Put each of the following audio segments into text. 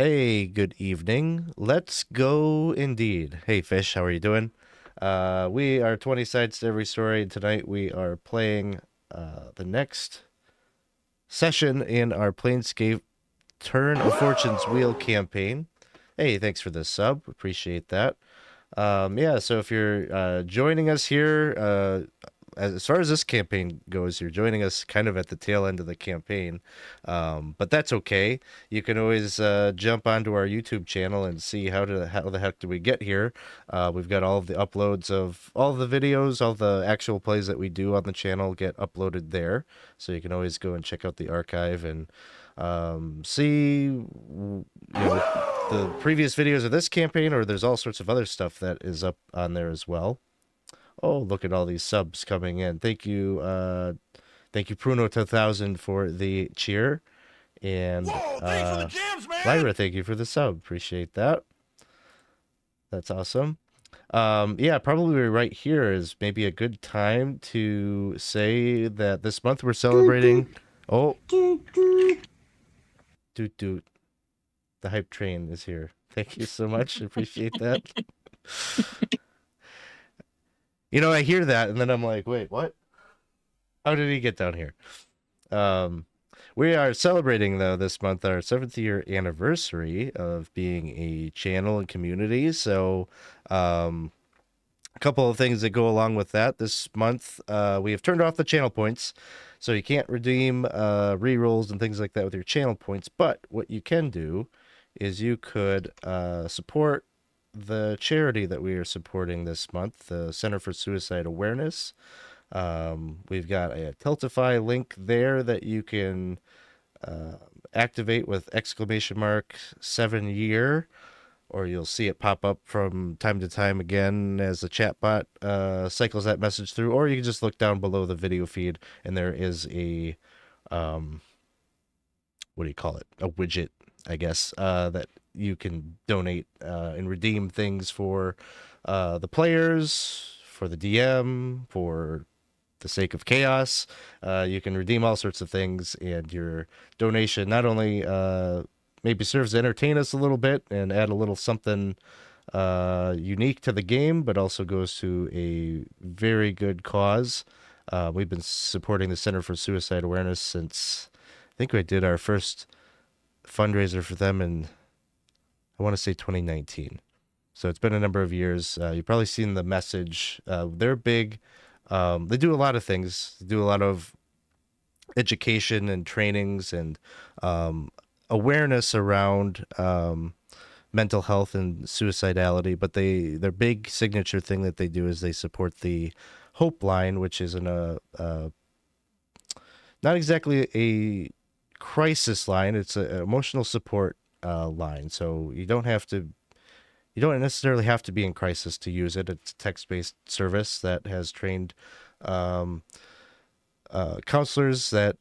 Hey, good evening. Let's go indeed. Hey, Fish, how are you doing? We are 20 sides to every story, and tonight we are playing the next session in our Planescape Turn of Fortune's Wheel campaign. Hey, thanks for the sub. Appreciate that. Yeah, so if you're joining us here, as far as this campaign goes, you're joining us kind of at the tail end of the campaign, but that's okay. You can always jump onto our YouTube channel and see how the heck did we get here. We've got all of the uploads of all the videos, all the actual plays that we do on the channel get uploaded there, so you can always go and check out the archive and see the previous videos of this campaign, or there's all sorts of other stuff that is up on there as well. Oh, look at all these subs coming in. Thank you, Pruno 2000 for the cheer. And Whoa, thanks for the jams, man! Lyra, thank you for the sub. Appreciate that. That's awesome. Yeah, probably right here is maybe a good time to say that this month we're celebrating. Oh, doot doot. The hype train is here. Thank you so much. Appreciate that. You know, I hear that and then I'm like, wait, what? How did he get down here? We are celebrating, though, this month our 7th year anniversary of being a channel and community. So, a couple of things that go along with that. This month, we have turned off the channel points, so you can't redeem rerolls and things like that with your channel points. But what you can do is you could support the charity that we are supporting this month, the Center for Suicide Awareness. We've got a Tiltify link there that you can activate with !7year, or you'll see it pop up from time to time again as the chatbot cycles that message through, or you can just look down below the video feed and there is a what do you call it? A widget, I guess, that you can donate and redeem things for the players, for the DM, for the sake of chaos. You can redeem all sorts of things, and your donation not only maybe serves to entertain us a little bit and add a little something unique to the game, but also goes to a very good cause. We've been supporting the Center for Suicide Awareness since I think we did our first fundraiser for them in, I want to say 2019. So it's been a number of years. You've probably seen the message. They're big. They do a lot of things. They do a lot of education and trainings and awareness around mental health and suicidality. But their big signature thing that they do is they support the Hope Line, which is not exactly a crisis line. It's an emotional support line. So you don't necessarily have to be in crisis to use it. It's a text-based service that has trained counselors that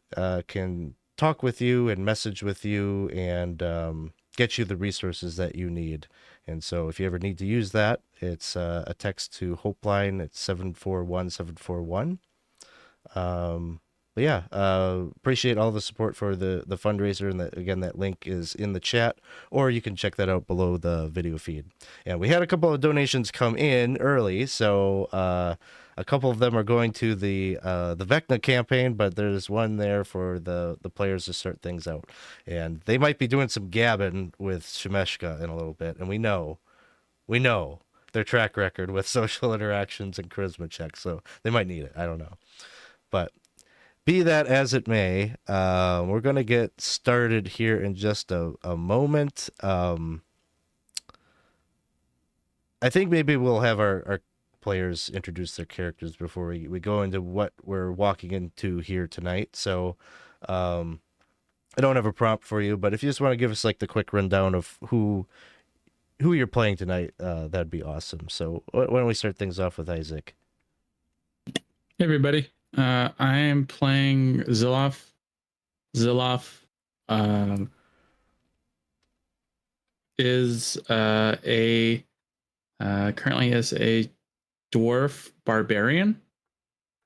can talk with you and message with you and get you the resources that you need. And so if you ever need to use that, it's a text to Hopeline. It's 741-741. But yeah, appreciate all the support for the fundraiser, and that link is in the chat, or you can check that out below the video feed. And we had a couple of donations come in early, so a couple of them are going to the Vecna campaign, but there's one there for the players to start things out, and they might be doing some gabbing with Shemeshka in a little bit, and we know their track record with social interactions and charisma checks, so they might need it. I don't know, but be that as it may, we're going to get started here in just a moment. I think maybe we'll have our players introduce their characters before we go into what we're walking into here tonight. So I don't have a prompt for you, but if you just want to give us like the quick rundown of who you're playing tonight, that'd be awesome. So why don't we start things off with Isaac? Hey everybody. I am playing Zilloff. Zilloff is currently is a dwarf barbarian,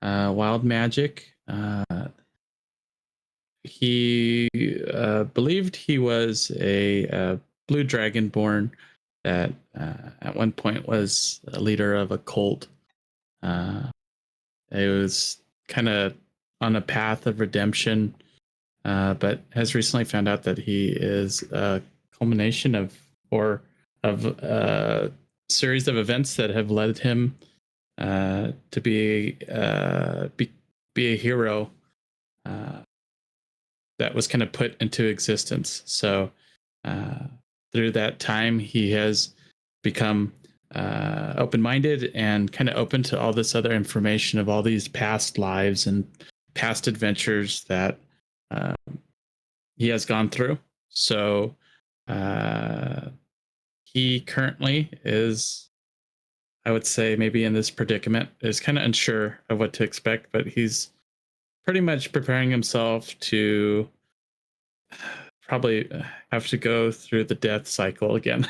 wild magic. He believed he was a blue dragonborn that at one point was a leader of a cult. It was kind of on a path of redemption, but has recently found out that he is a culmination of a series of events that have led him to be a hero that was kind of put into existence. So through that time, he has become open-minded and kind of open to all this other information of all these past lives and past adventures that he has gone through. So he currently is, I would say, maybe in this predicament, is kind of unsure of what to expect, but he's pretty much preparing himself to probably have to go through the death cycle again.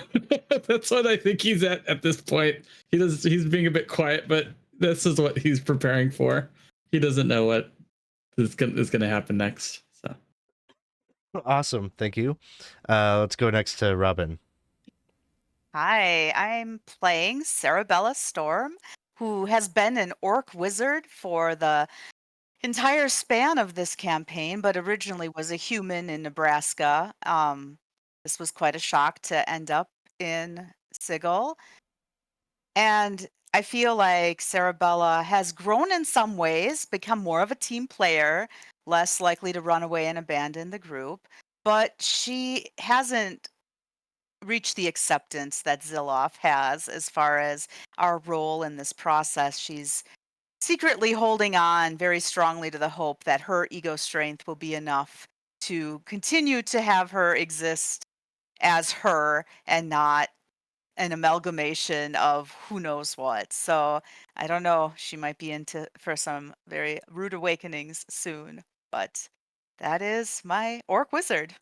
That's what I think he's at this point. He's being a bit quiet, but this is what he's preparing for. He doesn't know what is going to happen next. So Awesome. Thank you. Let's go next to Robyn. Hi, I'm playing Cerebella Storm, who has been an Orc Wizard for the entire span of this campaign, but originally was a human in Nebraska. This was quite a shock to end up in Sigil. And I feel like Cerebella has grown in some ways, become more of a team player, less likely to run away and abandon the group, but she hasn't reach the acceptance that Zilloff has as far as our role in this process. She's secretly holding on very strongly to the hope that her ego strength will be enough to continue to have her exist as her and not an amalgamation of who knows what. So I don't know. She might be into for some very rude awakenings soon, but that is my Orc Wizard.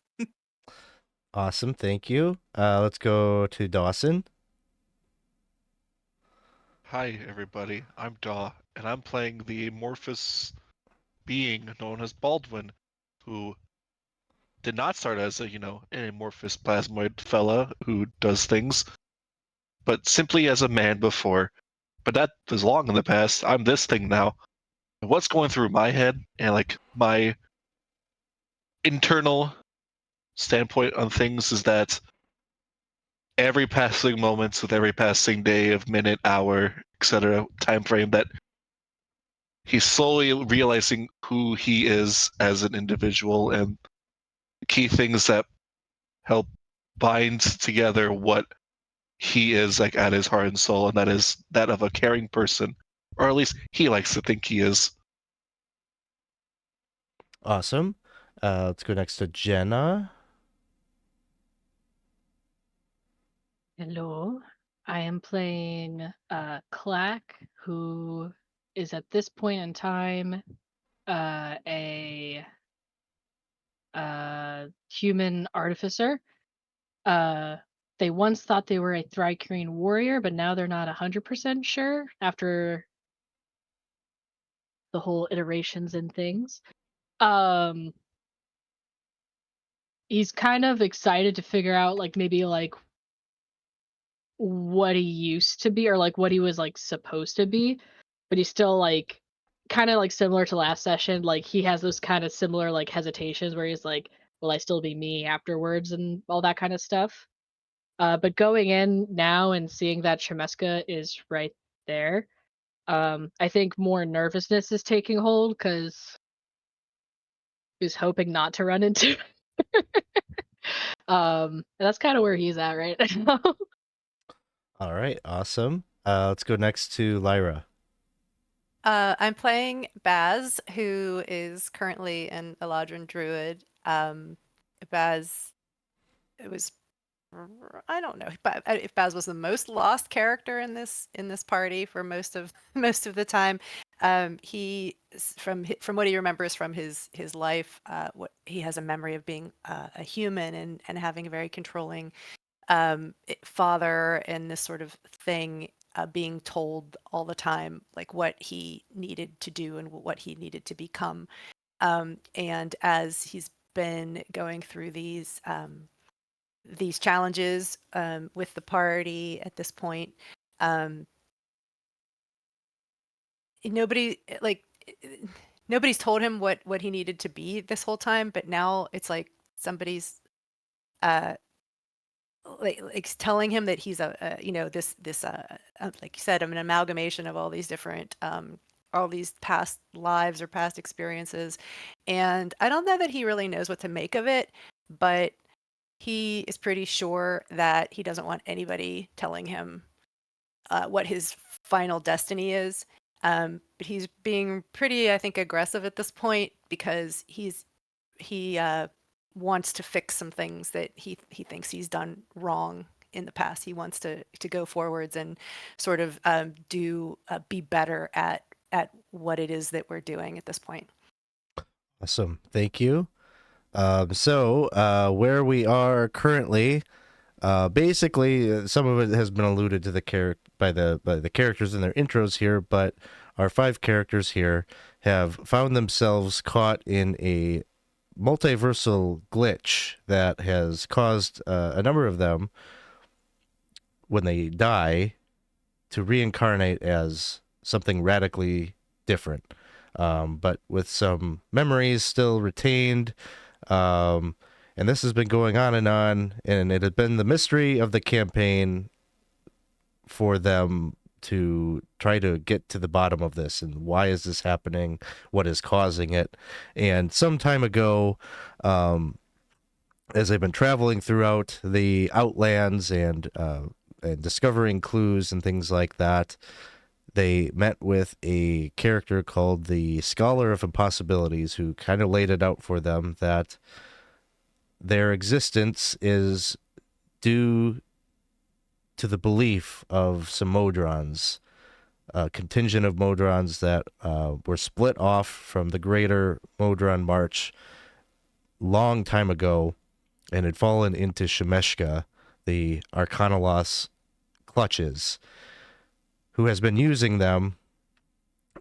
Awesome. Thank you. Let's go to Dawson. Hi, everybody. I'm Daw, and I'm playing the amorphous being known as Baldwin, who did not start as an amorphous plasmoid fella who does things, but simply as a man before. But that was long in the past. I'm this thing now. And what's going through my head and like my internal standpoint on things is that every passing moments with every passing day of minute, hour, etc. time frame that he's slowly realizing who he is as an individual and key things that help bind together what he is like at his heart and soul, and that is that of a caring person, or at least he likes to think he is. Awesome. Let's go next to Jenna. Hello, I am playing Klak, who is at this point in time a human artificer. They once thought they were a Thri-Kreen warrior, but now they're not 100% sure after the whole iterations and things. He's kind of excited to figure out maybe what he used to be or what he was supposed to be, but he's still kind of similar to last session. He has those kind of similar hesitations where he's like, will I still be me afterwards and all that kind of stuff. But going in now and seeing that Shemeshka is right there, I think more nervousness is taking hold because he's hoping not to run into and that's kind of where he's at right now. All right. Awesome. Let's go next to Lyra. I'm playing Baz, who is currently an Eladrin druid. Baz, it was, I don't know, but if Baz was the most lost character in this party for most of the time. He from what he remembers from his life, what he has a memory of being a human and having a very controlling father and this sort of thing, being told all the time like what he needed to do and what he needed to become. And as he's been going through these these challenges with the party at this point. Nobody nobody's told him what he needed to be this whole time, but now it's like somebody's like telling him that he's this like you said, an amalgamation of all these different all these past lives or past experiences, and I don't know that he really knows what to make of it, but he is pretty sure that he doesn't want anybody telling him what his final destiny is. But he's being pretty, I think, aggressive at this point because he wants to fix some things that he thinks he's done wrong in the past. He wants to go forwards and sort of be better at what it is that we're doing at this point. Awesome. Thank you. So where we are currently, basically, some of it has been alluded to by the characters in their intros here, but our 5 characters here have found themselves caught in a multiversal glitch that has caused a number of them, when they die, to reincarnate as something radically different, but with some memories still retained. And this has been going on, and it had been the mystery of the campaign for them to try to get to the bottom of this, and why is this happening, what is causing it. And some time ago, as they've been traveling throughout the Outlands and discovering clues and things like that, they met with a character called the Scholar of Impossibilities, who kind of laid it out for them that their existence is due to the belief of some Modrons, a contingent of Modrons that were split off from the greater Modron March long time ago and had fallen into Shemeshka, the Arcanoloss clutches, who has been using them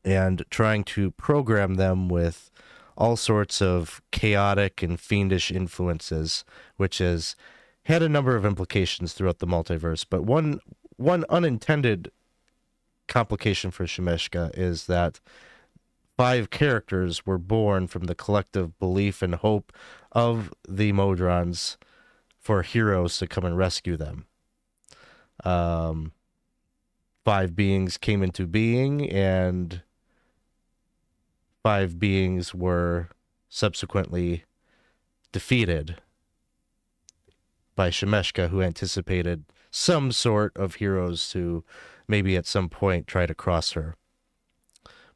and trying to program them with all sorts of chaotic and fiendish influences, which has had a number of implications throughout the multiverse. But one unintended complication for Shemeshka is that 5 characters were born from the collective belief and hope of the Modrons for heroes to come and rescue them. 5 beings came into being, and 5 beings were subsequently defeated by Shemeshka, who anticipated some sort of heroes to maybe at some point try to cross her.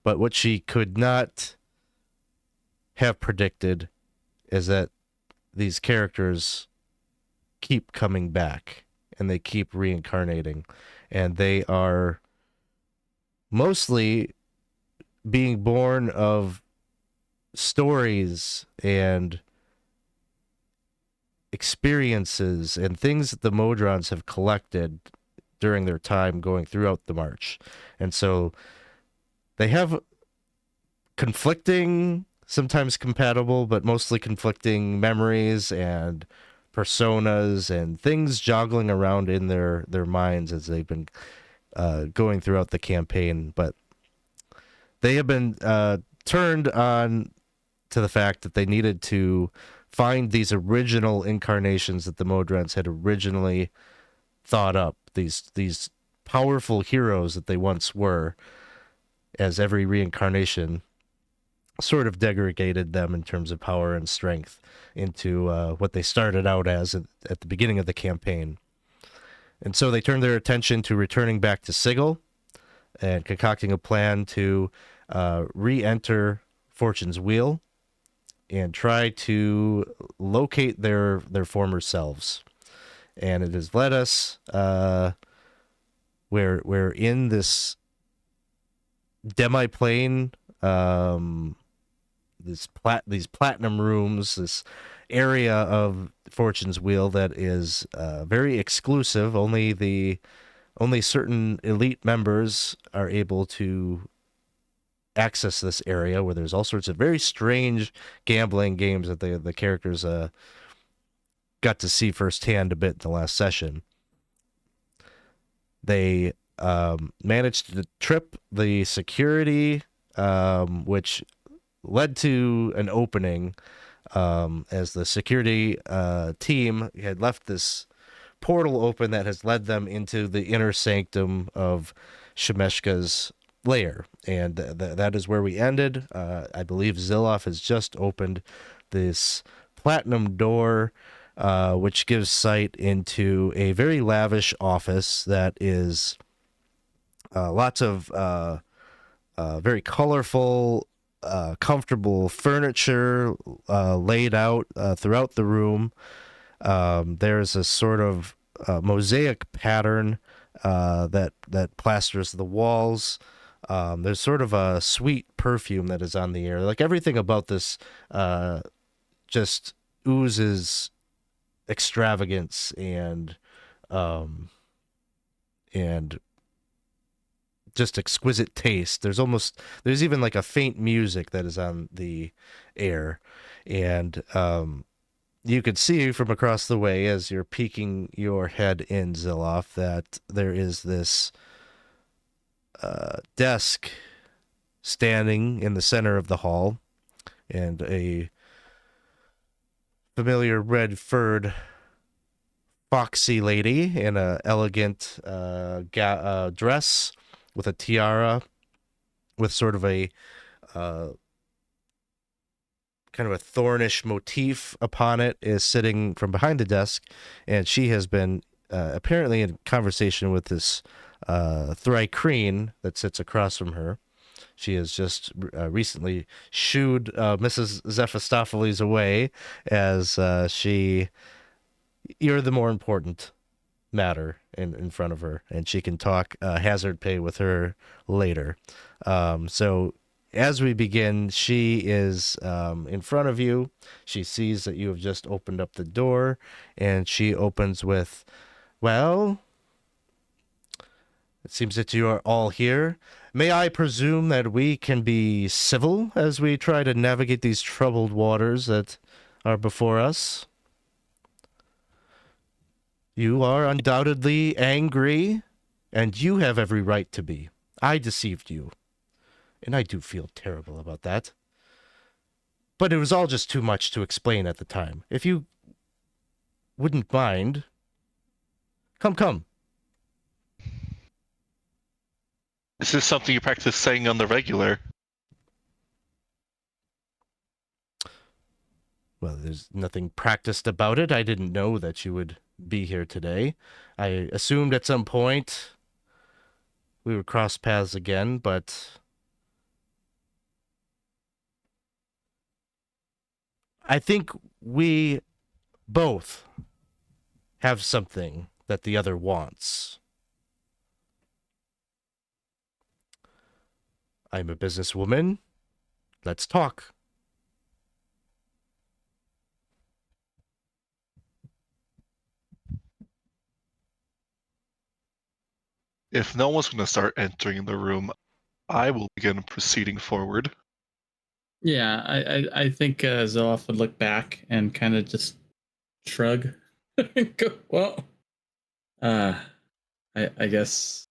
But what she could not have predicted is that these characters keep coming back, and they keep reincarnating, and they are mostly being born of stories and experiences and things that the Modrons have collected during their time going throughout the March. And so they have conflicting, sometimes compatible, but mostly conflicting memories and personas and things joggling around in their minds as they've been going throughout the campaign. But they have been turned on to the fact that they needed to find these original incarnations that the Modrons had originally thought up, these powerful heroes that they once were, as every reincarnation sort of degraded them in terms of power and strength into what they started out as at the beginning of the campaign. And so they turned their attention to returning back to Sigil and concocting a plan to re-enter Fortune's Wheel and try to locate their former selves. And it has led us we're in this demi-plane, these platinum rooms, this area of Fortune's Wheel that is very exclusive. Only certain elite members are able to access this area, where there's all sorts of very strange gambling games that the characters got to see firsthand a bit in the last session. They managed to trip the security, which led to an opening as the security team had left this portal open that has led them into the inner sanctum of Shemeshka's lair. And that is where we ended. I believe Zilloff has just opened this platinum door, which gives sight into a very lavish office that is lots of very colorful, comfortable furniture laid out throughout the room. There's a sort of mosaic pattern that plasters the walls. There's sort of a sweet perfume that is on the air. Like everything about this just oozes extravagance and just exquisite taste. There's even like a faint music that is on the air, and you could see from across the way as you're peeking your head in, Zilloff, that there is this desk standing in the center of the hall, and a familiar red-furred foxy lady in a elegant dress with a tiara with sort of a kind of a thornish motif upon it is sitting from behind the desk, and she has been apparently in conversation with this Thrycreen that sits across from her. She has just recently shooed Mrs. Zephistopheles away as you're the more important matter in front of her, and she can talk hazard pay with her later. So as we begin, she is in front of you. She sees that you have just opened up the door, and she opens with, "Well, it seems that you are all here. May I presume that we can be civil as we try to navigate these troubled waters that are before us? You are undoubtedly angry, and you have every right to be. I deceived you, and I do feel terrible about that. But it was all just too much to explain at the time. If you wouldn't mind, come. Is this something you practice saying on the regular? Well, there's nothing practiced about it. I didn't know that you would be here today. I assumed at some point we would cross paths again, but I think we both have something that the other wants. I'm a businesswoman. Let's talk. If no one's going to start entering the room, I will begin proceeding forward. Yeah, I think Zilloff would look back and kind of just shrug and go, well, I guess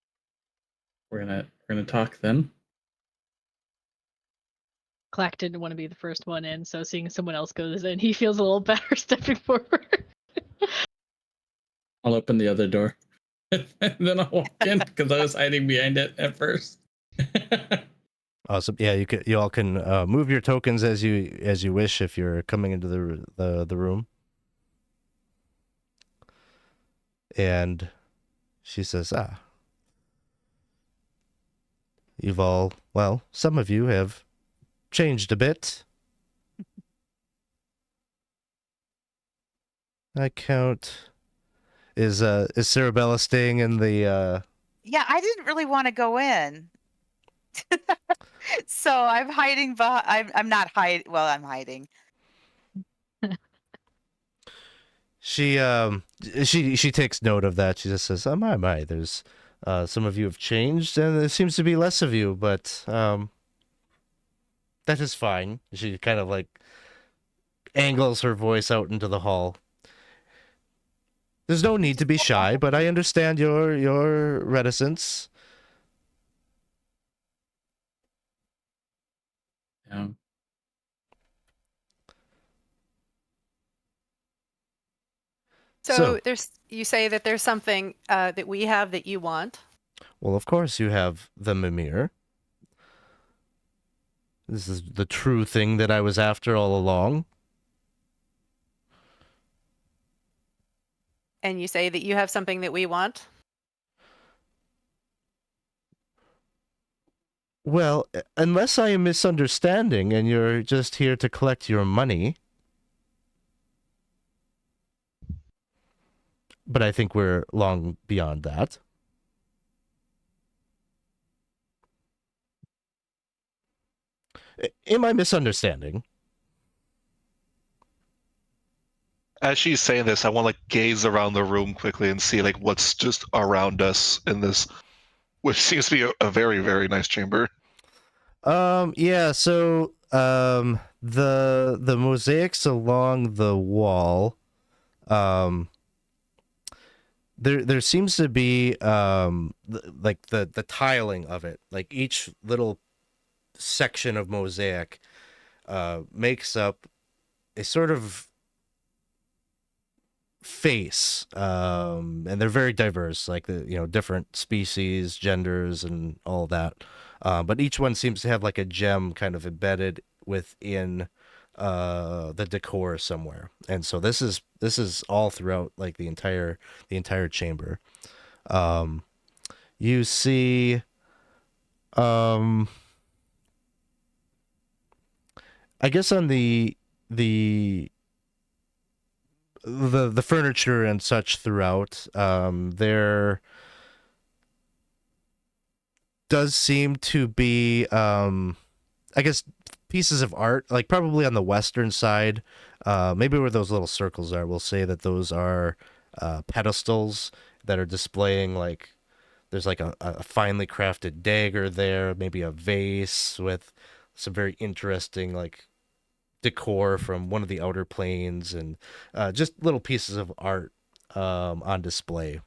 we're gonna talk then. Clack didn't want to be the first one in, so seeing someone else goes in, he feels a little better stepping forward. I'll open the other door, and then I'll walk in because I was hiding behind it at first. Awesome. Yeah, you all can move your tokens as you wish if you're coming into the room. And she says, you've all, well, some of you have changed a bit. I count. Is Cerebella staying in the Yeah, I didn't really want to go in. So I'm hiding behind. I'm not hiding. Well, I'm hiding. She takes note of that. She just says, "Oh my, there's some of you have changed, and there seems to be less of you, but that is fine." She kind of like angles her voice out into the hall. There's no need to be shy, but I understand your reticence. Yeah. So you say that there's something that we have that you want. Well, of course you have the Mimir. This is the true thing that I was after all along. And you say that you have something that we want. Well, unless I am misunderstanding and you're just here to collect your money. But I think we're long beyond that. Am I misunderstanding? As she's saying this, I want to like gaze around the room quickly and see like what's just around us in this, which seems to be a very, very nice chamber. Yeah, so the mosaics along the wall, there seems to be like the tiling of it, like each little section of mosaic makes up a sort of face, and they're very diverse, like the different species, genders, and all that. But each one seems to have like a gem kind of embedded within the decor somewhere, and so this is all throughout like the entire chamber. You see, I guess on the furniture and such throughout, there does seem to be, I guess, pieces of art, like probably on the western side, maybe where those little circles are. We'll say that those are pedestals that are displaying, like, there's like a finely crafted dagger there, maybe a vase with some very interesting, like, decor from one of the outer planes, and just little pieces of art on display,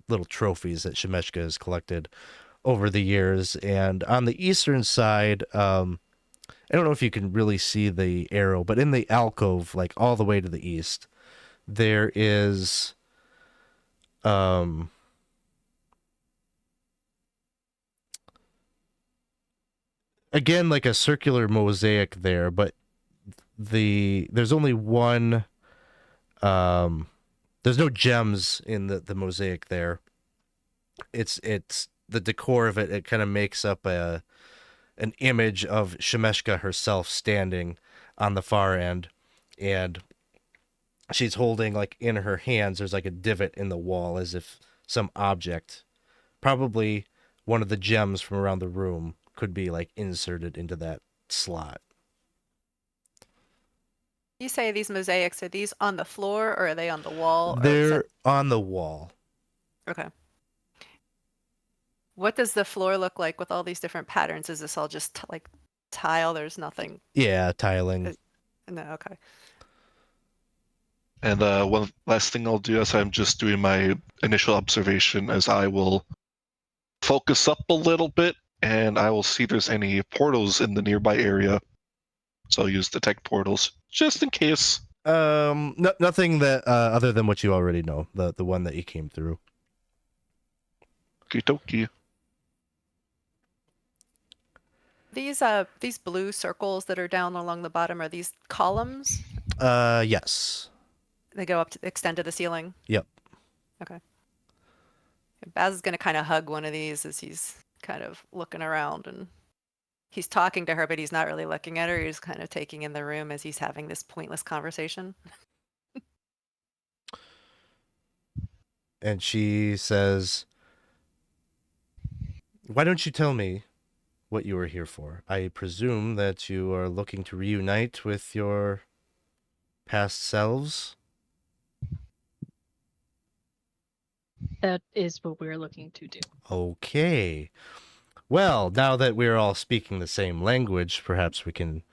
little trophies that Shemeshka has collected over the years. And on the eastern side, I don't know if you can really see the arrow, but in the alcove, like all the way to the east, there is again like a circular mosaic there, but there's only one, there's no gems in the mosaic there. It's the decor of it kind of makes up an image of Shemeshka herself standing on the far end, and she's holding, like, in her hands there's like a divot in the wall, as if some object, probably one of the gems from around the room, could be like inserted into that slot. You say these mosaics, are these on the floor or are they on the wall? They're on the wall. Okay. What does the floor look like with all these different patterns? Is this all just like tile? There's nothing. Yeah, tiling. No, okay. And one last thing I'll do as I'm just doing my initial observation is I will focus up a little bit and I will see if there's any portals in the nearby area. So I'll use detect portals just in case. Nothing that other than what you already know, the one that you came through. Okie These blue circles that are down along the bottom, are these columns? Yes. They go up to extend to the ceiling? Yep. Okay. Baz is going to kind of hug one of these as he's kind of looking around, and he's talking to her, but he's not really looking at her. He's kind of taking in the room as he's having this pointless conversation. And she says, "Why don't you tell me what you are here for? I presume that you are looking to reunite with your past selves?" That is what we're looking to do. Okay. Well, now that we're all speaking the same language, perhaps we could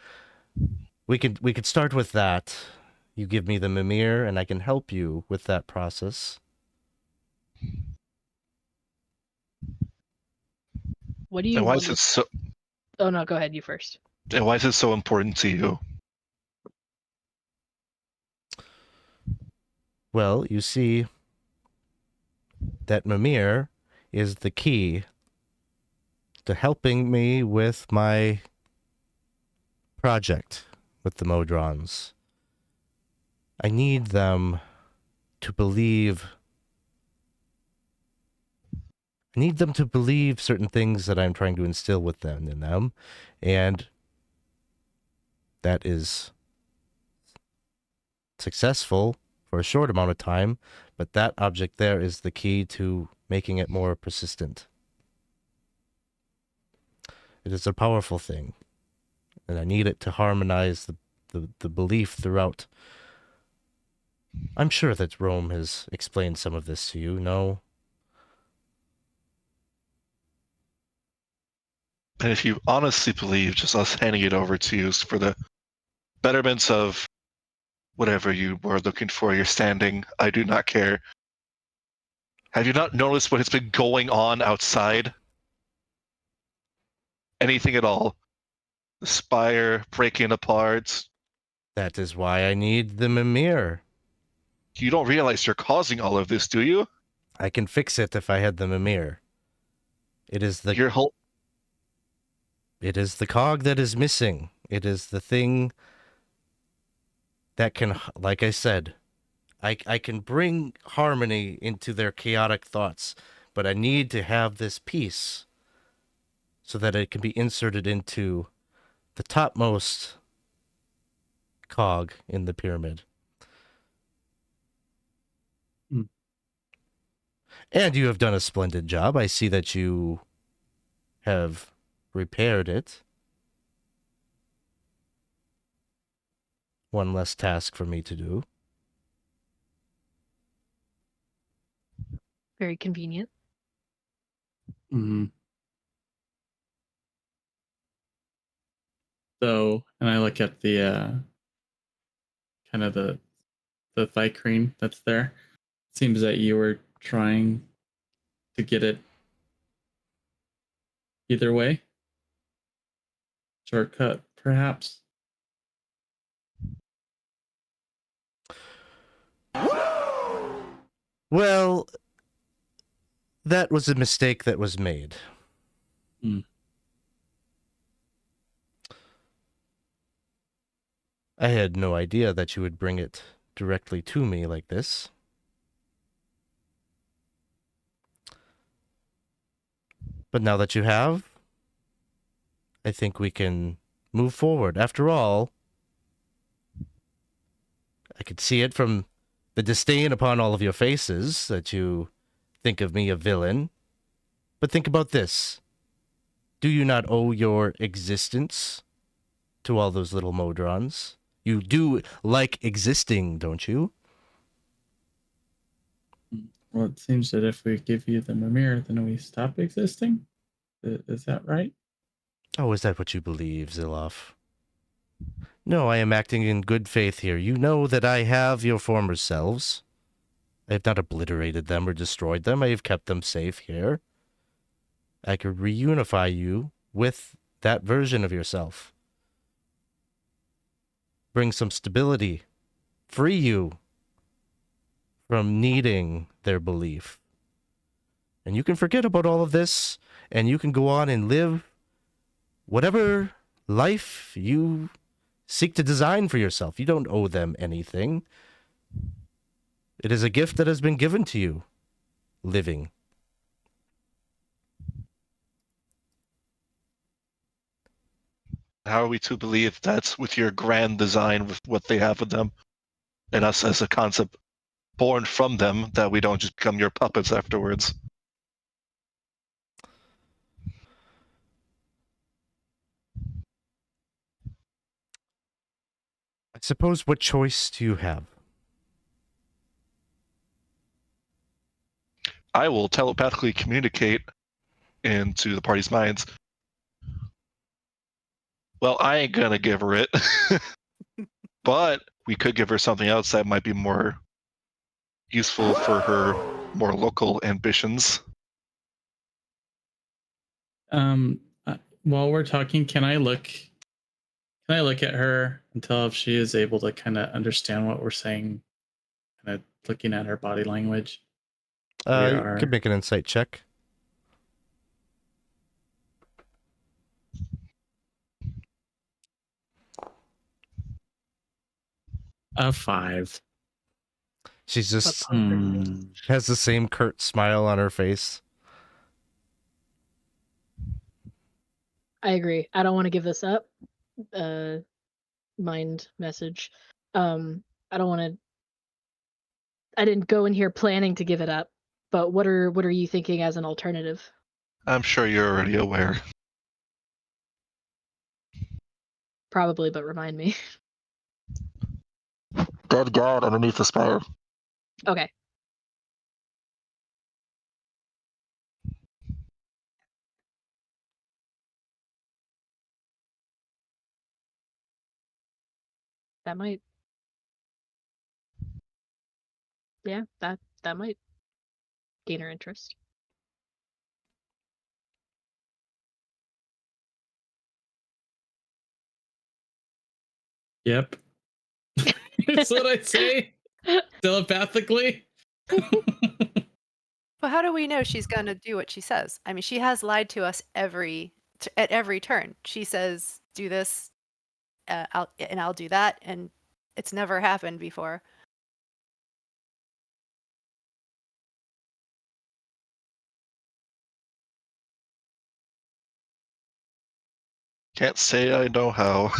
start with that. you give me the Mimir, and I can help you with that process. What do you And why want? is it so? Oh no, go ahead. You first. And why is it so important to you? Well, you see, that Mimir is the key to helping me with my project with the Modrons. I need them to believe. I need them to believe certain things that I'm trying to instill with them in them, and that is successful for a short amount of time, but that object there is the key to making it more persistent. It is a powerful thing, and I need it to harmonize the belief throughout. I'm sure that Rome has explained some of this to you, no? And if you honestly believe just us handing it over to you is for the betterment of whatever you were looking for, your standing, I do not care. Have you not noticed what has been going on outside? Anything at all? The spire breaking apart. That is why I need the Mimir. You don't realize you're causing all of this, do you? I can fix it if I had the Mimir. It is the Your whole It is the cog that is missing. It is the thing that can, like I said, I can bring harmony into their chaotic thoughts, but I need to have this piece so that it can be inserted into the topmost cog in the pyramid. Hmm. And you have done a splendid job. I see that you have repaired it. One less task for me to do. Very convenient. Mhm. So, and I look at the kind of the Vicrine that's there. Seems that you were trying to get it either way. Shortcut, perhaps. Well, that was a mistake that was made. Hmm. I had no idea that you would bring it directly to me like this. But now that you have, I think we can move forward. After all, I could see it from the disdain upon all of your faces that you think of me a villain. But think about this. Do you not owe your existence to all those little Modrons? You do like existing, don't you? Well, it seems that if we give you the Mimir, then we stop existing. Is that right? Oh, is that what you believe, Zilloff? No, I am acting in good faith here. You know that I have your former selves. I have not obliterated them or destroyed them. I have kept them safe here. I could reunify you with that version of yourself. Bring some stability. Free you from needing their belief. And you can forget about all of this, and you can go on and live whatever life you seek to design for yourself. You don't owe them anything. It is a gift that has been given to you, living. how are we to believe that's with your grand design with what they have with them and us as a concept born from them that we don't just become your puppets afterwards? I suppose, what choice do you have? I will telepathically communicate into the party's minds. Well, I ain't gonna give her it. But we could give her something else that might be more useful for her more local ambitions. While we're talking, can I look at her and tell if she is able to kind of understand what we're saying? Kind of looking at her body language. You could make an insight check. A 5. She's just But has the same curt smile on her face. I agree. I don't want to give this up. Mind message. I don't want to. I didn't go in here planning to give it up. But what are you thinking as an alternative? I'm sure you're already aware. Probably, but remind me. Dead god underneath the spire. Okay. That might. Yeah, that might gain her interest. Yep. That's what I say. Telepathically. But how do we know she's going to do what she says? I mean, she has lied to us at every turn. She says, "Do this, I'll do that," and it's never happened before. Can't say I know how.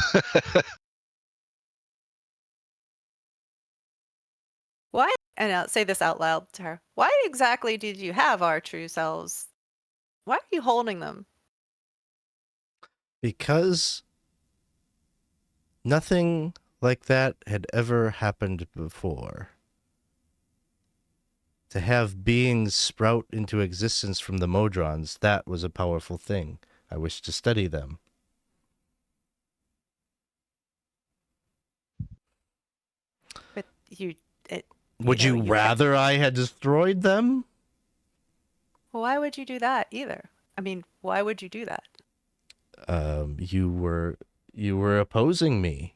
Why? And I'll say this out loud to her. Why exactly did you have our true selves? Why are you holding them? Because nothing like that had ever happened before. To have beings sprout into existence from the Modrons, that was a powerful thing. I wish to study them. But Would you rather I had destroyed them? Why would you do that either? I mean, why would you do that? You were opposing me.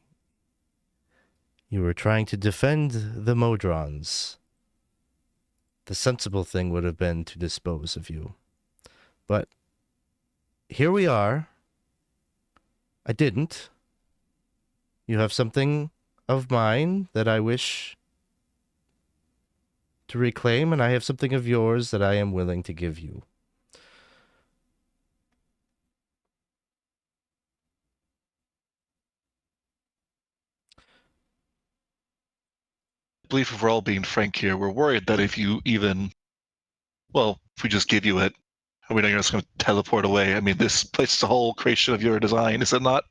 You were trying to defend the Modrons. The sensible thing would have been to dispose of you. But here we are. I didn't. You have something of mine that I wish to reclaim, and I have something of yours that I am willing to give you. I believe if we're all being frank here, we're worried that if you even, well, if we just give you it, and we know you're just going to teleport away. I mean, this place is a whole creation of your design, is it not?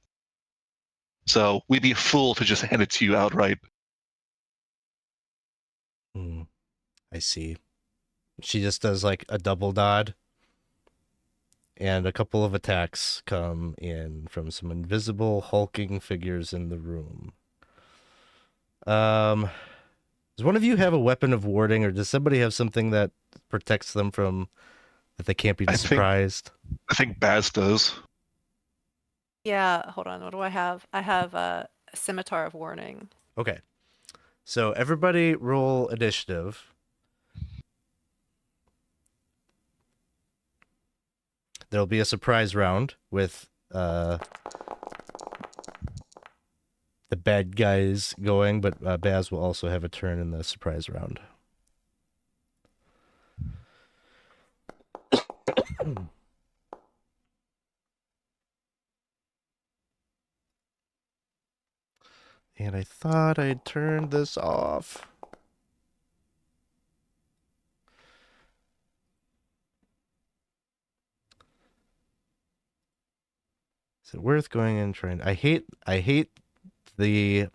So we'd be a fool to just hand it to you outright. I see. She just does like a double nod, and a couple of attacks come in from some invisible hulking figures in the room. Does one of you have a weapon of warding, or does somebody have something that protects them from that they can't be surprised? I think Baz does. Yeah, hold on. What do I have? I have a scimitar of warning. Okay. So everybody roll initiative. There'll be a surprise round with the bad guys going, but Baz will also have a turn in the surprise round. And I thought I'd turned this off. Is it worth going and trying? I hate the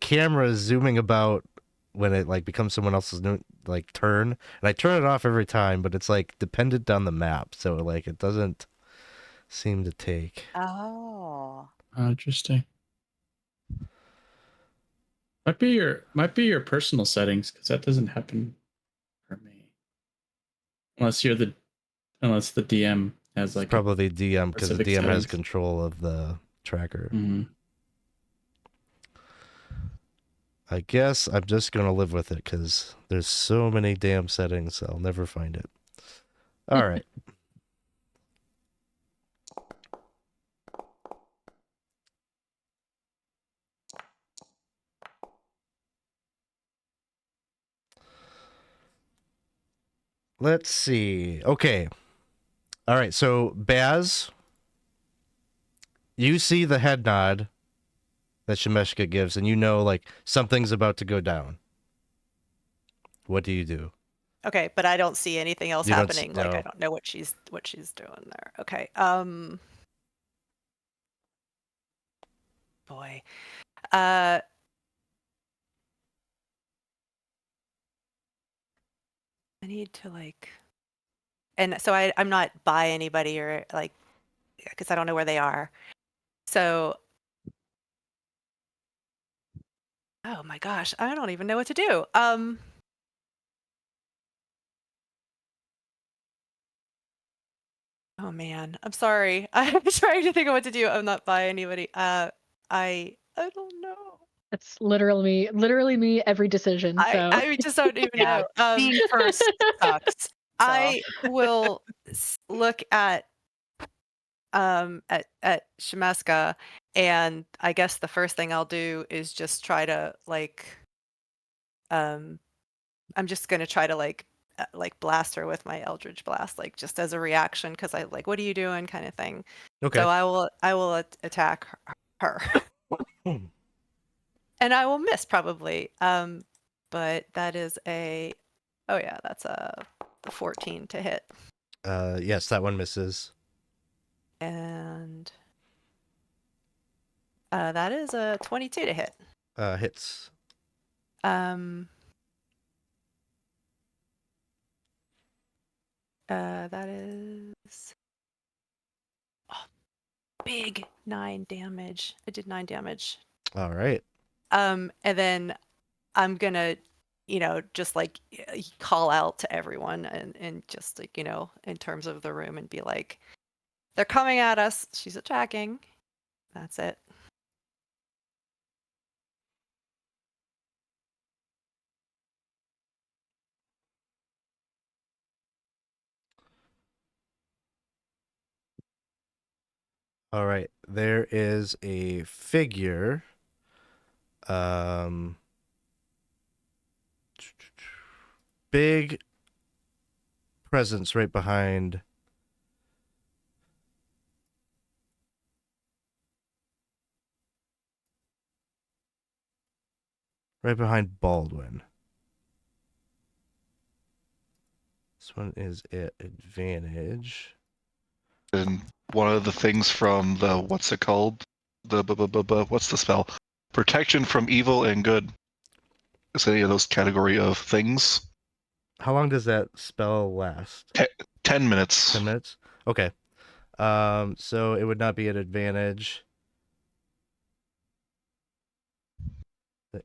camera zooming about when it like becomes someone else's like turn, and I turn it off every time, but it's like dependent on the map, so like it doesn't seem to take. Oh. Interesting. Might be your personal settings, because that doesn't happen for me. Unless the DM has like Probably DM, because the specific DM has settings. control of the tracker. Mhm. I guess I'm just gonna live with it because there's so many damn settings, I'll never find it. All right. Let's see. Okay. All right. So Baz, you see the head nod that Shemeshka gives, and you know like something's about to go down. What do you do? Okay, but I don't see anything else You don't see- happening. Like I no. don't know what she's doing there. Okay. Boy. I need to like, and so I'm not by anybody or like, because I don't know where they are. So, oh my gosh, I don't even know what to do. Oh man, I'm sorry. I'm trying to think of what to do. I'm not by anybody. I don't know. That's literally me every decision. So I just don't even Yeah, know. being first sucks. I will look at Shemeshka, and I guess the first thing I'll do is just try to like I'm just gonna try to like blast her with my Eldritch Blast, like just as a reaction, because I like, what are you doing, kind of thing. Okay. So I will attack her. And I will miss probably. But that is that's a 14 to hit. Yes, that one misses. And that is a 22 to hit. Hits. That is big 9 damage. I did 9 damage. All right. And then I'm gonna, just like call out to everyone and just like, in terms of the room, and be like, they're coming at us. She's attacking. That's it. All right. There is a figure. Big presence right behind Baldwin. This one is at advantage. And one of the things from the what's it called? What's the spell? Protection from evil and good. Is any of those category of things? How long does that spell last? 10 minutes. 10 minutes? Okay. So it would not be at advantage.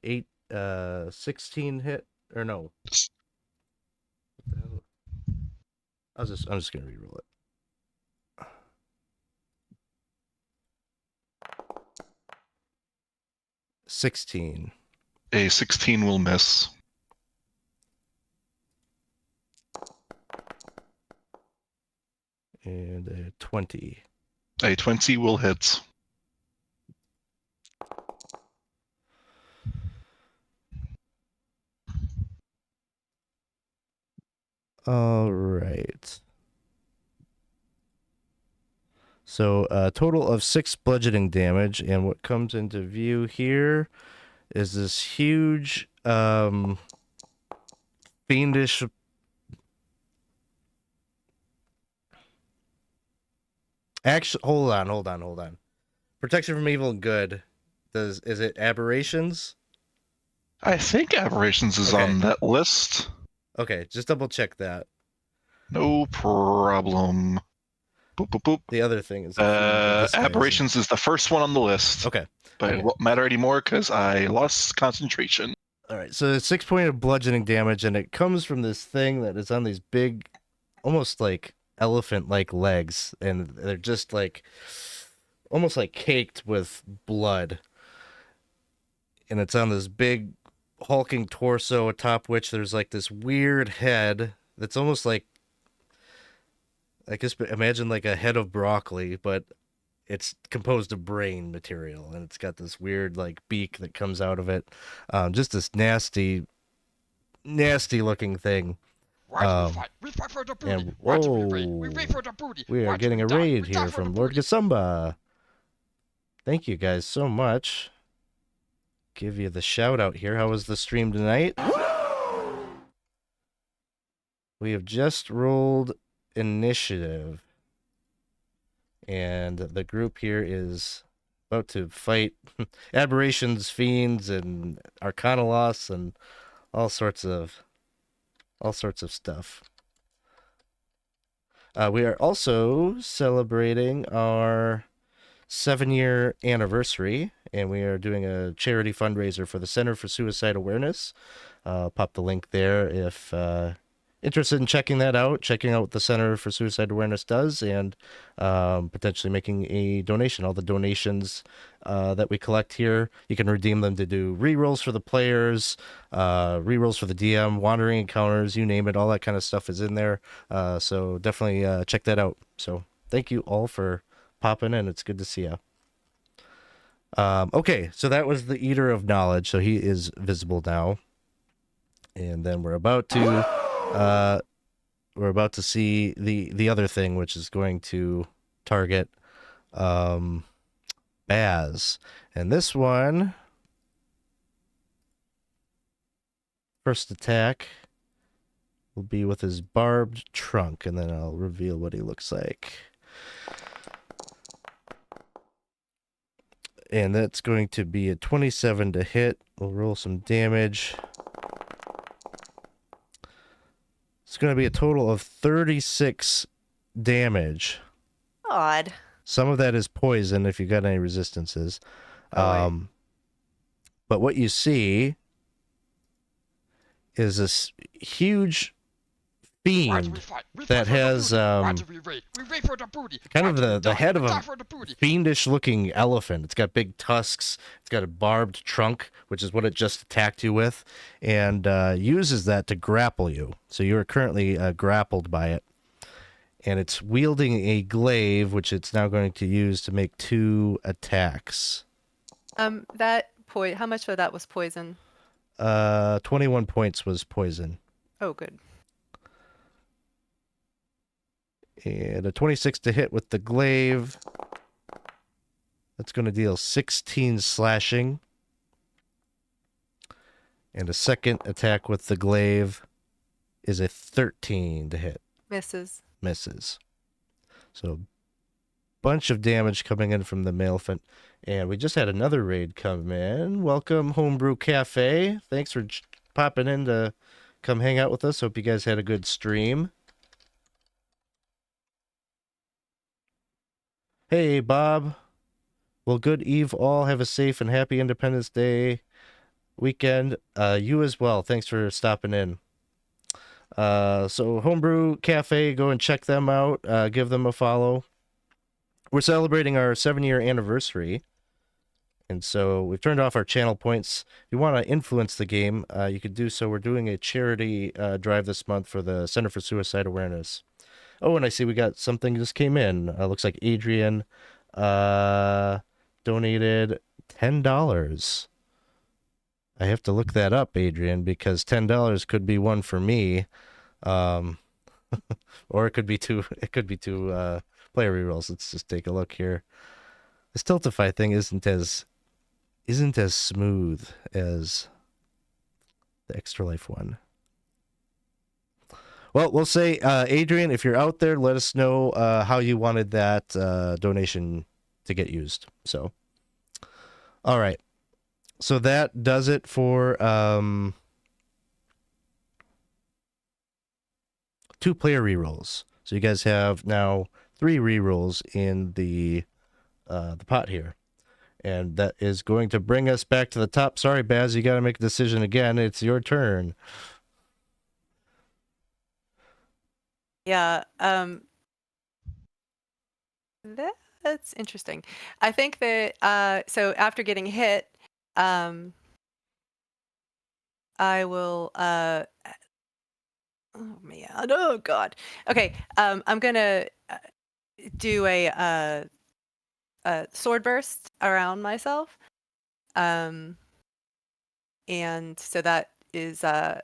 The 16 hit or no? I'm just gonna reroll it. $16. A 16 will miss. And a 20. A 20 will hit. All right. So a total of 6 bludgeoning damage, and what comes into view here is this huge fiendish actually hold on. Protection from evil and good. Is it aberrations? I think aberrations is Okay. on that list. Okay, just double check that. No problem. Boop, boop, boop. The other thing is a fiend disguising. Aberrations is the first one on the list. Okay. But it won't matter anymore because I lost concentration. All right, so it's 6 point of bludgeoning damage, and it comes from this thing that is on these big, almost like elephant-like legs, and they're just like, almost like caked with blood. And it's on this big, hulking torso, atop which there's like this weird head that's almost like, I guess, imagine like a head of broccoli, but it's composed of brain material, and it's got this weird like beak that comes out of it. Just this nasty looking thing. We fight for the booty. And We wait for the booty. we are getting a raid here from Lord Gasumba. Thank you guys so much. Give you the shout out here. How was the stream tonight? We have just rolled initiative. And the group here is about to fight aberrations, fiends, and arcana loss, and all sorts of stuff. We are also celebrating our 7-year anniversary, and we are doing a charity fundraiser for the Center for Suicide Awareness. Pop the link there if interested in checking out what the Center for Suicide Awareness does, and potentially making a donation. All the donations that we collect here, you can redeem them to do rerolls for the players, rerolls for the DM, wandering encounters, you name it, all that kind of stuff is in there. So definitely check that out. So thank you all for popping in. It's good to see you. Okay, so that was the Eater of Knowledge. So he is visible now. And then we're about to see the other thing, which is going to target Baz. And this one, first attack will be with his barbed trunk, and then I'll reveal what he looks like. And that's going to be a 27 to hit. We'll roll some damage. It's going to be a total of 36 damage. Odd. Some of that is poison if you got any resistances. But what you see is this huge fiend that has kind of the head of a fiendish looking elephant. It's got big tusks. It's got a barbed trunk, which is what it just attacked you with, and uses that to grapple you. So you are currently grappled by it. And it's wielding a glaive, which it's now going to use to make 2 attacks. How much of that was poison? 21 points was poison. Oh, good. And a 26 to hit with the glaive. That's going to deal 16 slashing. And a second attack with the glaive is a 13 to hit. Misses. So, bunch of damage coming in from the Maleficent. And we just had another raid come in. Welcome, Homebrew Cafe. Thanks for popping in to come hang out with us. Hope you guys had a good stream. Hey, Bob. Well, good eve all. Have a safe and happy Independence Day weekend. You as well. Thanks for stopping in. So Homebrew Cafe, go and check them out. Give them a follow. We're celebrating our 7-year anniversary. And so we've turned off our channel points. If you want to influence the game, you could do so. We're doing a charity drive this month for the Center for Suicide Awareness. Oh, and I see we got something just came in. Looks like Adrian donated $10. I have to look that up, Adrian, because $10 could be one for me, or it could be two. It could be 2 player rerolls. Let's just take a look here. This Tiltify thing isn't as smooth as the Extra Life one. Well, we'll say, Adrian, if you're out there, let us know how you wanted that donation to get used. So, all right. So that does it for 2 player rerolls. So you guys have now 3 rerolls in the pot here. And that is going to bring us back to the top. Sorry, Baz, you got to make a decision again. It's your turn. Yeah. That's interesting. I think that so after getting hit, I will oh man, oh god. Okay, I'm gonna do a sword burst around myself, and so that is a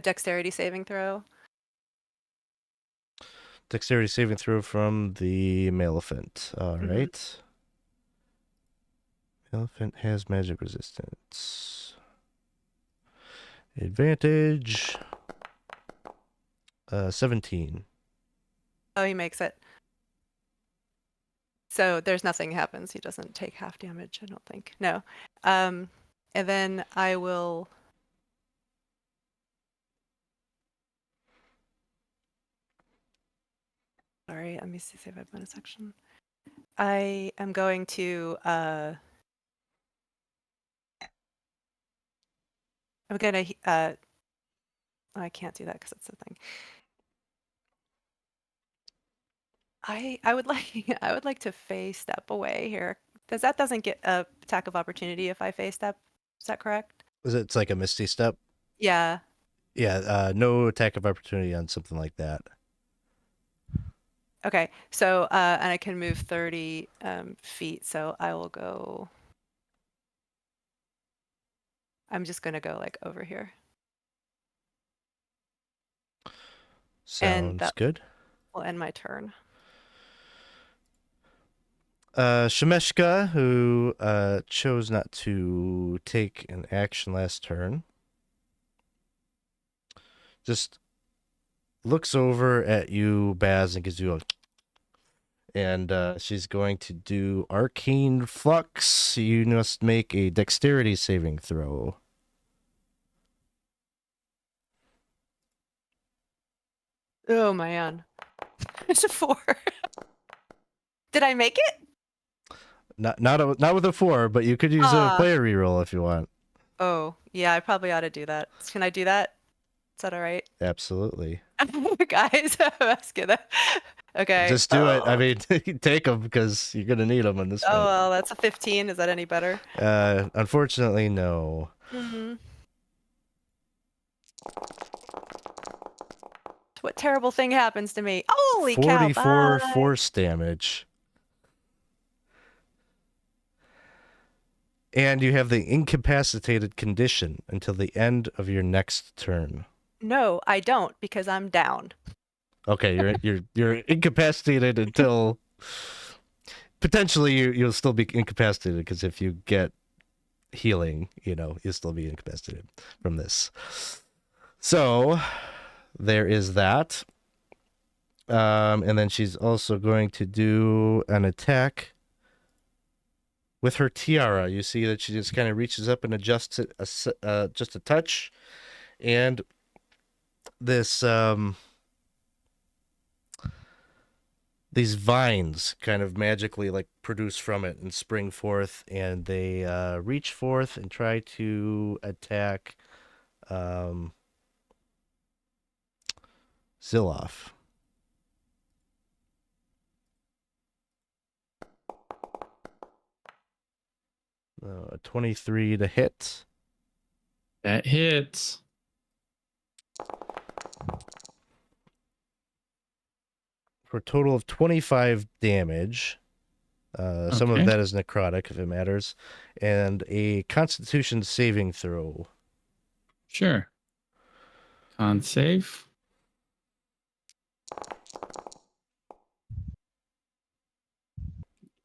dexterity saving throw. Dexterity saving throw from the Maleficent. All Mhm. right. Maleficent has magic resistance. Advantage. 17. Oh, he makes it. So there's nothing happens. He doesn't take half damage, I don't think. No. And then I will. Sorry, let me see if I have bonus action. I am going to I'm gonna I can't do that because it's a thing. I would like I would like to phase step away here. Because that doesn't get a attack of opportunity if I phase step. Is that correct? It's like a Misty Step? Yeah. Yeah, no attack of opportunity on something like that. Okay. So and I can move 30 feet, so I will go. I'm just gonna go like over here. And Sounds that good. will end my turn. Shemeshka, who chose not to take an action last turn, just looks over at you, Baz, and gives you a... And she's going to do Arcane Flux. You must make a dexterity saving throw. Oh man. It's a 4. Did I make it? Not with a 4, but you could use a player reroll if you want. Oh, yeah, I probably ought to do that. Can I do that? Is that all right? Absolutely. Guys, I'm asking that. Okay. Just do it. I mean, take them because you're going to need them in this Oh, fight. well, that's a 15. Is that any better? Unfortunately, no. What terrible thing happens to me? Holy cow. 44 Bye. force damage. And you have the incapacitated condition until the end of your next turn. No, I don't because I'm down. Okay, you're incapacitated until potentially you'll still be incapacitated because if you get healing, you'll still be incapacitated from this. So there is that. And then she's also going to do an attack with her tiara. You see that she just kind of reaches up and adjusts it just a touch, and this these vines kind of magically like produce from it and spring forth, and they reach forth and try to attack Zilloff. A 23 to hit. That hits. For a total of 25 damage. Some of that is necrotic, if it matters. And a Constitution saving throw. Sure. Con save.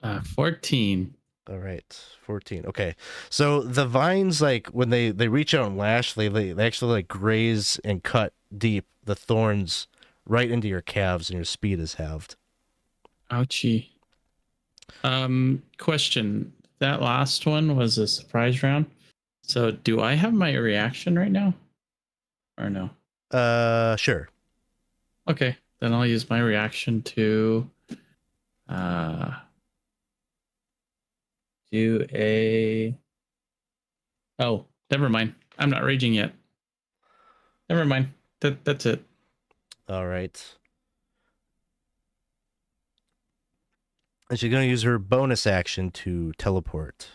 Uh, 14. All right, 14. Okay, so the vines, like when they reach out and lash, they actually like graze and cut deep the thorns right into your calves, and your speed is halved. Ouchie. Question. That last one was a surprise round. So do I have my reaction right now? Or no? Sure. Okay. Then I'll use my reaction to Do a. Oh, never mind. I'm not raging yet. Never mind. That's it. All right. And she's going to use her bonus action to teleport.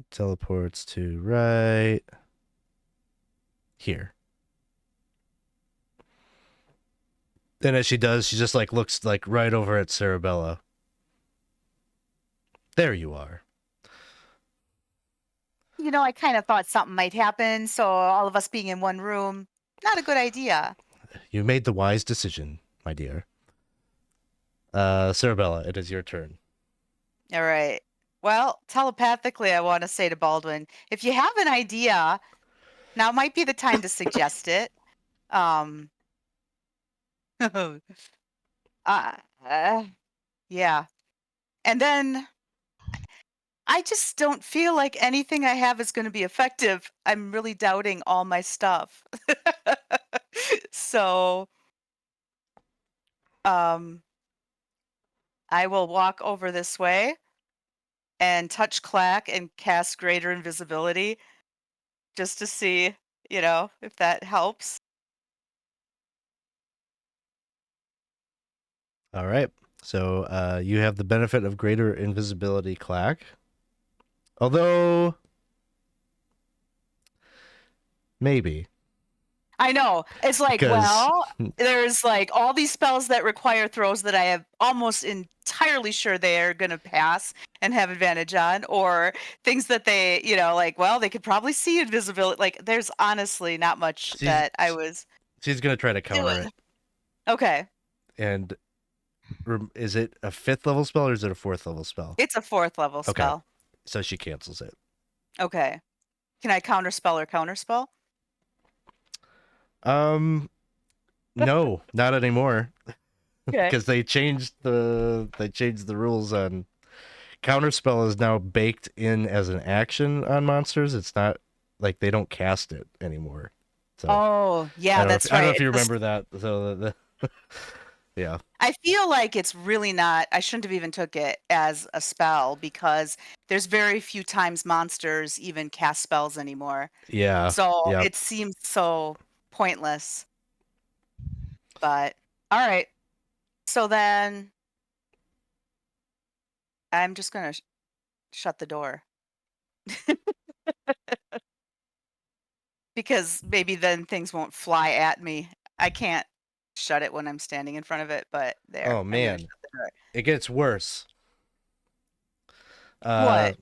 Teleports to right here. Then as she does, she just like looks like right over at Cerebella. There you are. You know, I kind of thought something might happen, so all of us being in one room, not a good idea. You made the wise decision, my dear. Cerebella, it is your turn. All right. Well, telepathically, I want to say to Baldwin, if you have an idea, now might be the time to suggest it. Yeah. And then I just don't feel like anything I have is going to be effective. I'm really doubting all my stuff. So, I will walk over this way and touch Clack and cast Greater Invisibility just to see, if that helps. All right. So you have the benefit of greater invisibility, Clack. Although, maybe. I know. It's like, Because- well, there's like all these spells that require throws that I am almost entirely sure they are going to pass and have advantage on, or things that they, like, well, they could probably see invisibility. Like, there's honestly not much that I was. She's going to try to counter doing. it. Okay. And is it a 5th level spell or is it a 4th level spell? It's a 4th level Okay. spell. So she cancels it. Okay. Can I counterspell or counterspell? No, not anymore. Okay. Because they changed the rules on counterspell is now baked in as an action on monsters. It's not like they don't cast it anymore. So Oh, yeah, that's I don't know right. if you It's- remember that. So yeah. I feel like it's really not. I shouldn't have even took it as a spell because there's very few times monsters even cast spells anymore. Yeah. So yeah. it seems so pointless. But all right. So then I'm just going to shut the door. Because maybe then things won't fly at me. I can't shut it when I'm standing in front of it, but there. Oh I'm gonna man. shut the door. It gets worse. What?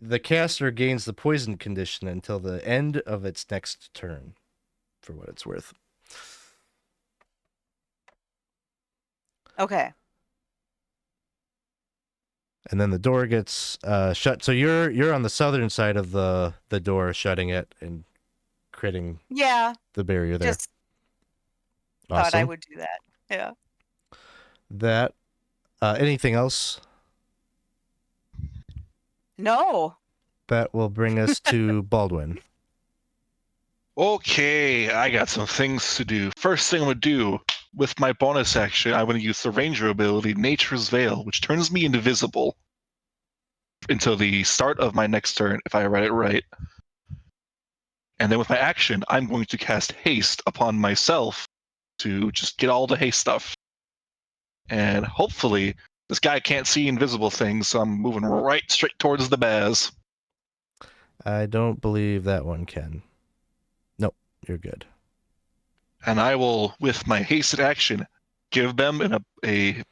The caster gains the poison condition until the end of its next turn, for what it's worth. Okay. And then the door gets shut. So you're on the southern side of the door, shutting it and critting Yeah. the barrier there. Just thought I Awesome. would do that. Yeah. That anything else? No. That will bring us to Baldwin. Okay, I got some things to do. First thing I'm going to do, with my bonus action, I'm going to use the ranger ability, Nature's Veil, which turns me invisible until the start of my next turn, if I read it right. And then with my action, I'm going to cast Haste upon myself to just get all the haste stuff. And hopefully, this guy can't see invisible things, so I'm moving right straight towards the Baz. I don't believe that one can. Nope, you're good. And I will, with my hasted action, give them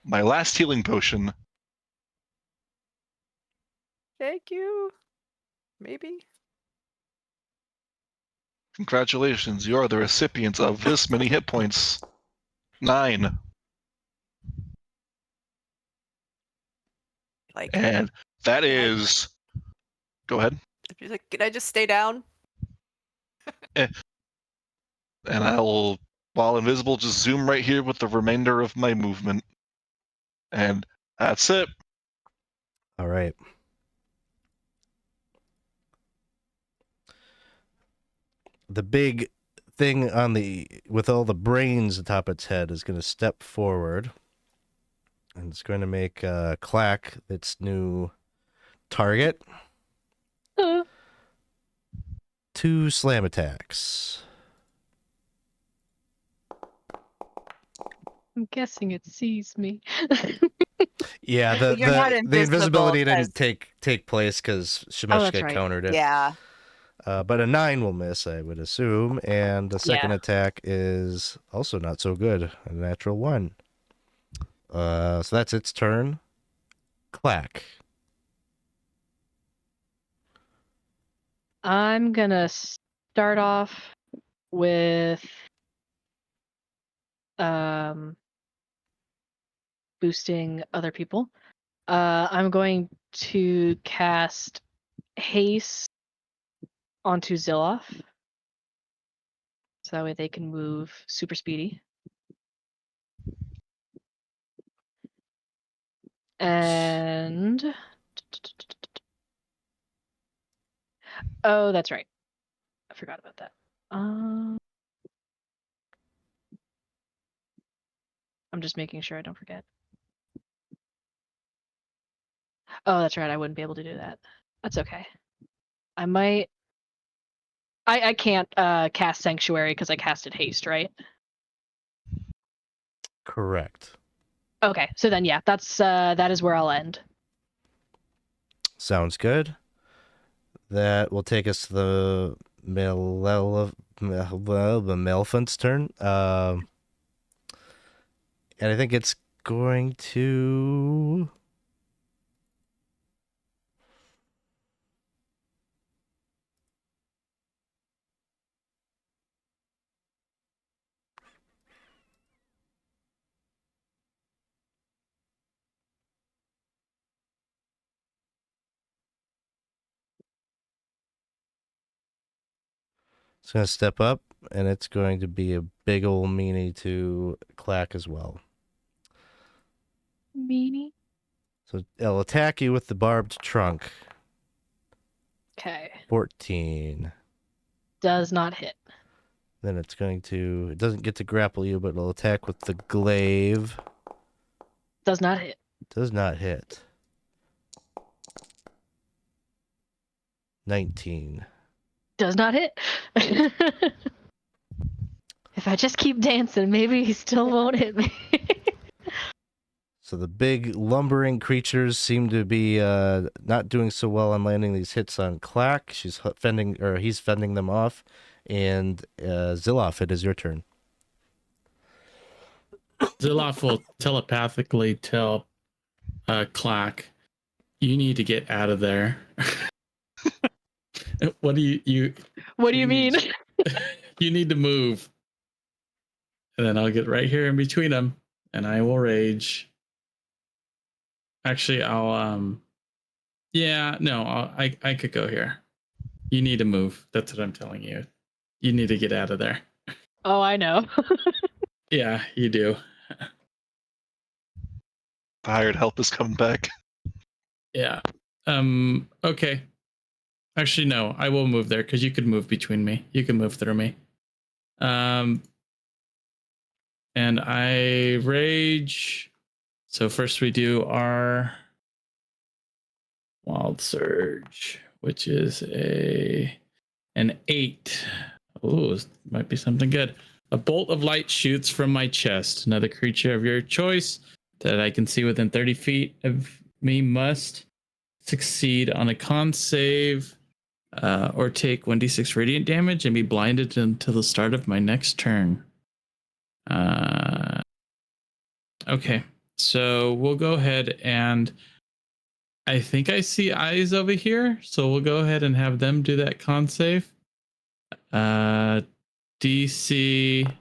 my last healing potion. Thank you. Maybe. Congratulations, you are the recipient of this many hit points. 9. Like, And that is... Go ahead. she's like, can I just stay down? And I'll, while invisible, just zoom right here with the remainder of my movement. And that's it. All right. the big thing with all the brains atop its head is going to step forward, and it's going to make Clack its new target. 2 slam attacks. I'm guessing it sees me. Yeah, But you're not the invisible invisibility didn't 'cause- take place because Oh, Shemeshka that's right. countered it. Yeah. But a 9 will miss, I would assume, and the second Yeah. attack is also not so good, a natural 1. So that's its turn. Clack. I'm gonna start off with boosting other people. I'm going to cast haste onto Zilloff, so that way they can move super speedy. And oh, that's right. I forgot about that. I'm just making sure I don't forget. Oh, that's right. I wouldn't be able to do that. That's okay. I might. I can't cast Sanctuary because I casted haste, right? Correct. Okay, so then yeah, that is where I'll end. Sounds good. That will take us to the Maleficent's turn. And I think it's going to... It's going to step up, and it's going to be a big old meanie to Clack as well. Meanie. So it'll attack you with the barbed trunk. Okay. 14. Does not hit. Then it's going to... It doesn't get to grapple you, but it'll attack with the glaive. Does not hit. Does not hit. 19. Does not hit. If I just keep dancing, maybe he still won't hit me. So the big lumbering creatures seem to be not doing so well on landing these hits on Clack. He's fending them off. And Zilloff, it is your turn. Zilloff will telepathically tell Clack, "You need to get out of there." What do you? What do you mean? You need to move. And then I'll get right here in between them, and I will rage. Actually, I'll I could go here. You need to move. That's what I'm telling you. You need to get out of there. Oh, I know. Yeah, you do. The hired help is coming back. Yeah. Okay. Actually, no. I will move there because you could move between me. You can move through me. And I rage. So first we do our Wild Surge, which is an 8. Ooh, might be something good. A bolt of light shoots from my chest. Another creature of your choice that I can see within 30 feet of me must succeed on a con save or take 1d6 radiant damage and be blinded until the start of my next turn. Okay, so we'll go ahead and I think I see eyes over here, so we'll go ahead and have them do that con save. DC.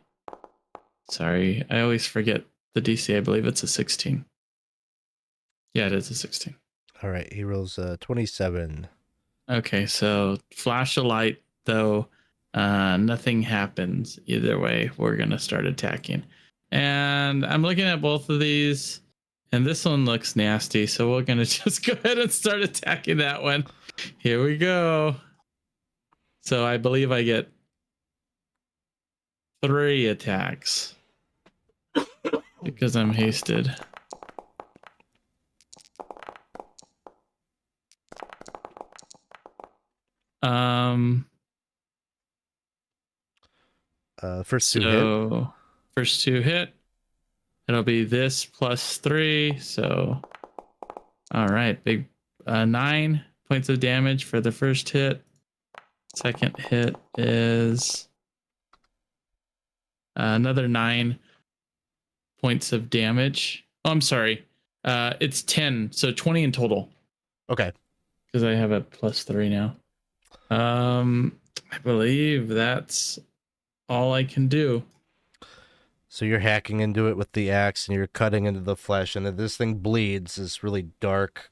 Sorry, I always forget the DC. I believe it's a 16. Yeah, it is a 16. All right, he rolls 27. Okay, so flash a light, though nothing happens either way. We're going to start attacking. And I'm looking at both of these, and this one looks nasty, so we're going to just go ahead and start attacking that one. Here we go. So I believe I get 3 attacks because I'm hasted. First two hit. So first 2 hit. It'll be this plus 3. So, all right, big 9 points of damage for the first hit. Second hit is another 9 points of damage. Oh, I'm sorry. It's 10, so 20 in total. Okay. Because I have a plus 3 now. I believe that's all I can do. So you're hacking into it with the axe, and you're cutting into the flesh, and then this thing bleeds. This really dark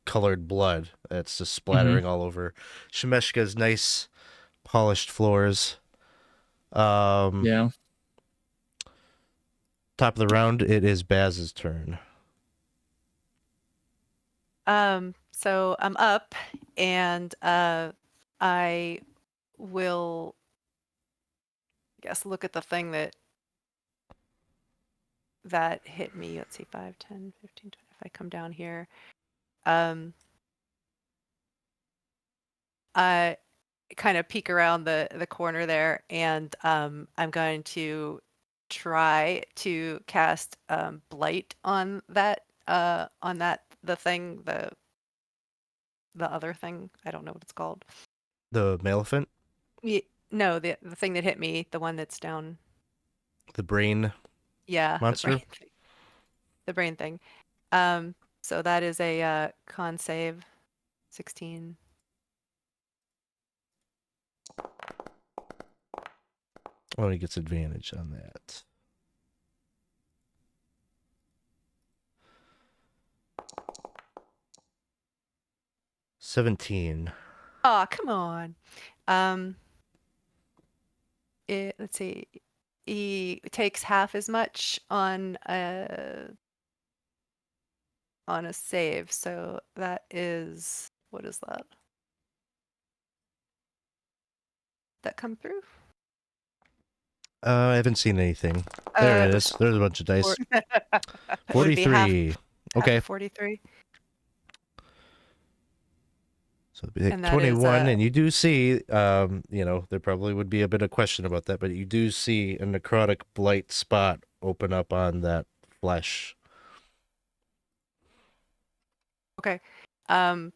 colored blood that's just splattering all over Shemeshka's nice polished floors. Yeah. Top of the round, it is Baz's turn. So I'm up, and I will, I guess, look at the thing that hit me. Let's see, 5, 10, 15, 20. If I come down here, I kind of peek around the corner there, and I'm going to try to cast blight on that the thing, the other thing. I don't know what it's called. The Maleficent? No, the thing that hit me, the one that's down. The brain Yeah, monster? the brain thing. So that is a con save, 16. Oh, he gets advantage on that. $17. Oh, come on. Let's see. He takes half as much on a save, so that is, what is that? That come through? I haven't seen anything. There it is. There's a bunch of dice. 43. Okay. 43. So it'd be like And that 21, is, and you do see, there probably would be a bit of question about that, but you do see a necrotic blight spot open up on that flesh. Okay. I'm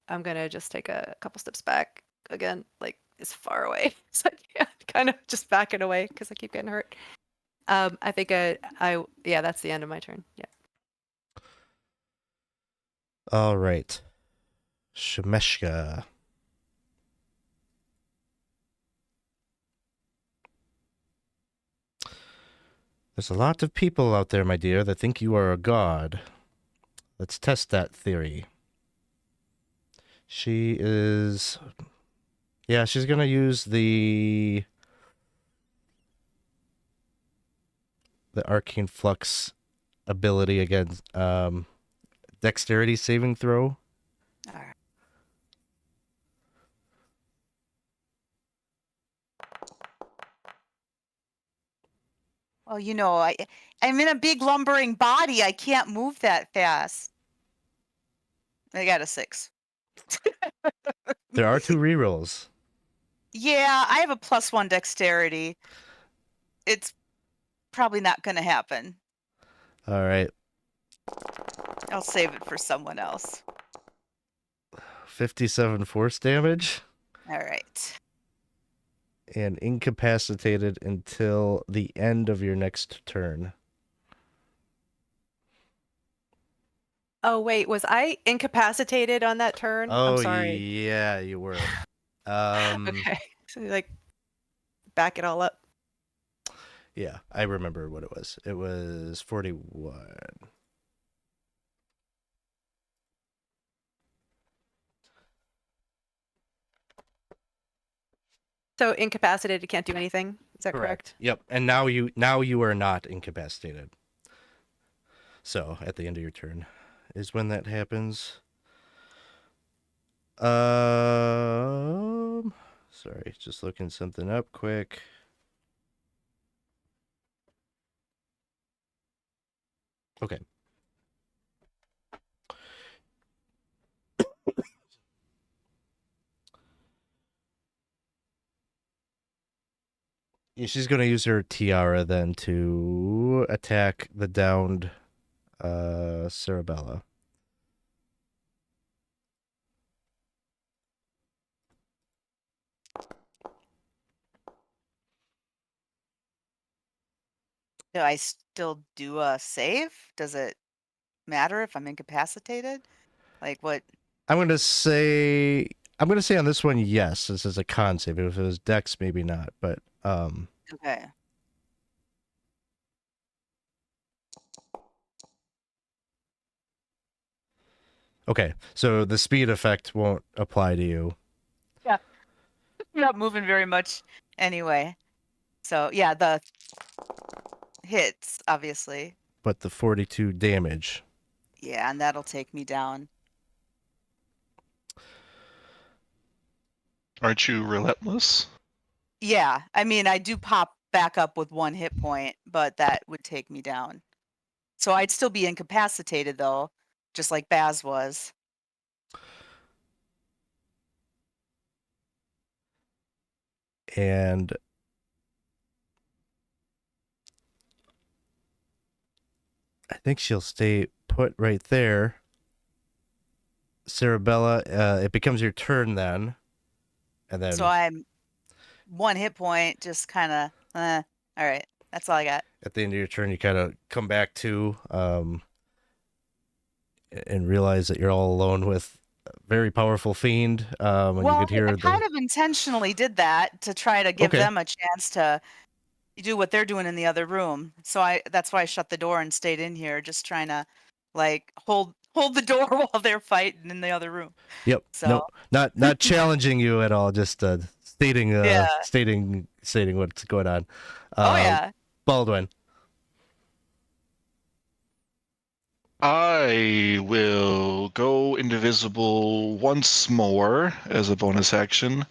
gonna just take a couple steps back again, like as far away as I can, kind of just backing away because I keep getting hurt. I think yeah, that's the end of my turn. Yeah. All right. Shemeshka. There's a lot of people out there, my dear, that think you are a god. Let's test that theory. She is... Yeah, she's going to use the Arcane Flux ability against dexterity saving throw. All right. Well, I'm in a big lumbering body. I can't move that fast. I got a 6. There are 2 rerolls. Yeah, I have a +1 dexterity. It's probably not going to happen. All right. I'll save it for someone else. 57 force damage. All right. And incapacitated until the end of your next turn. Oh wait, was I incapacitated on that turn? Oh, I'm sorry. Yeah, you were. Okay. So like back it all up. Yeah, I remember what it was. It was 41. So incapacitated, you can't do anything. Is that correct? Yep. And now you are not incapacitated. So at the end of your turn is when that happens. Sorry, just looking something up quick. Okay. Yeah, she's going to use her tiara then to attack the downed Cerebella. Do I still do a save? Does it matter if I'm incapacitated? Like what? I'm going to say on this one, yes. This is a con save. If it was Dex, maybe not. But Okay. okay. So the speed effect won't apply to you. Yeah. I'm not moving very much anyway. So yeah, the hits, obviously. But the 42 damage. Yeah, and that'll take me down. Aren't you relentless? Yeah, I mean, I do pop back up with 1 hit point, but that would take me down. So I'd still be incapacitated though, just like Baz was. And I think she'll stay put right there. Cerebella, it becomes your turn then. And then So I'm 1 hit point, just kind of, all right, that's all I got. at the end of your turn, you kind of come back to and realize that you're all alone with a very powerful fiend. And you Well, could hear I the kind of intentionally did that to try to give Okay. them a chance to do what they're doing in the other room. So that's why I shut the door and stayed in here, just trying to like hold the door while they're fighting in the other room. Yep. So No, not challenging you at all. Just stating Yeah. stating what's going on. Oh yeah. Baldwin. I will go indivisible once more as a bonus action.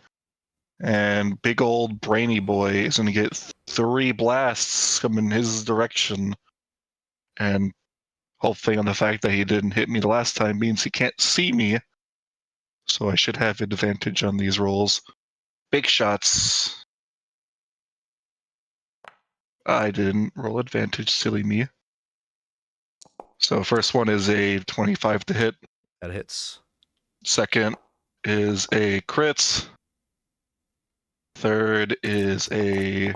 And big old brainy boy is going to get 3 blasts coming his direction. And hoping on the fact that he didn't hit me the last time means he can't see me. So I should have advantage on these rolls. Big shots. I didn't roll advantage, silly me. So first one is a 25 to hit. That hits. Second is a crit. Third is a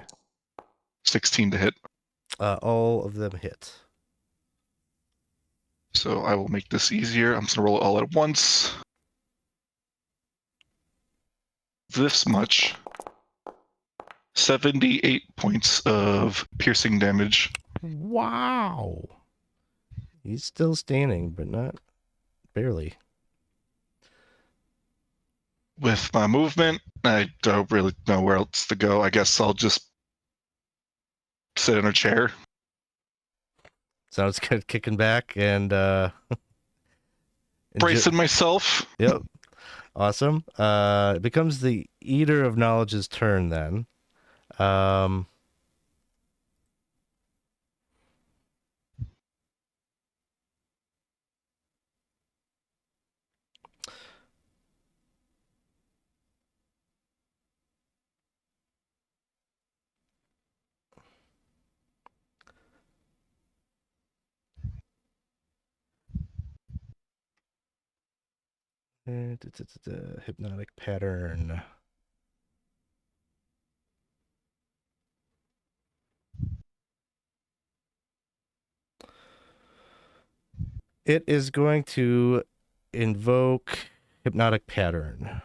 16 to hit. All of them hit. So I will make this easier. I'm just going to roll it all at once. This much. 78 points of piercing damage. Wow. He's still standing, but not barely. With my movement, I don't really know where else to go. I guess I'll just sit in a chair. Sounds good. Kicking back and Bracing myself. Yep. Awesome. It becomes the Eater of Knowledge's turn then. Hypnotic pattern. It is going to invoke hypnotic pattern.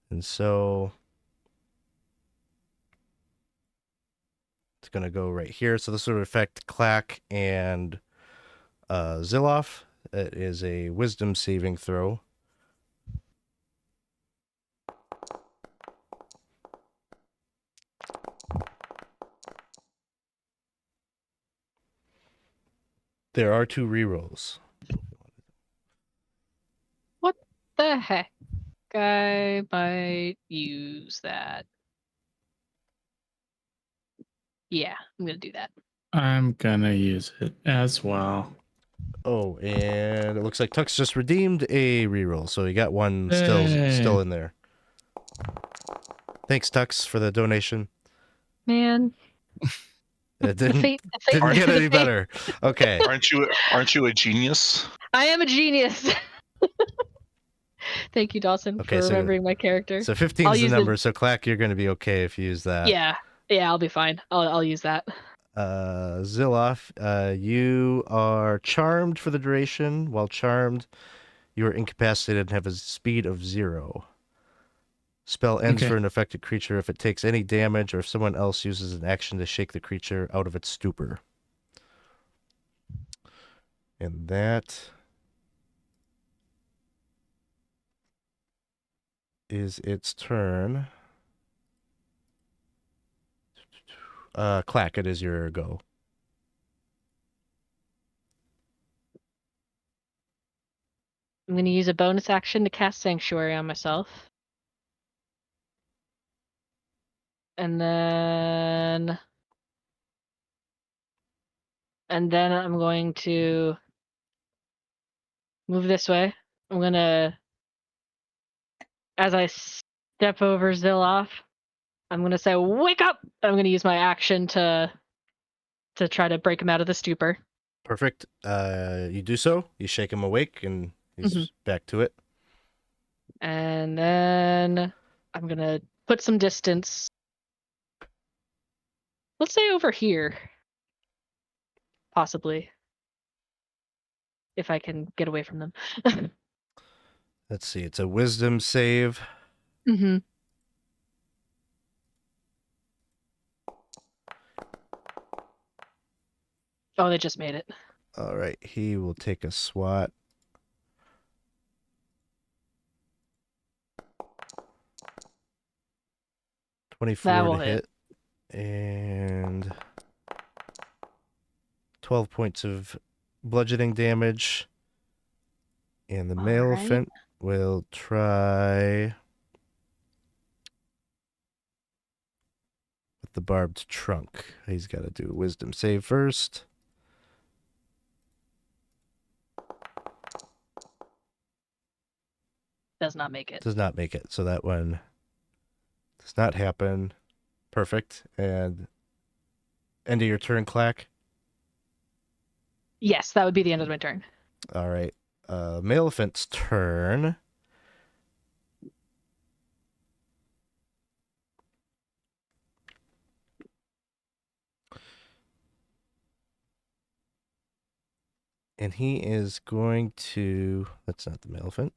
And so it's going to go right here. So this would affect Klak and Zilloff. It is a wisdom saving throw. There are 2 rerolls. What the heck? I might use that. Yeah, I'm gonna do that. I'm gonna use it as well. Oh, and it looks like Tux just redeemed a reroll, so he got one still Hey. in there. Thanks, Tux, for the donation. Man, It the didn't fate, the fate, get the any fate- better. Okay. Aren't you a genius? I am a genius. Thank you, Dawson, Okay, for so- remembering my character. So 15 I'll is the use number, so Clack, you're going to be okay if you use that. Yeah, I'll be fine. I'll use that. Zilloff, you are charmed for the duration. While charmed, you are incapacitated and have a speed of 0. Spell ends Okay. for an affected creature if it takes any damage or if someone else uses an action to shake the creature out of its stupor. And that is its turn. Clack, it is your go. I'm going to use a bonus action to cast Sanctuary on myself. And then I'm going to move this way. I'm going to, as I step over Zilloff, I'm going to say, wake up! I'm going to use my action to try to break him out of the stupor. Perfect. You do so. You shake him awake, and he's back to it. And then I'm going to put some distance. Let's say over here. Possibly. If I can get away from them. Let's see. It's a wisdom save. Mm-hmm. Oh, they just made it. All right. He will take a swat. That 24 will to hit. And 12 points of bludgeoning damage. And the male elephant will try with the barbed trunk. He's got to do a wisdom save first. Does not make it. Does not make it. So that one does not happen. Perfect. And end of your turn, Clack. Yes, that would be the end of my turn. All right. Male elephant's turn. And he is going to... That's not the male elephant.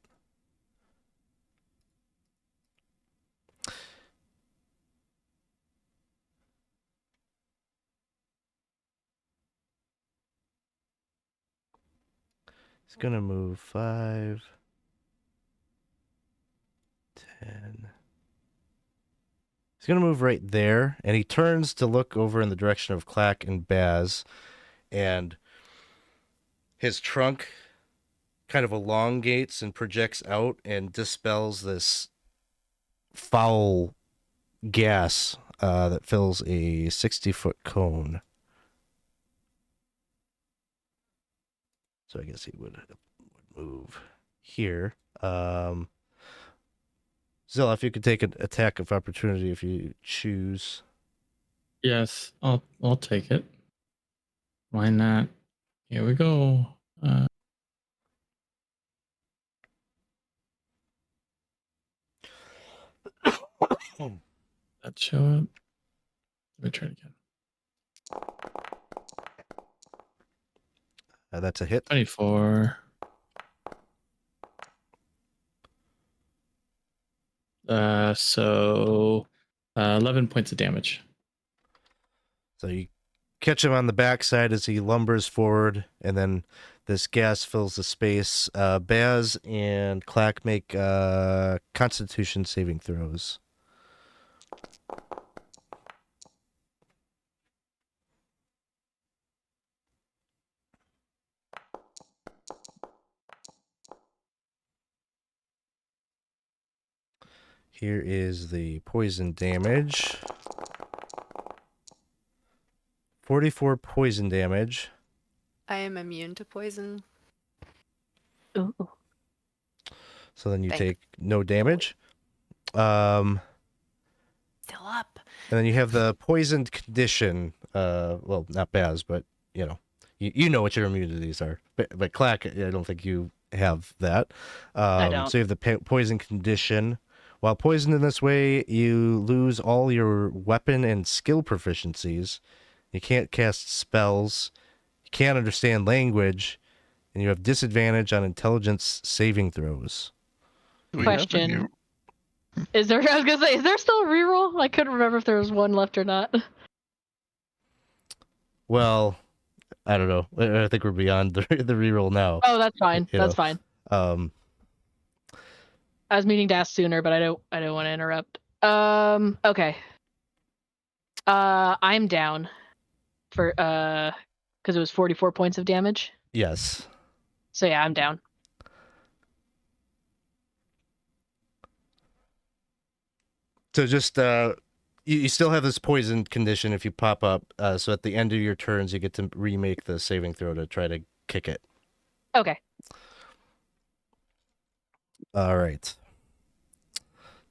He's going to move 5, 10. He's going to move right there, and he turns to look over in the direction of Clack and Baz, and his trunk kind of elongates and projects out and dispels this foul gas that fills a 60-foot cone. So I guess he would move here. Zilla, if you could take an attack of opportunity if you choose. Yes, I'll take it. Why not? Here we go. That show up. Let me try it again. That's a hit. 24. So 11 points of damage. So you catch him on the backside as he lumbers forward, and then this gas fills the space. Baz and Clack make Constitution saving throws. Here is the poison damage. 44 poison damage. I am immune to poison. Ooh. So then you Thank take no damage. Still up. And then you have the poisoned condition. Well, not Baz, but you know, you know what your immunities are. But Clack, I don't think you have that. I don't. So you have the poison condition. While poisoned in this way, you lose all your weapon and skill proficiencies. You can't cast spells. You can't understand language, and you have disadvantage on intelligence saving throws. Do we have any- Question. I was gonna say, is there still a reroll? I couldn't remember if there was one left or not. Well, I don't know. I think we're beyond the reroll now. Oh, that's fine. You That's know. fine. I was meaning to ask sooner, but I don't want to interrupt. Okay. I'm down for because it was 44 points of damage. Yes. So yeah, I'm down. So just you still have this poison condition if you pop up. So at the end of your turns, you get to remake the saving throw to try to kick it. Okay. All right.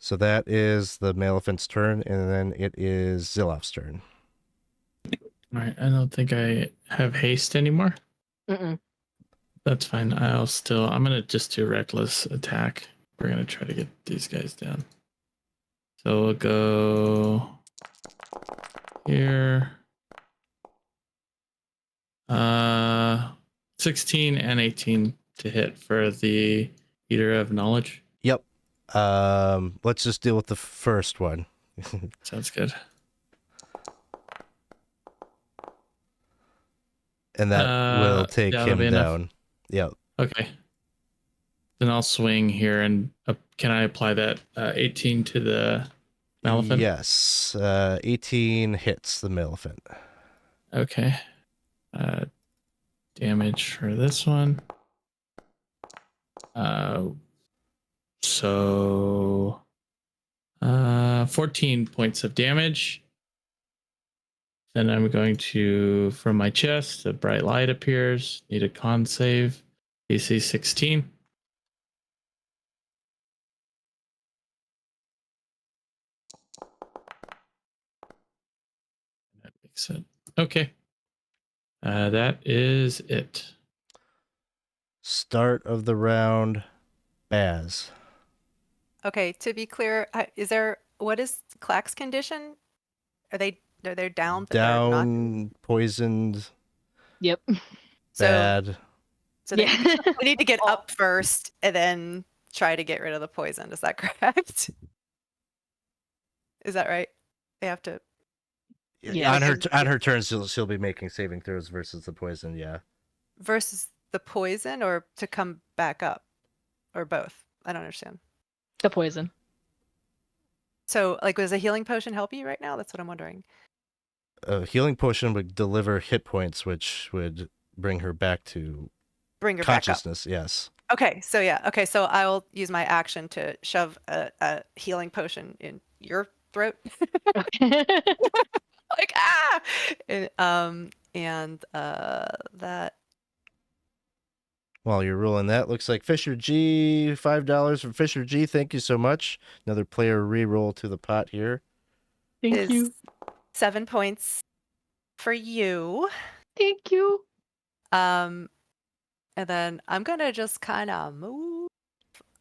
So that is the Maleficent's turn, and then it is Zilloff's turn. All right. I don't think I have haste anymore. Mm-mm. That's fine. I'm gonna just do reckless attack. We're gonna try to get these guys down. So we'll go here. 16 and 18 to hit for the Eater of Knowledge. Yep. Let's just deal with the first one. Sounds good. And that will take yeah, that'll him be enough. down. Yep. Okay. Then I'll swing here and can I apply that 18 to the Maleficent? Yes. 18 hits the Maleficent. Okay. Damage for this one. So 14 points of damage. Then I'm going to, from my chest, a bright light appears. Need a con save. DC 16. That makes it. Okay. That is it. Start of the round, Baz. Okay, to be clear, what is Clack's condition? Are they down? But they're not? Down, poisoned, Yep. bad. So Yeah. they need to get up first and then try to get rid of the poison. Is that correct? Is that right? They have to. Yeah. On her turn, she'll be making saving throws versus the poison. Yeah. Versus the poison, or to come back up, or both. I don't understand. The poison. So, like, does a healing potion help you right now? That's what I'm wondering. A healing potion would deliver hit points, which would bring her back to consciousness. Yes. Okay, so yeah. Okay, so I'll use my action to shove a healing potion in your throat. Like and that. While you're rolling that, looks like Fisher G, $5 from Fisher G. Thank you so much. Another player re-roll to the pot here. Thank you. 7 points for you. Thank you. And then I'm gonna just kind of move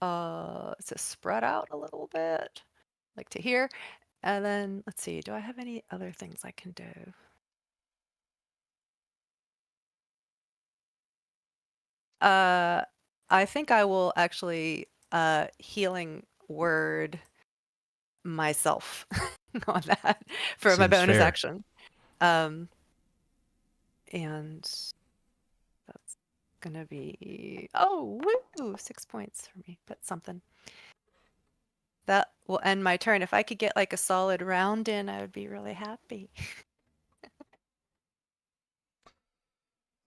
to spread out a little bit, like to here. And then let's see, do I have any other things I can do? I think I will actually healing word myself on that for my Seems bonus fair. action. And that's gonna be 6 points for me, but something. That will end my turn. If I could get like a solid round in, I would be really happy.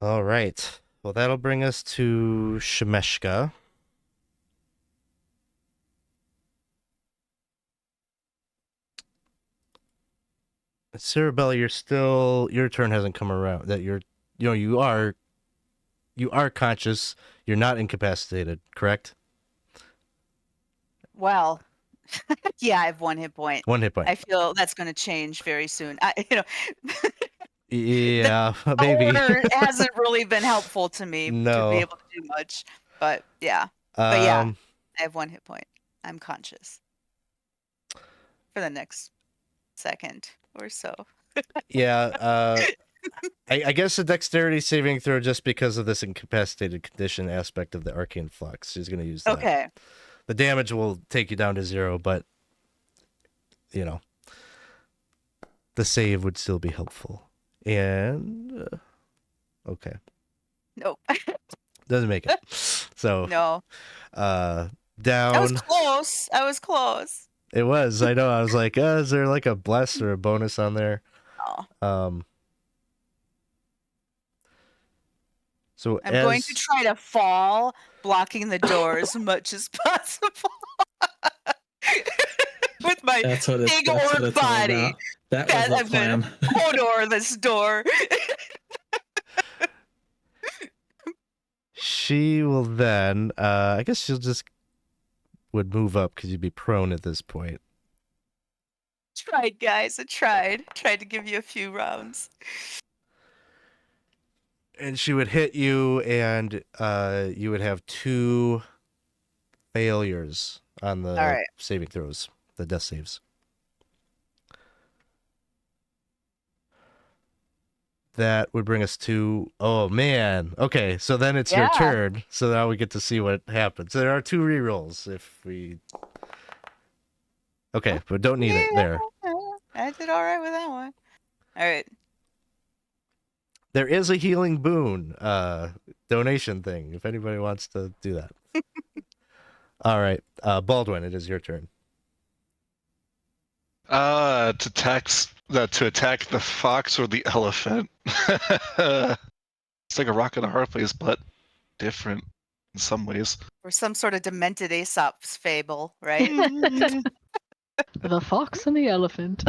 All right. Well, that'll bring us to Shemeshka. Cerebella, your turn hasn't come around. That you are conscious. You're not incapacitated, correct? Well, yeah, I have 1 hit point. 1 hit point. I feel that's going to change very soon. The Yeah, maybe. order hasn't really been helpful to me to No. be able to do much, but yeah. But yeah, Um, I have 1 hit point. I'm conscious for the next second or so. yeah. I guess a dexterity saving throw just because of this incapacitated condition aspect of the arcane flux. She's gonna use that. Okay. The damage will take you down to 0, but you know, the save would still be helpful. And okay, Nope. doesn't make it. So No. down. I was close. I was close. It was. I know. I was like, is there like a bless or a bonus on there? Oh. So I'm going to try to fall, blocking the door as much as possible. With my That's what it's, big that's what orc it's all body. about. That was the I'm gonna plan. Hodor this door. She will then, I guess she'll just would move up because you'd be prone at this point. Tried, guys. I tried. Tried to give you a few rounds. And she would hit you, and you would have 2 failures on the All right. saving throws, the death saves. That would bring us to, oh man. Okay, so then it's your Yeah. turn. So now we get to see what happens. There are 2 rerolls if we. Okay, but don't need it there. I did all right with that one. All right. There is a healing boon donation thing if anybody wants to do that. All right, Baldwin, it is your turn. To attack the fox or the elephant. It's like a rock and a hard place, but different in some ways. Or some sort of demented Aesop's fable, right? The fox and the elephant.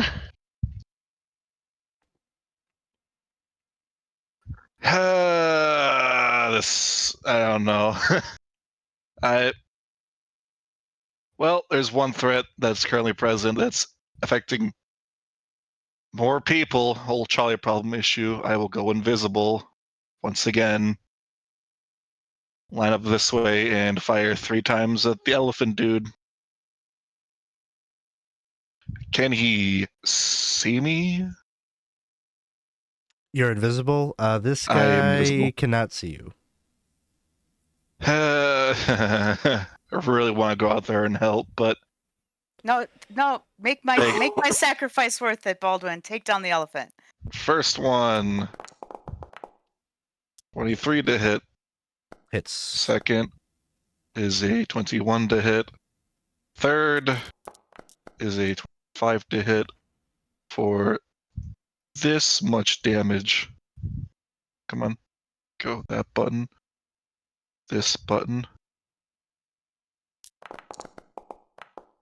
This I don't know. There's one threat that's currently present that's affecting more people. Whole Charlie problem issue. I will go invisible once again. Line up this way and fire 3 times at the elephant dude. Can he see me? You're invisible. This I am guy invisible. cannot see you. I really want to go out there and help, but No, make my sacrifice worth it, Baldwin. Take down the elephant. first one, 23 to hit. Hits. Second is a 21 to hit. Third is a 25 to hit for this much damage. Come on, go that button. This button.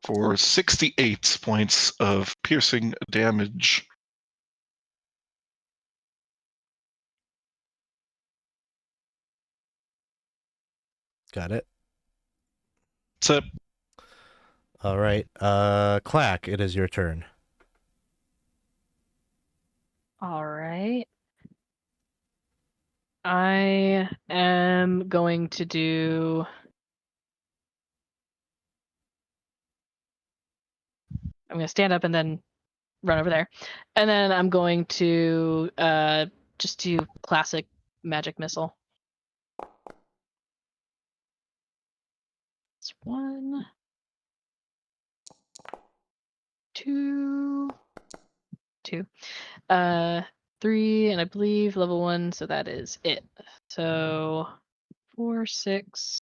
For 68 points of piercing damage. Got it. That's it. All right. Clack, it is your turn. All right. I am going to do. I'm going to stand up and then run over there. And then I'm going to just do classic magic missile. It's 1, 2, 2. 3, and I believe level 1, so that is it. So 4, 6,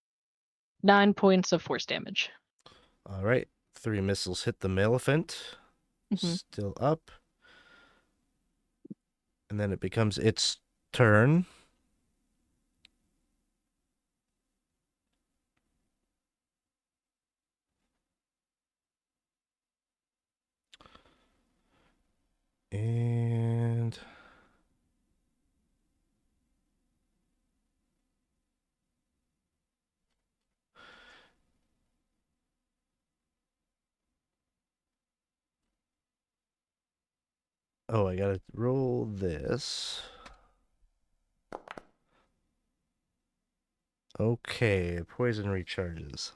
9 points of force damage. All right. 3 missiles hit the elephant. Mhm. Still up. And then it becomes its turn. Oh, I gotta roll this. Okay, poison recharges.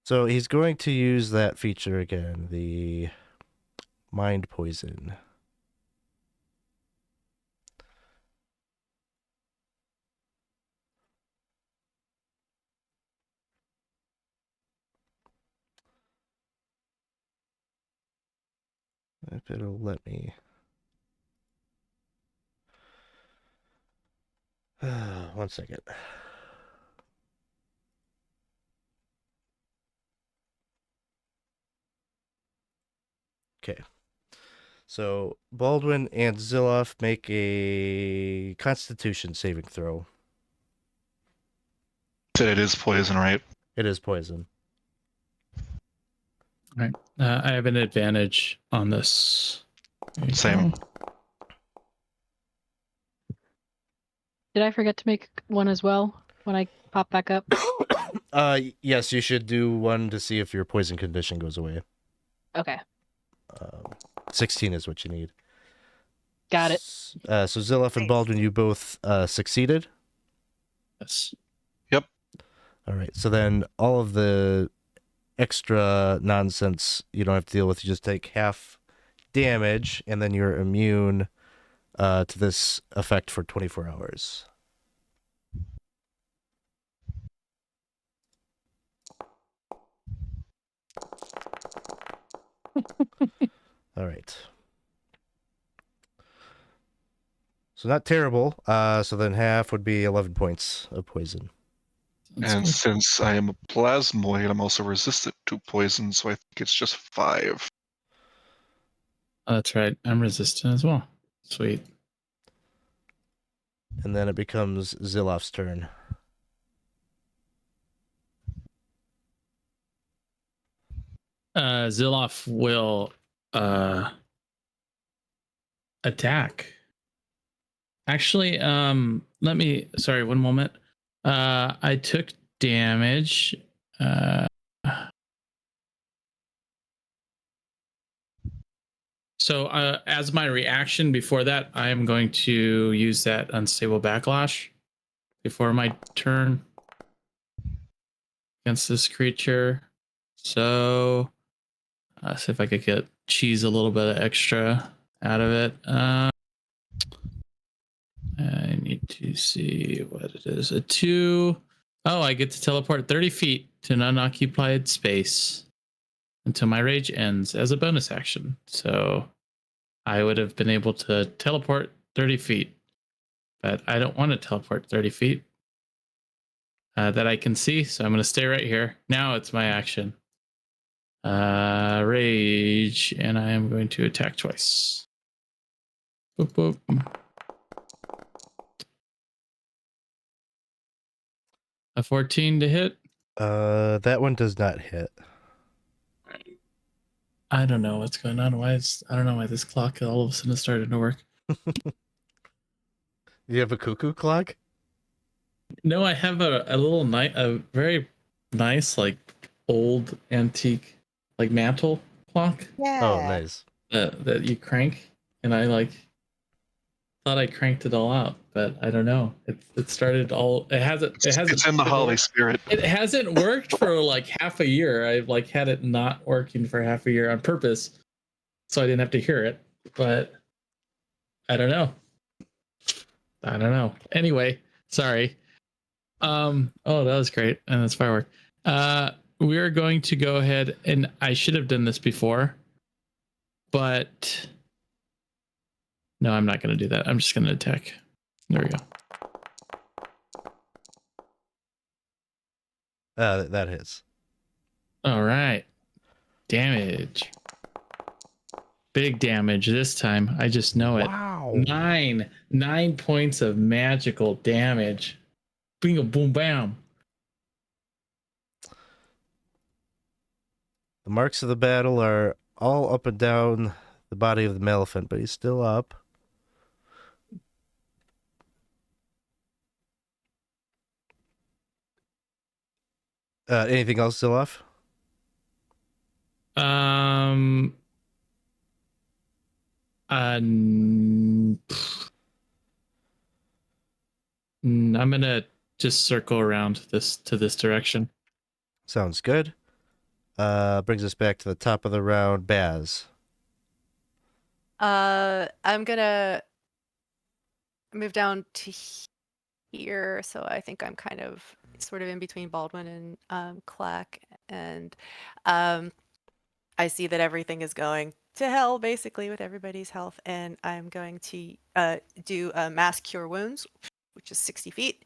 So he's going to use that feature again, the mind poison. If it'll let me. One second. Okay. So Baldwin and Zilloff make a Constitution saving throw. Said it is poison, right? It is poison. All right. I have an advantage on this. There you Same. go. Did I forget to make one as well when I pop back up? Yes, you should do one to see if your poison condition goes away. Okay, 16 is what you need. got it. So Zilloff and Baldwin, you both succeeded. Yes. All right. So then all of the extra nonsense you don't have to deal with. You just take half damage, and then you're immune to this effect for 24 hours. All right. So not terrible. So then half would be 11 points of poison. That's And good. since I am a plasmoid, I'm also resistant to poison, so I think it's just 5. Oh, that's right. I'm resistant as well. Sweet. And then it becomes Zilloff's turn. Zilloff will attack. Actually, sorry, one moment. I took damage. So as my reaction before that, I am going to use that unstable backlash before my turn against this creature. So see if I could cheese a little bit of extra out of it. I need to see what it is. A 2. Oh, I get to teleport 30 feet to an unoccupied space until my rage ends as a bonus action. So I would have been able to teleport 30 feet, but I don't want to teleport 30 feet that I can see. So I'm going to stay right here. Now it's my action. Rage, and I am going to attack twice. Boop, boop. A 14 to hit. That one does not hit. I don't know what's going on. I don't know why this clock all of a sudden started to work. You have a cuckoo clock? No, I have a very nice, like old antique, like mantle clock Yeah. Oh, nice. that you crank, and I thought I cranked it all out, but I don't know. It started all. It hasn't. It's in the Holly spirit. It hasn't worked for like half a year. I've had it not working for half a year on purpose, so I didn't have to hear it. But I don't know. Anyway, sorry. Oh, that was great, and that's firework. We are going to go ahead, and I should have done this before, but no, I'm not going to do that. I'm just going to attack. There we go. That hits. All right. Damage. Big damage this time. I just know it. Wow. 9 points of magical damage. Bingo, boom, bam. The marks of the battle are all up and down the body of the Maleficent, but he's still up. Anything else, Zilloff? I'm gonna just circle around this direction. Sounds good. Brings us back to the top of the round. Baz. I'm gonna move down to here, so I think I'm kind of sort of in between Baldwin and Clack, and I see that everything is going to hell basically with everybody's health, and I'm going to do a mass cure wounds, which is 60 feet.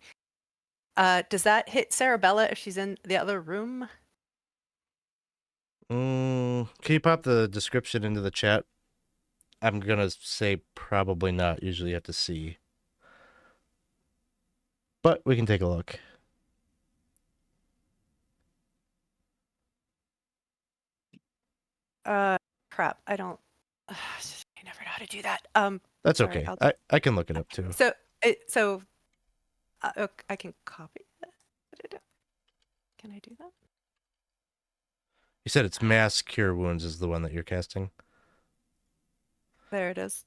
Does that hit Cerebella if she's in the other room? Can you pop the description into the chat? I'm gonna say probably not. Usually you have to see. But we can take a look. Crap, I don't. I never know how to do that. That's sorry, okay. I can look it up too. So I can copy it. Can I do that? You said it's Mass Cure Wounds is the one that you're casting? There it is.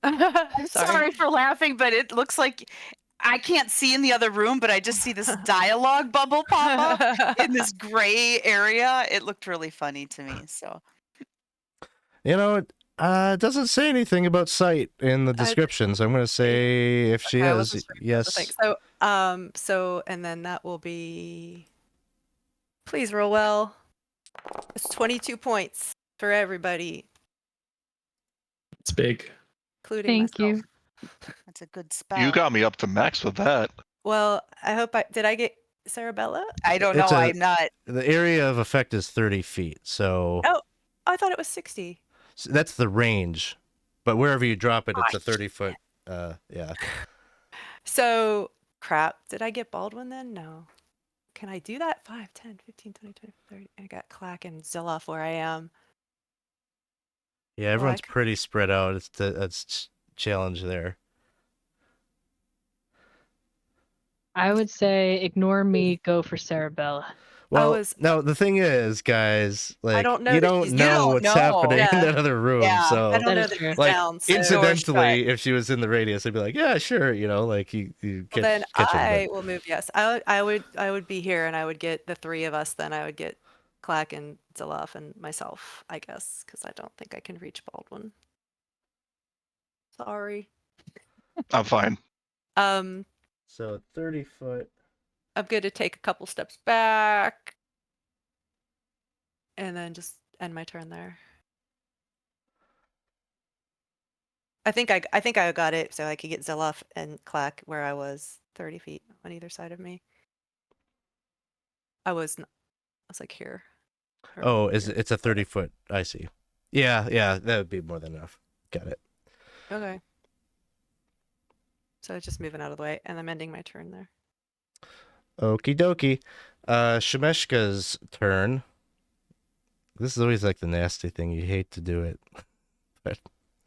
I'm sorry for laughing, but it looks like I can't see in the other room, but I just see this dialogue bubble pop up in this gray area. It looked really funny to me. So, You know, it doesn't say anything about sight in the description, so I'm going to say if she Okay, is, yes. So, and then that will be. Please roll well. It's 22 points for everybody, It's big. including Thank myself. you. that's a good spell. You got me up to max with that. Well, I hope did I get Cerebella? I don't know. I'm not. The area of effect is 30 feet, so Oh, I thought it was 60. that's the range. But wherever you drop it, it's a 30-foot, yeah. So, crap. Did I get Baldwin then? No. Can I do that? 5, 10, 15, 20, 20, 30. I got Clack and Zilloff where I am. Yeah, everyone's pretty spread out. That's challenge there. I would say ignore me, go for Cerebella. Well, no, the thing is, guys, like, don't know you that don't she's- know don't what's know. happening in Yeah. that other room, Yeah, so I don't That know is that true. she's like down. So incidentally, if she was in the radius, I'd be like, yeah, sure, you know, like you catch, then catch I it. will move. Yes, I would be here, and I would get the three of us. Then I would get Clack and Zilloff and myself, I guess, because I don't think I can reach Baldwin. Sorry. I'm fine. So 30-foot. I'm going to take a couple steps back, and then just end my turn there. I think I got it, so I could get Zilloff and Clack where I was 30 feet on either side of me. I was like here. Oh, it's a 30-foot? I see. Yeah, that would be more than enough. Got it. Okay. So just moving out of the way, and I'm ending my turn there. Okie dokie. Shemeshka's turn. This is always like the nasty thing. You hate to do it. But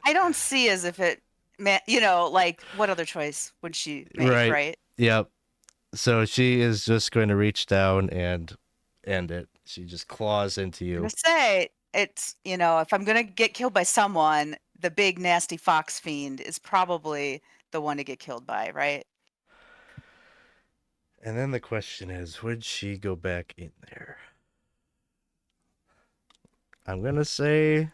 I don't see as if it meant, like what other choice would she make, right? Yep. So she is just going to reach down and end it. She just claws into I'm you. gonna say it's, if I'm gonna get killed by someone, the big nasty fox fiend is probably the one to get killed by, right? And then the question is, would she go back in there? I'm going to say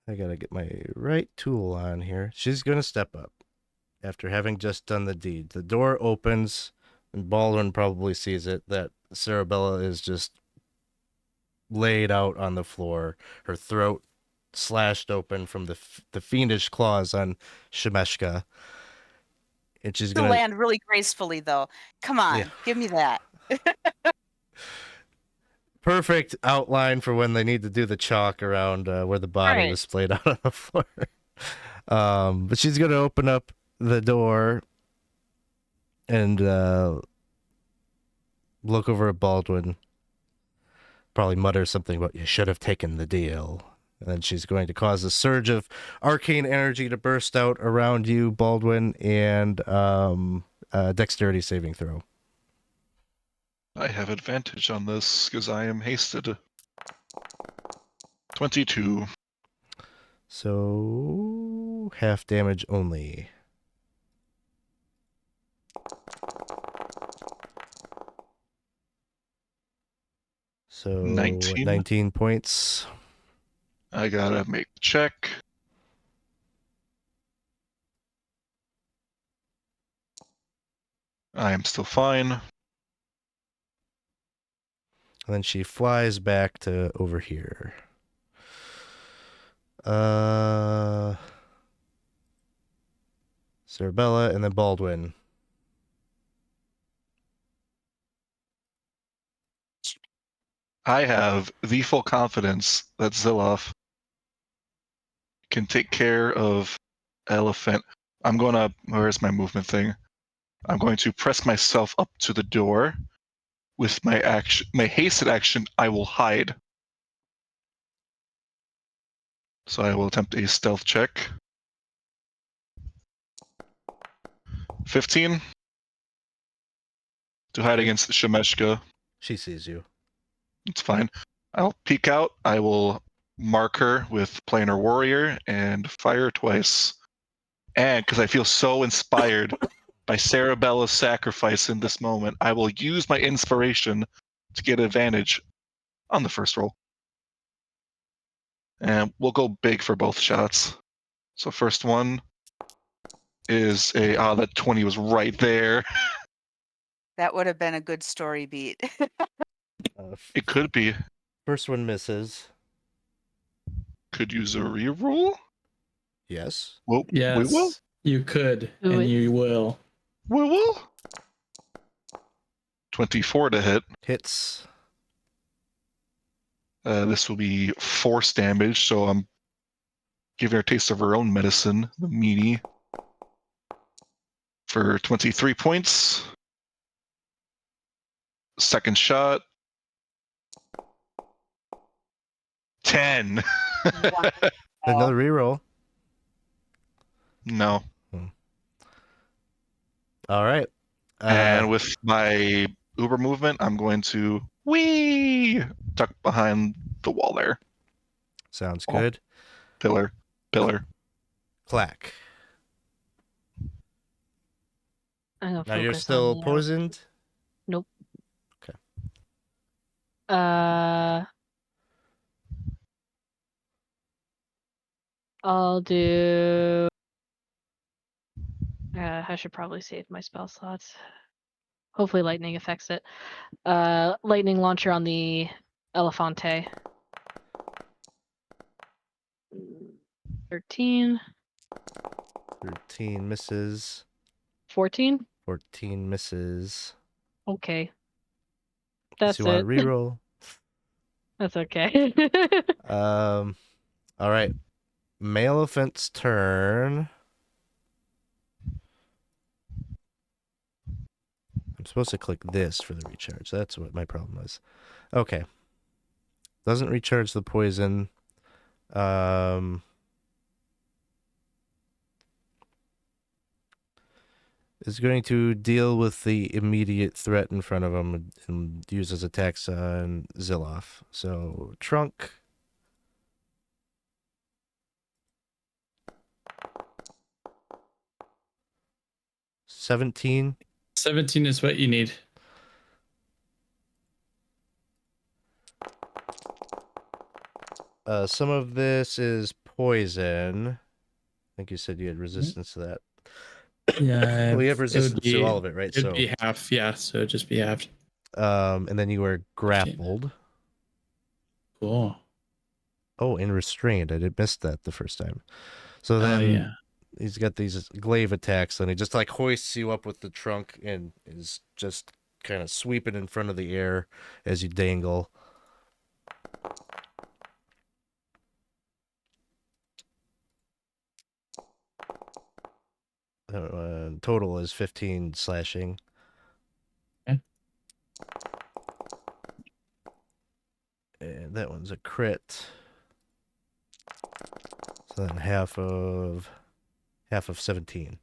I got to get my right tool on here. She's going to step up after having just done the deed. The door opens, and Baldwin probably sees it, that Cerebella is just laid out on the floor, her throat slashed open from the fiendish claws on Shemeshka. And she's To going land really gracefully, though. Come on, Yeah. give me that. Perfect outline for when they need to do the chalk around where the body Right. was splayed out on the floor. But she's going to open up the door and look over at Baldwin. Probably mutter something about, you should have taken the deal. And then she's going to cause a surge of arcane energy to burst out around you, Baldwin, and dexterity saving throw. I have advantage on this because I am hasted. 22. So half damage only. So 19 points. I gotta make the check. I am still fine. And then she flies back to over here. Cerebella and then Baldwin. I have the full confidence that Zilloff can take care of Elephant. I'm gonna. Where's my movement thing? I'm going to press myself up to the door. With my action, my hasted action, I will hide. So I will attempt a stealth check. 15 to hide against Shemeshka. She sees you. It's fine. I'll peek out. I will mark her with Planar Warrior and fire twice. And because I feel so inspired by Cerebella's sacrifice in this moment, I will use my inspiration to get advantage on the first roll. And we'll go big for both shots. So first one is that 20 was right there. That would have been a good story beat. It could be. First one misses. Could use a reroll. Yes. Well, Yes, we will. you could, Do and it. you will. We will. 24 to hit. Hits. This will be force damage, so I'm giving her a taste of her own medicine, the meaty, for 23 points. Second shot. 10. Another reroll. No. All right. And with my Uber movement, I'm going to tuck behind the wall there. Sounds Oh. good. Pillar. Clack. I'm gonna Now you're focus still on the, poisoned? Nope. Okay. I'll do. I should probably save my spell slots. Hopefully, lightning affects it. Lightning launcher on the Elefante. 13. 13 misses. 14. 14 misses. Okay. Unless That's you want to it. reroll. That's okay. All right. Maleficent's turn. I'm supposed to click this for the recharge. That's what my problem was. Okay. Doesn't recharge the poison. Is going to deal with the immediate threat in front of him and use his attacks on Zilloff. So, Trunk. $17. 17 is what you need. Some of this is poison. I think you said you had resistance to that. Yeah. Well, you have resistance to all of it, right? It'd be half, yeah. So it'd just be halved. And then you were grappled. Cool. Oh, and restrained. I did miss that the first time. So then he's got these glaive attacks, and he just like hoists you up with the trunk and is just kind of sweeping in front of the air as you dangle. Total is 15 slashing. Okay. And that one's a crit. So then half of 17.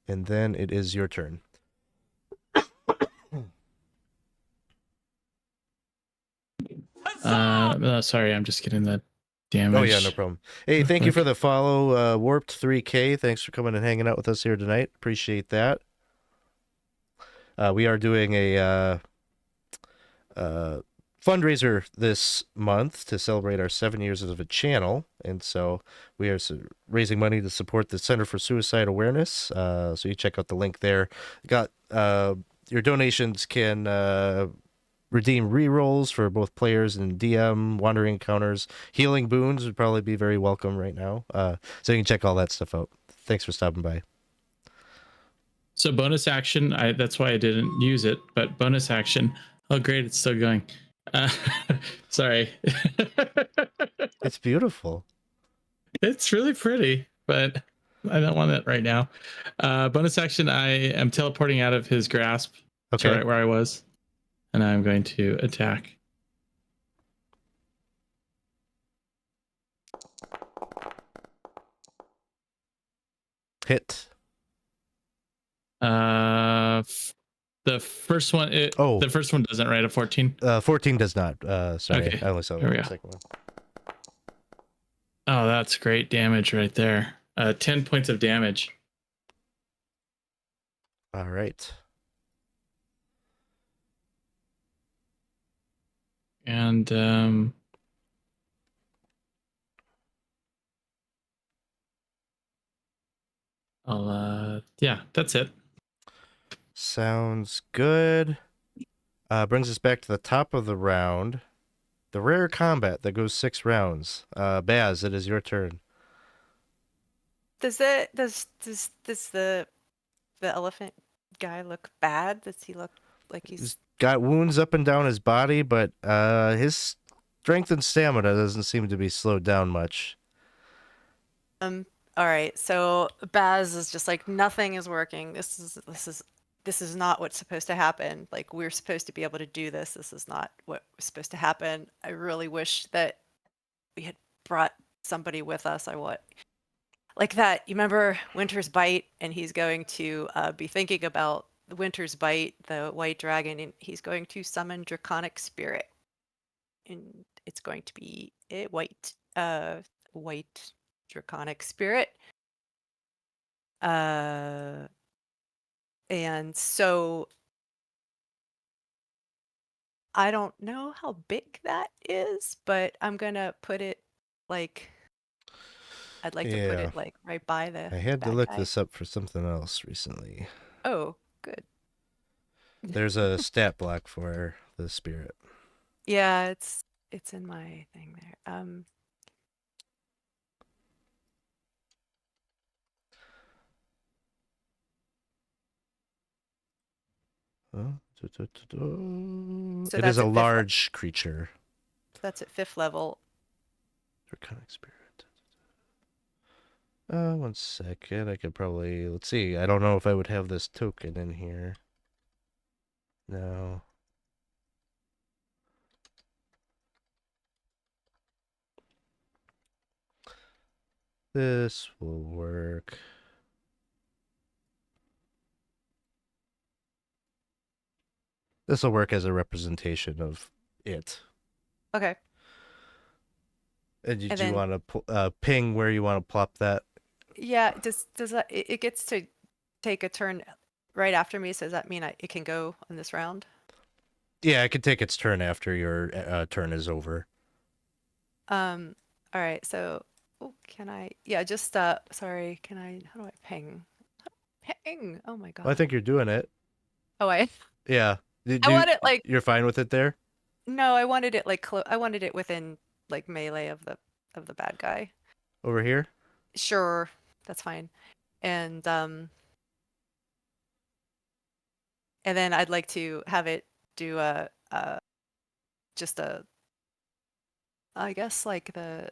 And then it is your turn. Sorry, I'm just getting the damage. Oh yeah, no problem. Hey, thank you for the follow, Warped 3K. Thanks for coming and hanging out with us here tonight. Appreciate that. We are doing a fundraiser this month to celebrate our 7 years of a channel, and so we are raising money to support the Center for Suicide Awareness. So you check out the link there. Got your donations can redeem rerolls for both players and DM, wandering encounters, healing boons would probably be very welcome right now. So you can check all that stuff out. Thanks for stopping by. So bonus action, that's why I didn't use it, but bonus action. Oh, great, it's still going. Sorry. It's beautiful. It's really pretty, but I don't want it right now. Bonus action, I am teleporting out of his grasp to right where I was, and I'm going to attack. Hit. The first one. The first one doesn't, right? A 14. 14 does not. Sorry, okay. I only saw the second one. Oh, that's great damage right there. 10 points of damage. All right. And yeah, that's it. Sounds good. Brings us back to the top of the round. The rare combat that goes 6 rounds. Baz, it is your turn. Does the elephant guy look bad? Does he look like he's got wounds up and down his body, but his strength and stamina doesn't seem to be slowed down much. All right, so Baz is just like, nothing is working. This is not what's supposed to happen. Like, we're supposed to be able to do this. This is not what was supposed to happen. I really wish that we had brought somebody with us. Like that. You remember Winter's Bite, and he's going to be thinking about Winter's Bite, the white dragon, and he's going to summon Draconic Spirit, and it's going to be a white Draconic Spirit. And so I don't know how big that is, but I'm gonna put it like, I'd like to put it like right by the I had to bad look guy. this up for something else recently. Oh, good. There's a stat block for the spirit. Yeah, it's in my thing there. So it is a large creature. That's at 5th level. Draconic Spirit. 1 second. I could probably... Let's see. I don't know if I would have this token in here. No. This will work. This will work as a representation of it. Okay. And do you want to ping where you want to plop that? Yeah. Does that it gets to take a turn right after me? So does that mean it can go on this round? Yeah, it can take its turn after your turn is over. All right. So, can I? Yeah. Just sorry. Can I? How do I ping? Ping. Oh my god. Well, I think you're doing it. Oh, Yeah. I want it like. You're fine with it there? No, I wanted it like I wanted it within like melee of the bad guy. Over here? Sure, that's fine. And then I'd like to have it do just a, I guess like the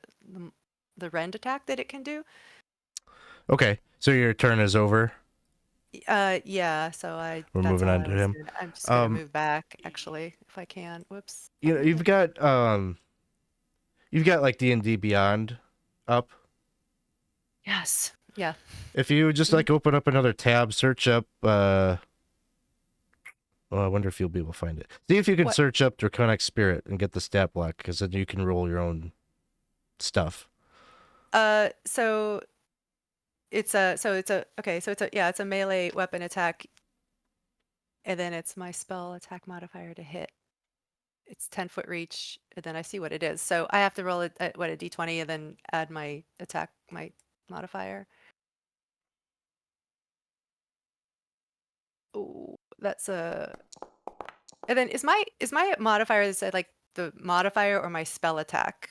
rend attack that it can do. Okay, so your turn is over. Yeah. So we're moving on to him. I'm just gonna move back actually, if I can. Whoops. You've got You've got like D&D Beyond up. Yes. Yeah. If you just like open up another tab, search up. Well, I wonder if you'll be able to find it. See if you can What? search up Draconic Spirit and get the stat block, because then you can roll your own stuff. So it's a it's a melee weapon attack, and then it's my spell attack modifier to hit. It's 10-foot reach, and then I see what it is. So I have to roll it at a d20 and then add my attack, my modifier. Oh, that's a. And then is my modifier that said like the modifier or my spell attack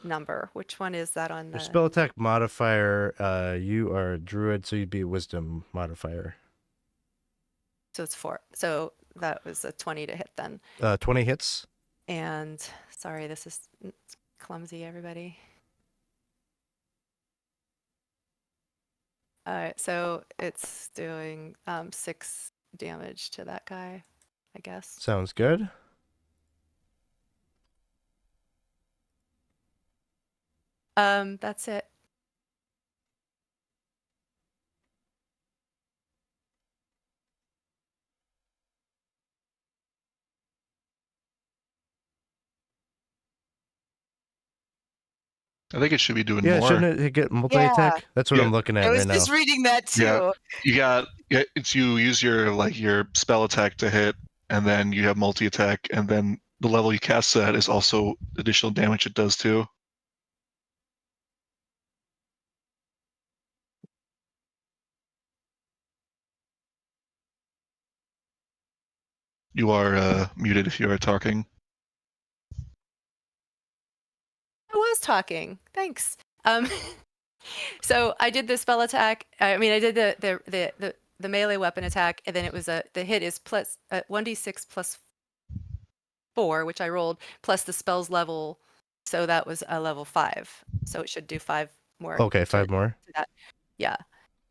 number? Which one is that on the Your spell attack modifier, you are a druid, so you'd be a wisdom modifier. So it's 4. So that was a 20 to hit then. 20 hits. And sorry, this is clumsy, everybody. All right, so it's doing 6 damage to that guy, I guess. Sounds good. That's it. I think it should be doing Yeah, more. shouldn't it get multi-attack? That's what Yeah. I'm looking at I was right now. just reading that too. Yeah. You use your spell attack to hit, and then you have multi attack, and then the level you cast that is also additional damage it does too. You are muted if you are talking. I was talking. Thanks. So I did the spell attack. I mean, I did the melee weapon attack, and then it was the hit is plus 1d6 plus 4, which I rolled, plus the spell's level. So that was a level 5. So it should do 5 more. Okay, 5 more. To that. Yeah,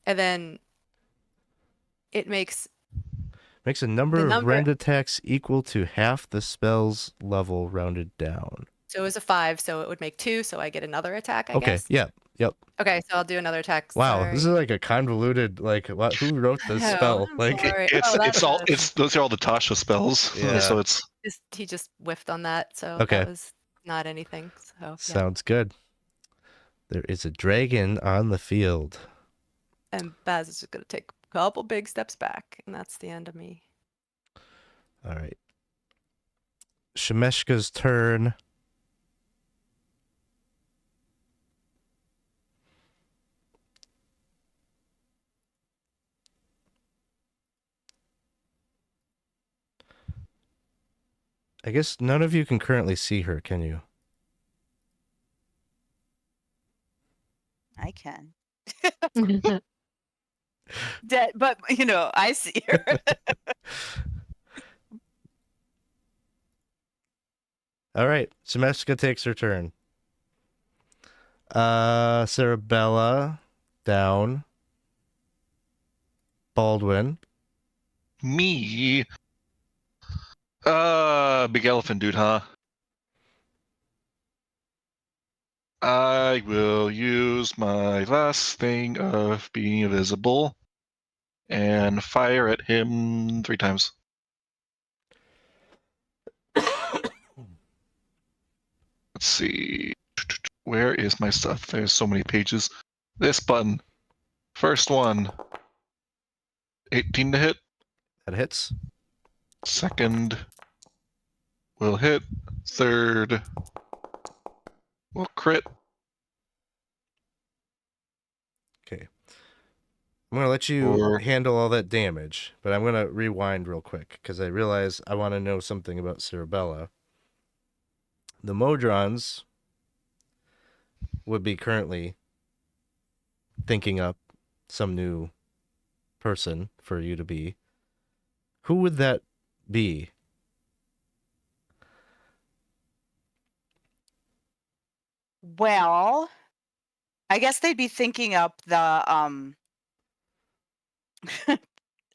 and then it makes a number of rend attacks equal to half the spell's level rounded down. So it was a 5, so it would make 2. So I get another attack. I Okay. guess. Yeah. Yep. Okay, so I'll do another attack. Wow, Sorry. this is like a convoluted who wrote this Oh, spell? I'm Like sorry. Those are all the Tasha spells. Yeah. So it's He just whiffed on that, so Okay. that was not anything. So yeah. Sounds good. There is a dragon on the field. And Baz is just gonna take a couple big steps back, and that's the end of me. All right. Shemeshka's turn. I guess none of you can currently see her, can you? I can. But I see her. All right. Shemeshka takes her turn. Cerebella down. Baldwin. me. Big elephant dude, huh? I will use my last thing of being invisible and fire at him 3 times. Let's see. Where is my stuff? There's so many pages. This button. First one. 18 to hit. That hits. Second will hit. Third will crit. Okay. I'm going to let you handle all that damage, but I'm going to rewind real quick because I realize I want to know something about Cerebella. The Modrons would be currently thinking up some new person for you to be. Who would that be? Well, I guess they'd be thinking up the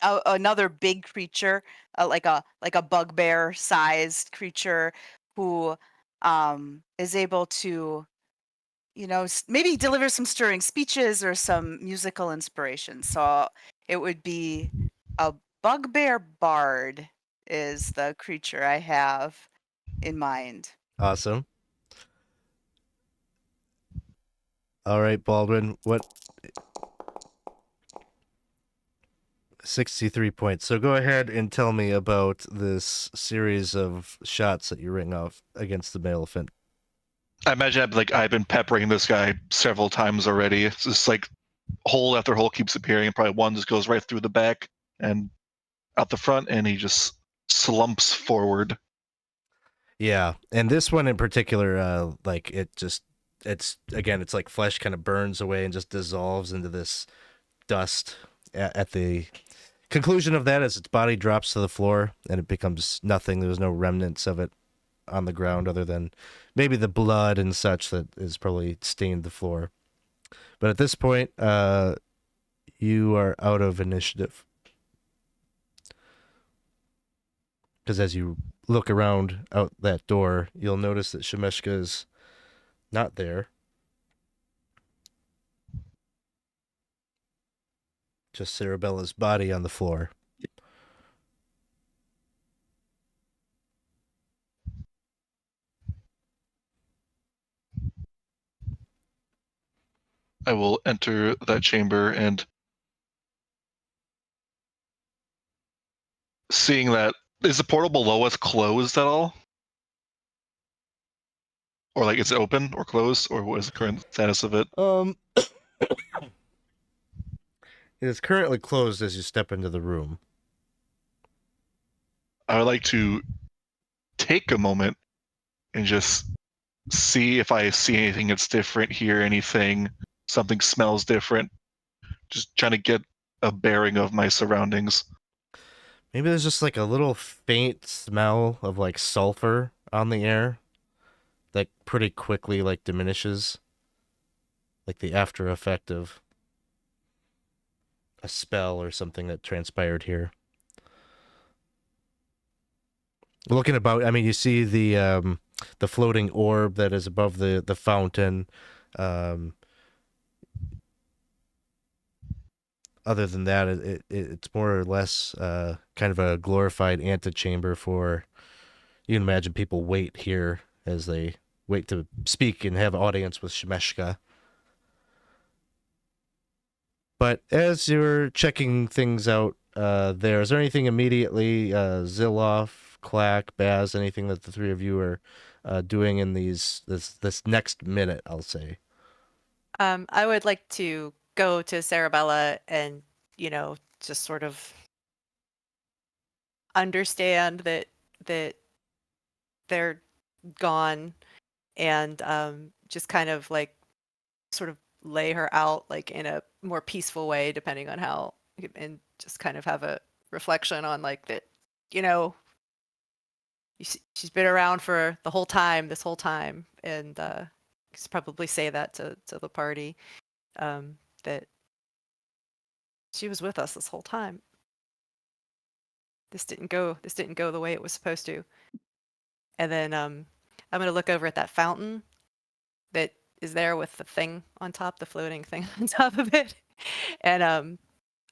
another big creature, like a bugbear sized creature who is able to, maybe deliver some stirring speeches or some musical inspiration. So it would be a bugbear bard is the creature I have in mind. Awesome. All right, Baldwin, what 63 points. So go ahead and tell me about this series of shots that you ring off against the elephant. I imagine I've been peppering this guy several times already. It's just like hole after hole keeps appearing, and probably one just goes right through the back and out the front, and he just slumps forward. Yeah, and this one in particular, it's like flesh kind of burns away and just dissolves into this dust. At the conclusion of that, as its body drops to the floor and it becomes nothing, there's no remnants of it on the ground other than maybe the blood and such that is probably stained the floor. But at this point, you are out of initiative. Because as you look around out that door, you'll notice that Shemeshka is not there. Just Cerebella's body on the floor. I will enter that chamber, and seeing that, is the portal below us closed at all? Or like, is it open or closed, or what is the current status of it? It is currently closed as you step into the room. I would like to take a moment and just see if I see anything that's different, hear anything, something smells different. Just trying to get a bearing of my surroundings. Maybe there's just like a little faint smell of like sulfur on the air that pretty quickly like diminishes. Like the after effect of a spell or something that transpired here. Looking about, I mean, you see the floating orb that is above the fountain. Other than that, it's more or less kind of a glorified antechamber for. You can imagine people wait here as they wait to speak and have audience with Shemeshka. But as you're checking things out, is there anything immediately, Zilloff, Klak, Baz, anything that the three of you are doing in this next minute, I'll say? I would like to go to Cerebella and, just sort of understand that they're gone and just kind of like sort of lay her out like in a more peaceful way, depending on how, and just kind of have a reflection on like that, she's been around for this whole time, and just probably say that to the party, that she was with us this whole time. This didn't go the way it was supposed to. And then I'm gonna look over at that fountain that is there with the thing on top, the floating thing on top of it. And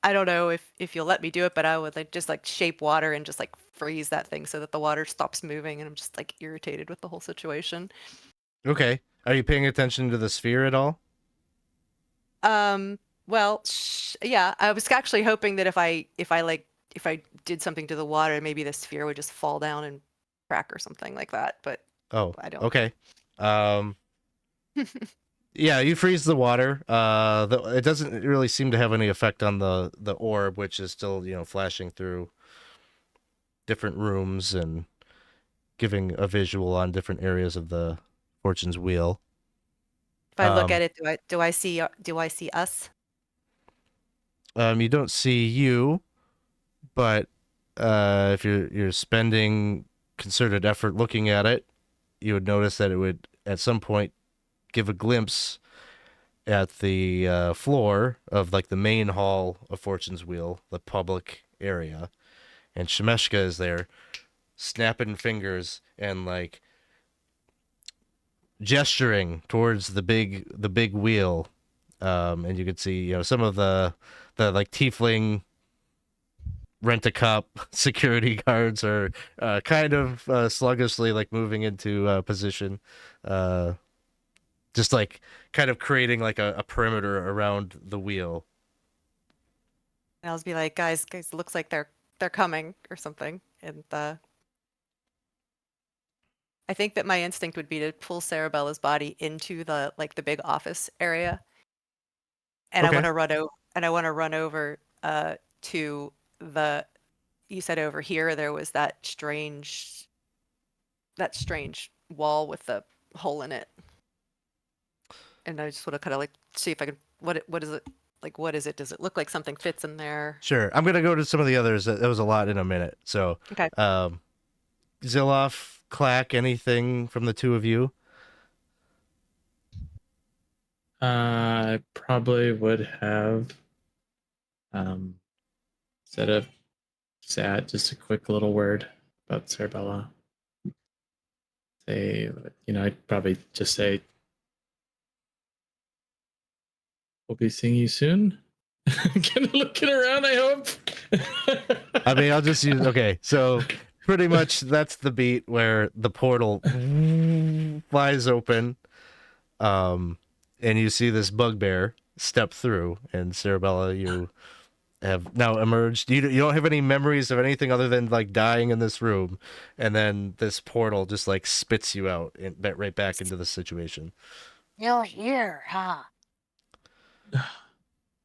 I don't know if you'll let me do it, but I would just shape water and just freeze that thing so that the water stops moving, and I'm just irritated with the whole situation. Okay. Are you paying attention to the sphere at all? Well, yeah, I was actually hoping that if I did something to the water, maybe the sphere would just fall down and crack or something like that, but I don't. Okay. Yeah, you freeze the water. It doesn't really seem to have any effect on the orb, which is still, flashing through different rooms and giving a visual on different areas of the Fortune's wheel. If I look at it, do I see us? You don't see you, but if you're spending concerted effort looking at it, you would notice that it would at some point give a glimpse at the floor of the main hall of Fortune's Wheel, the public area, and Shemeshka is there, snapping fingers and gesturing towards the big wheel, and you can see some of the like tiefling rent-a-cop security guards are kind of sluggishly like moving into position, just like kind of creating like a perimeter around the wheel. And I'll just be like, guys, it looks like they're coming or something. And I think that my instinct would be to pull Cerebella's body into the big office area. And Okay. I want to run over to the, you said over here there was that strange wall with the hole in it. And I just want to kind of like see if I can, what is it? Like, what is it? Does it look like something fits in there? Sure. I'm gonna go to some of the others. That was a lot in a minute. So, Okay. Zilloff, Clack, anything from the two of you? I probably would have instead of sat just a quick little word about Cerebella. Say, I'd probably just say, we'll be seeing you soon. Kind of looking around, I hope. I mean, I'll just use. Okay, so pretty much that's the beat where the portal flies open, and you see this bugbear step through, and Cerebella, you have now emerged. You don't have any memories of anything other than like dying in this room, and then this portal just like spits you out and right back into the situation. You're here, huh?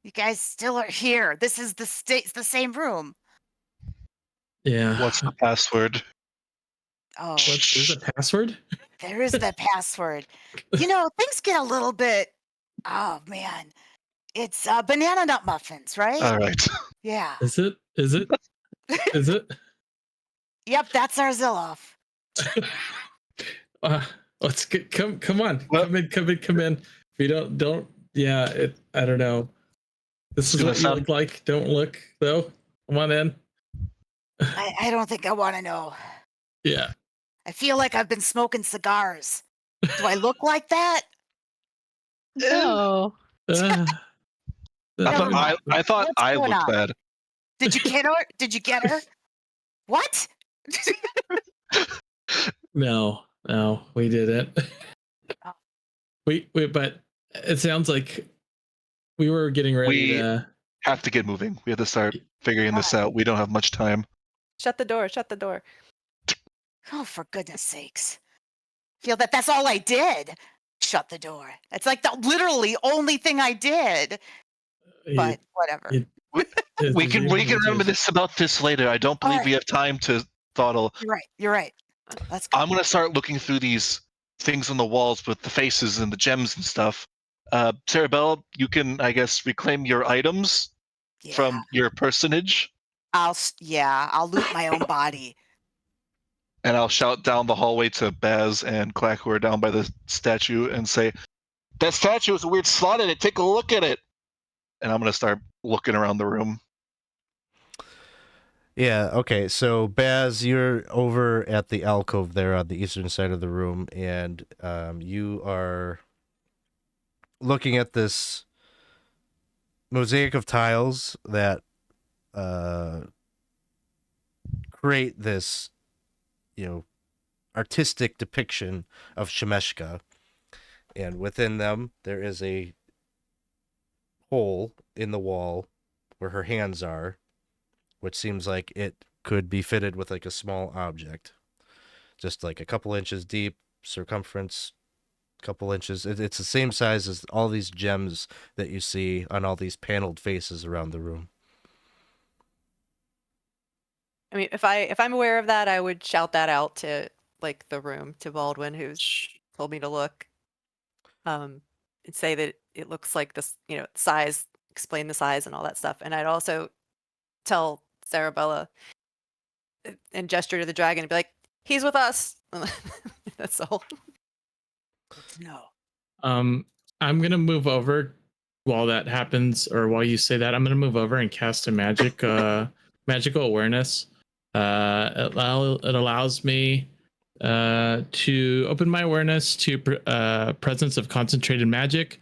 You guys still are here. This is the same room. Yeah. What's the password? Oh, What is the password? there is the password. Things get a little bit. Oh man, it's banana nut muffins, right? All right. Yeah. Is it? Is it? Is it? Yep, that's our Zilloff. Let's get, come on. Well- Come in. If you don't, yeah, I don't know. This is what you look like. Don't look, though. Come on in. I don't think I want to know. Yeah. I feel like I've been smoking cigars. Do I look like that? No. I thought What's I going looked on? bad. Did you get her? Did you get her? What? No, we didn't. Oh. We but it sounds like we were getting ready We- to. Have to get moving. We have to start figuring this out. We don't have much time. Shut the door. Shut the door. Oh, for goodness sakes. Feel that's all I did. Shut the door. It's like the literally only thing I did. But whatever. We can remember this about this later. I don't believe we have time to dawdle. You're right. Let's go. I'm gonna start looking through these things on the walls with the faces and the gems and stuff. Cerebella, you can, I guess, reclaim your items from your personage, I'll loot my own body. and I'll shout down the hallway to Baz and Clack, who are down by the statue, and say, "That statue has a weird slot in it. Take a look at it." And I'm gonna start looking around the room. Yeah, okay. So Baz, you're over at the alcove there on the eastern side of the room, and you are looking at this mosaic of tiles that create this, artistic depiction of Shemeshka. And within them, there is a hole in the wall where her hands are, which seems like it could be fitted with like a small object, just like a couple inches deep, circumference, couple inches. It's the same size as all these gems that you see on all these paneled faces around the room. I mean, if I'm aware of that, I would shout that out to like the room to Baldwin, who's told me to look, and say that it looks like this, size, explain the size and all that stuff. And I'd also tell Cerebella and gesture to the dragon and be like, "He's with us." That's all. No. I'm gonna move over while that happens, or while you say that. I'm gonna move over and cast a magical awareness. It allows me To open my awareness to presence of concentrated magic.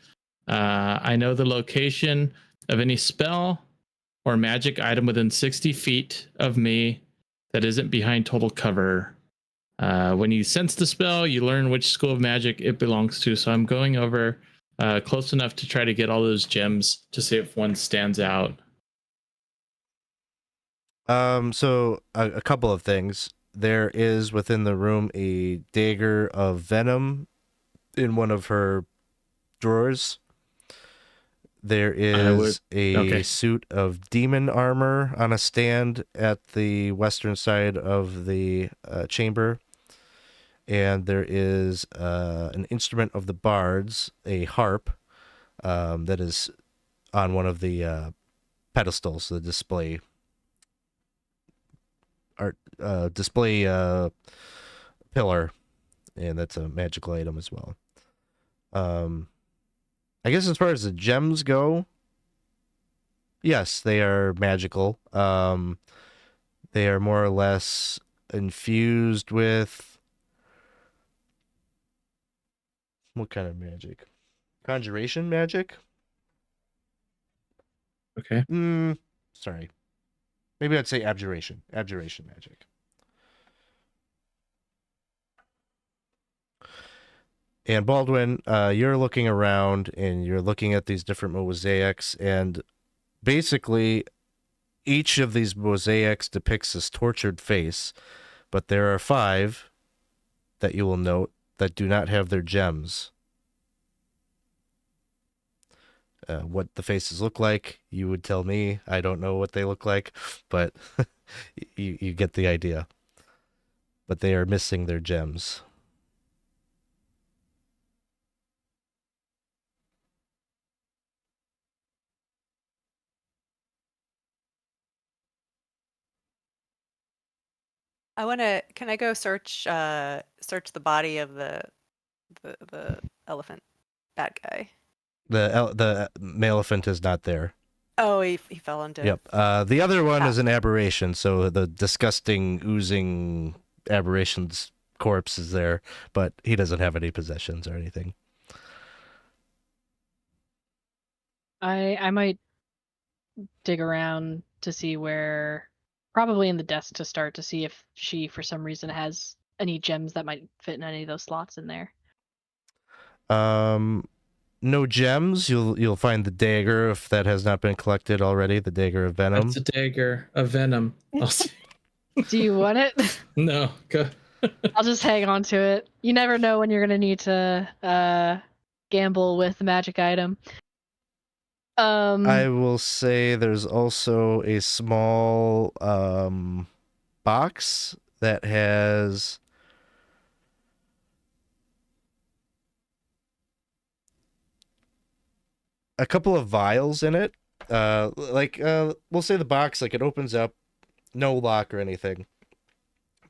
I know the location of any spell or magic item within 60 feet of me that isn't behind total cover. When you sense the spell, you learn which school of magic it belongs to. So I'm going over close enough to try to get all those gems to see if one stands out. So a couple of things. There is within the room a dagger of venom in one of her drawers. There is a suit of demon armor on a stand at the western side of the chamber. And there is an instrument of the bards, a harp, that is on one of the pedestals, the display art display pillar, and that's a magical item as well. I guess as far as the gems go, yes, they are magical. They are more or less infused with what kind of magic? Conjuration magic? Okay. Sorry. Maybe I'd say abjuration. Abjuration magic. And Baldwin, you're looking around and you're looking at these different mosaics, and basically each of these mosaics depicts this tortured face, but there are 5 that you will note that do not have their gems. What the faces look like, you would tell me. I don't know what they look like, but you get the idea. But they are missing their gems. Can I go search the body of the elephant bad guy? The male elephant is not there. Oh, he fell into. Yep. The other one is an aberration, so the disgusting oozing aberration's corpse is there, but he doesn't have any possessions or anything. I might dig around to see where, probably in the desk to start, to see if she for some reason has any gems that might fit in any of those slots in there. No gems. You'll find the dagger if that has not been collected already. The dagger of venom. It's a dagger of venom. Do you want it? No, go. I'll just hang on to it. You never know when you're gonna need to gamble with the magic item. I will say there's also a small box that has a couple of vials in it. We'll say the box, like, it opens up, no lock or anything.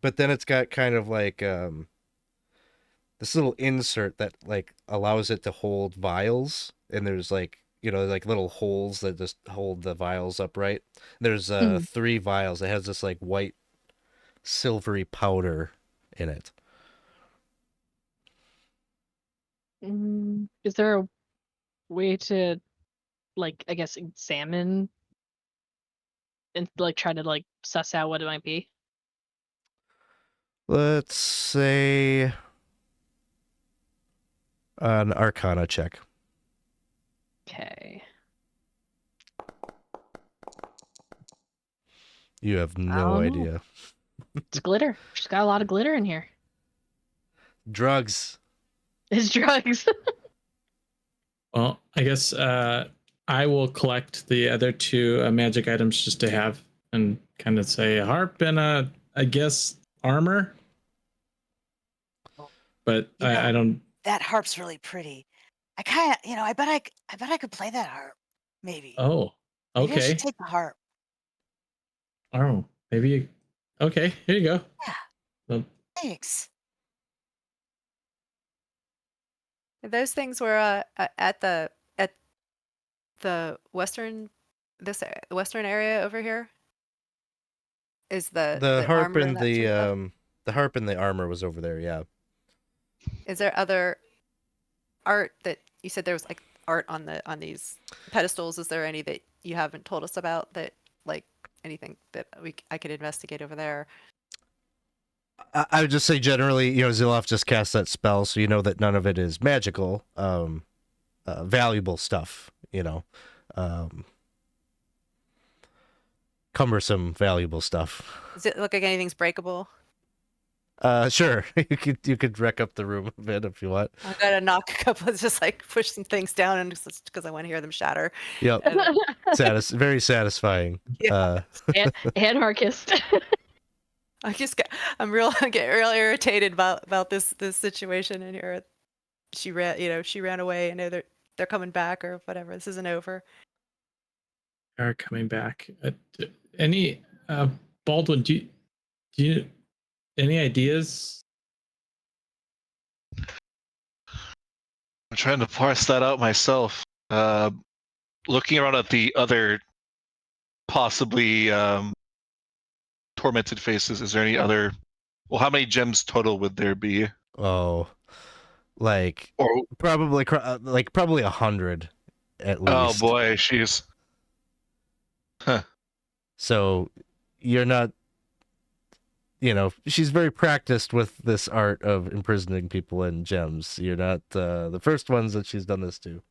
But then it's got kind of like this little insert that like allows it to hold vials, and there's like, like little holes that just hold the vials upright. There's 3 vials. It has this like white silvery powder in it. Is there a way to, like, I guess, examine and like try to like suss out what it might be? Let's say an Arcana check. Okay. You have no idea. It's glitter. She's got a lot of glitter in here. Drugs. It's drugs. Well, I guess I will collect the other 2 magic items just to have, and kind of say a harp and I guess armor. But I don't. That harp's really pretty. I kind of, I bet I could play that harp. Maybe. Oh, Maybe I okay. should take the harp. Oh, maybe. Okay, here you go. Yeah. Well, Thanks. Those things were at the western area over here. Is the harp armor and that sort of stuff? The harp and the armor was over there. Yeah. Is there other art that you said there was like art on these pedestals? Is there any that you haven't told us about, that like anything that I could investigate over there? I would just say generally, Zilloff just cast that spell, so you know that none of it is magical, valuable stuff, cumbersome, valuable stuff. Does it look like anything's breakable? Sure. You could wreck up the room a bit if you want. I gotta knock a couple, just like push some things down, and just because I want to hear them shatter. Yep. Very satisfying. Yeah. Anarchist. I'm getting real irritated about this situation in here. She ran away. I know they're coming back or whatever. This isn't over. Are coming back. Any Baldwin? Do you any ideas? I'm trying to parse that out myself. Looking around at the other possibly tormented faces, is there any other? Well, how many gems total would there be? Oh, like Or probably 100 at least. oh boy, she's. Huh. So you're not, she's very practiced with this art of imprisoning people in gems. You're not the first ones that she's done this to.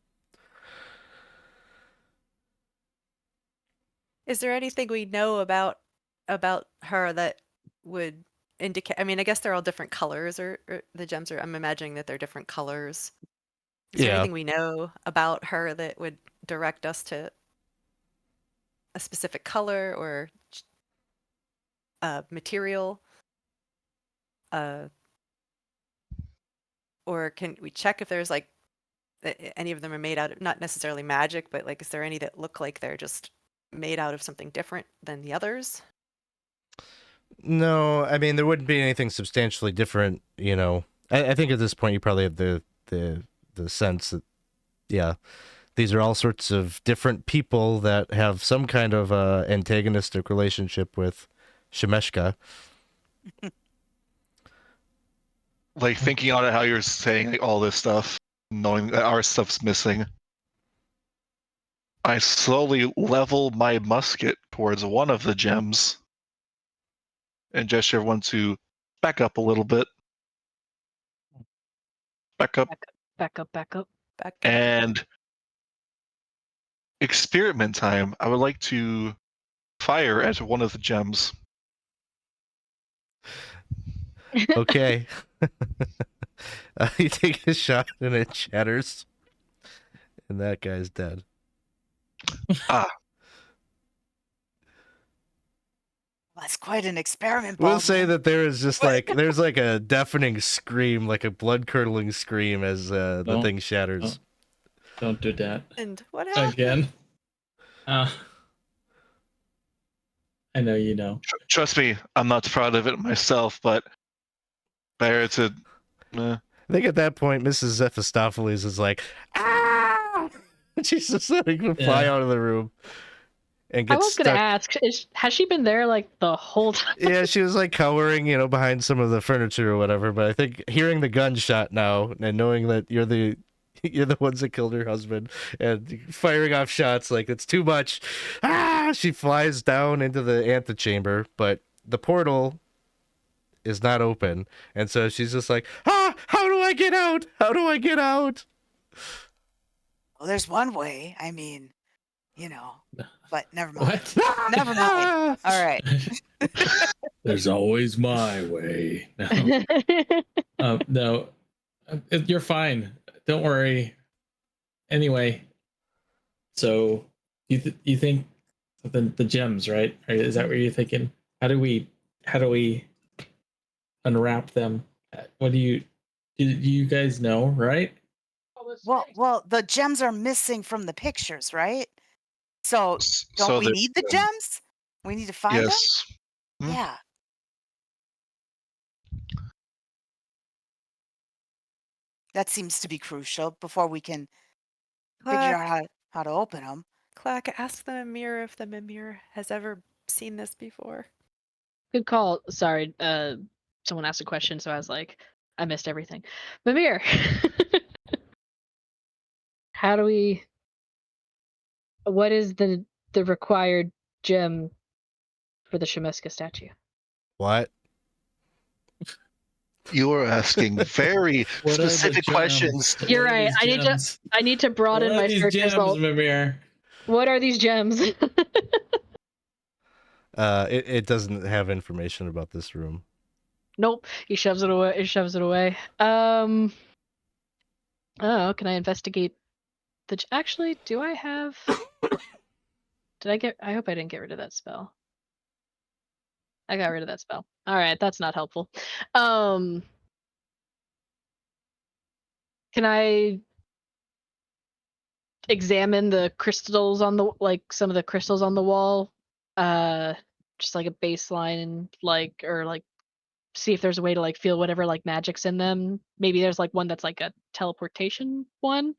Is there anything we know about her that would indicate? I mean, I guess they're all different colors, or the gems are. I'm imagining that they're different colors. Is there Yeah. anything we know about her that would direct us to a specific color or material? Or can we check if there's like any of them are made out of, not necessarily magic, but like, is there any that look like they're just made out of something different than the others? No, I mean there wouldn't be anything substantially different. I think at this point you probably have the sense that, yeah, these are all sorts of different people that have some kind of antagonistic relationship with Shemeshka. Like thinking on it, how you're saying like, all this stuff, knowing that our stuff's missing. I slowly level my musket towards one of the gems and gesture everyone to back up a little bit. Back up. Back up. And experiment time. I would like to fire at one of the gems. Okay. You take a shot and it shatters, and that guy's dead. That's quite an experiment. We'll say Baldwin. that there is just there's like a deafening scream, like a blood curdling scream as the Don't- thing shatters. Don't do that And what happened? again. I know you know. Trust me, I'm not proud of it myself, but better to. I think at that point, Mrs. Zephistopheles is like, ah! She's just letting him fly out of the room and I gets was stuck. gonna ask, has she been there like the whole time? Yeah, she was like cowering, behind some of the furniture or whatever. But I think hearing the gunshot now and knowing that you're the ones that killed her husband and firing off shots, like it's too much. Ah! She flies down into the antechamber, but the portal is not open, and so she's just like, ah! How do I get out? How do I get out? Well, there's one way. I mean, but never mind. What? Never mind. All right. There's always my way. No, no, you're fine. Don't worry. Anyway, so you think the gems, right? Is that what you're thinking? How do we unwrap them? What do you guys know, right? Well, the gems are missing from the pictures, right? So don't So we there- need the gems? We need to find them? Yes. Hmm? Yeah. That seems to be crucial before we can figure out how to open them. Clark, ask the Mimir if the Mimir has ever seen this before. Good call. Sorry, someone asked a question, so I was like, I missed everything. Mimir, how do we? What is the required gem for the Shemeshka statue? What? You are asking very What are the specific gems? questions. You're What are right. these gems? I need to broaden What are my these search gems, results. Mimir? What are these gems? It doesn't have information about this room. Nope. He shoves it away. He shoves it away. Oh, can I investigate the? Actually, do I have? Did I get? I hope I didn't get rid of that spell. I got rid of that spell. All right, that's not helpful. Can I examine the crystals on the some of the crystals on the wall? Just like a baseline, or see if there's a way to feel whatever magic's in them. Maybe there's one that's like a teleportation one.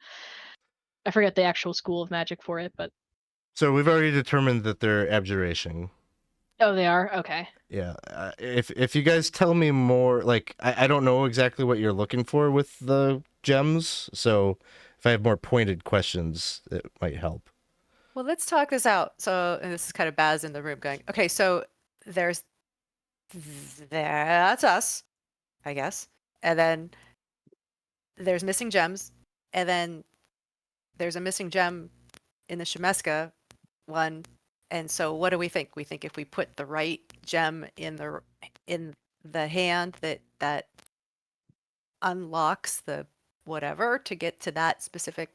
I forget the actual school of magic for it, but So we've already determined that they're abjuration. oh, they are? Okay. Yeah. If you guys tell me more, I don't know exactly what you're looking for with the gems, so if I have more pointed questions, it might help. Well, let's talk this out. So, and this is kind of Baz in the room going, okay, so that's us, I guess. And then there's missing gems. And then there's a missing gem in the Shemeshka one. And so what do we think? We think if we put the right gem in the hand that unlocks the whatever to get to that specific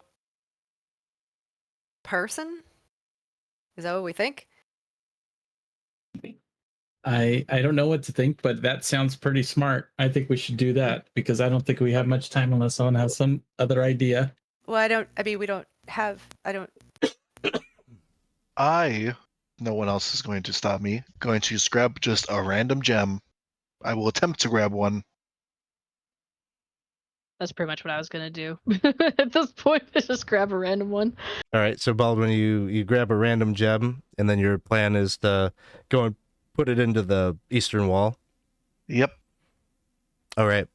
person? Is that what we think? I don't know what to think, but that sounds pretty smart. I think we should do that because I don't think we have much time unless someone has some other idea. Well, No one else is going to stop me. Going to just grab just a random gem. I will attempt to grab one. That's pretty much what I was gonna do. At this point, just grab a random one. All right, so Baldwin, you grab a random gem, and then your plan is to go and put it into the eastern wall. Yep. All right.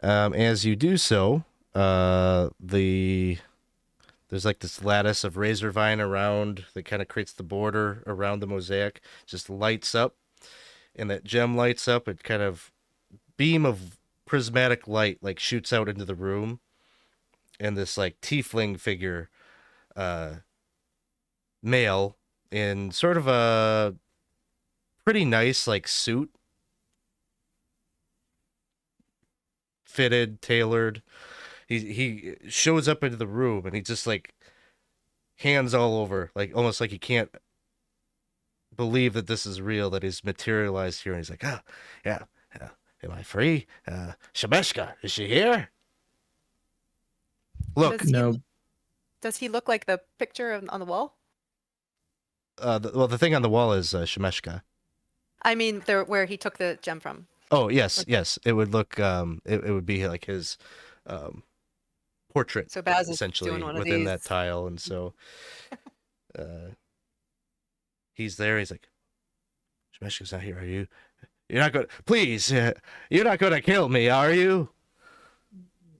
As you do so, there's this lattice of razor vine around that kind of creates the border around the mosaic. Just lights up, and that gem lights up. It kind of beam of prismatic light shoots out into the room, and this tiefling figure, male, in sort of a pretty nice suit, fitted, tailored. He shows up into the room, and he just hands all over, almost like he can't believe that this is real, that he's materialized here. And he's like, yeah, am I free? Shemeshka, is she here? Look. Does he look like the picture on the wall? The thing on the wall is Shemeshka. I mean, where he took the gem from. Oh, yes. It would look, it would be his portrait, so Baz is essentially, doing one of within these. that tile. And so he's there. He's like, Shemeshka's not here, are you? You're not going to, please, you're not going to kill me, are you?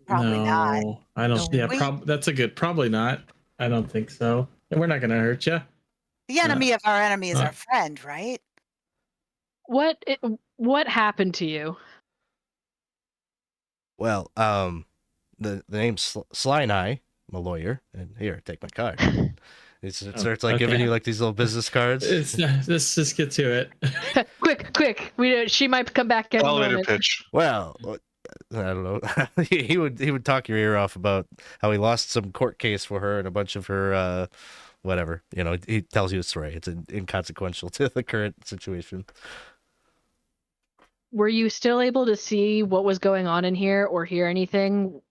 Probably not. I don't. No. Yeah, that's a good. Probably not. I don't think so. And we're not going to hurt you. The enemy of our enemy is our friend, right? What happened to you? Well, the name's Sly-Nye. I'm a lawyer, and here, take my card. It starts giving you these little business cards. Let's just get to it. quick. She might come back in a Elevator moment. pitch. Well, I don't know. he would talk your ear off about how he lost some court case for her and a bunch of her whatever. He tells you a story. It's inconsequential to the current situation. Were you still able to see what was going on in here or hear anything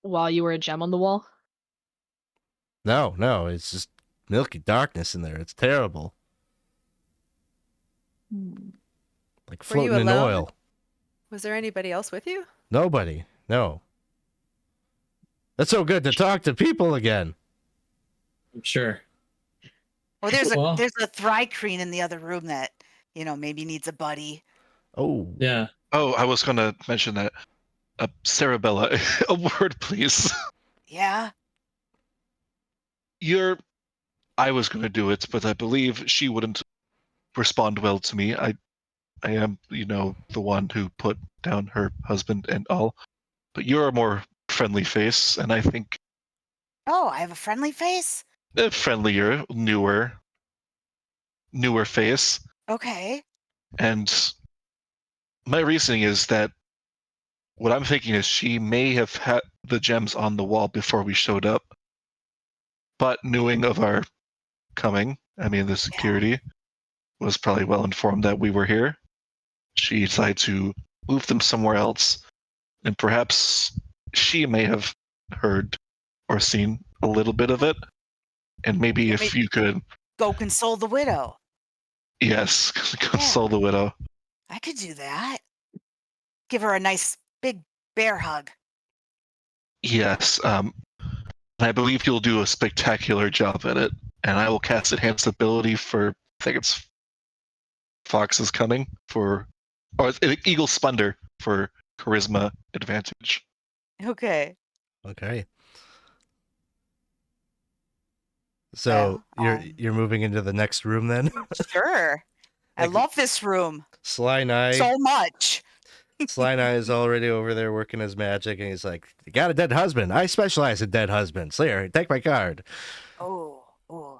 while you were a gem on the wall? No, it's just milky darkness in there. It's terrible. Like floating in oil. Was there anybody else with you? Nobody. No. It's so good to talk to people again. Sure. Well, there's a Thrycreen in the other room that maybe needs a buddy. Oh. Yeah. Oh, I was gonna mention that. Cerebella, a word, please. Yeah. I was gonna do it, but I believe she wouldn't respond well to me. I am, the one who put down her husband and all. But you're a more friendly face, and I think Oh, I have a friendly face? a friendlier, newer face. Okay. And my reasoning is that what I'm thinking is she may have had the gems on the wall before we showed up, but knowing of our coming, the security was probably well informed that we were here. She decided to move them somewhere else, and perhaps she may have heard or seen a little bit of it. And maybe if you could, Go console the widow. yes, console the widow. I could do that. Give her a nice big bear hug. Yes, I believe you'll do a spectacular job at it, and I will cast Enhanced Ability for, I think it's Fox's Cunning or Eagle Splendor for Charisma Advantage. Okay. Okay. So Well, you're moving into the next room then? Sure. I Like- love this room Sly Nye. so much. Sly Nye is already over there working his magic, and he's like, "You got a dead husband? I specialize in dead husbands. Here, take my card." Oh,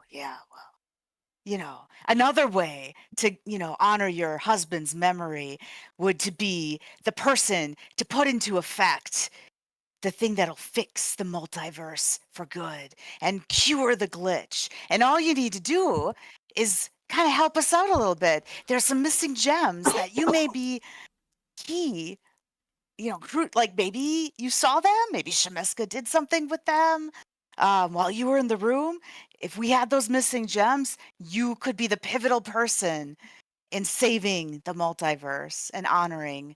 yeah. Well, another way to, honor your husband's memory would to be the person to put into effect the thing that'll fix the multiverse for good and cure the glitch. And all you need to do is kind of help us out a little bit. There's some missing gems that you may be key, like maybe you saw them, maybe Shemeshka did something with them while you were in the room. If we had those missing gems, you could be the pivotal person in saving the multiverse and honoring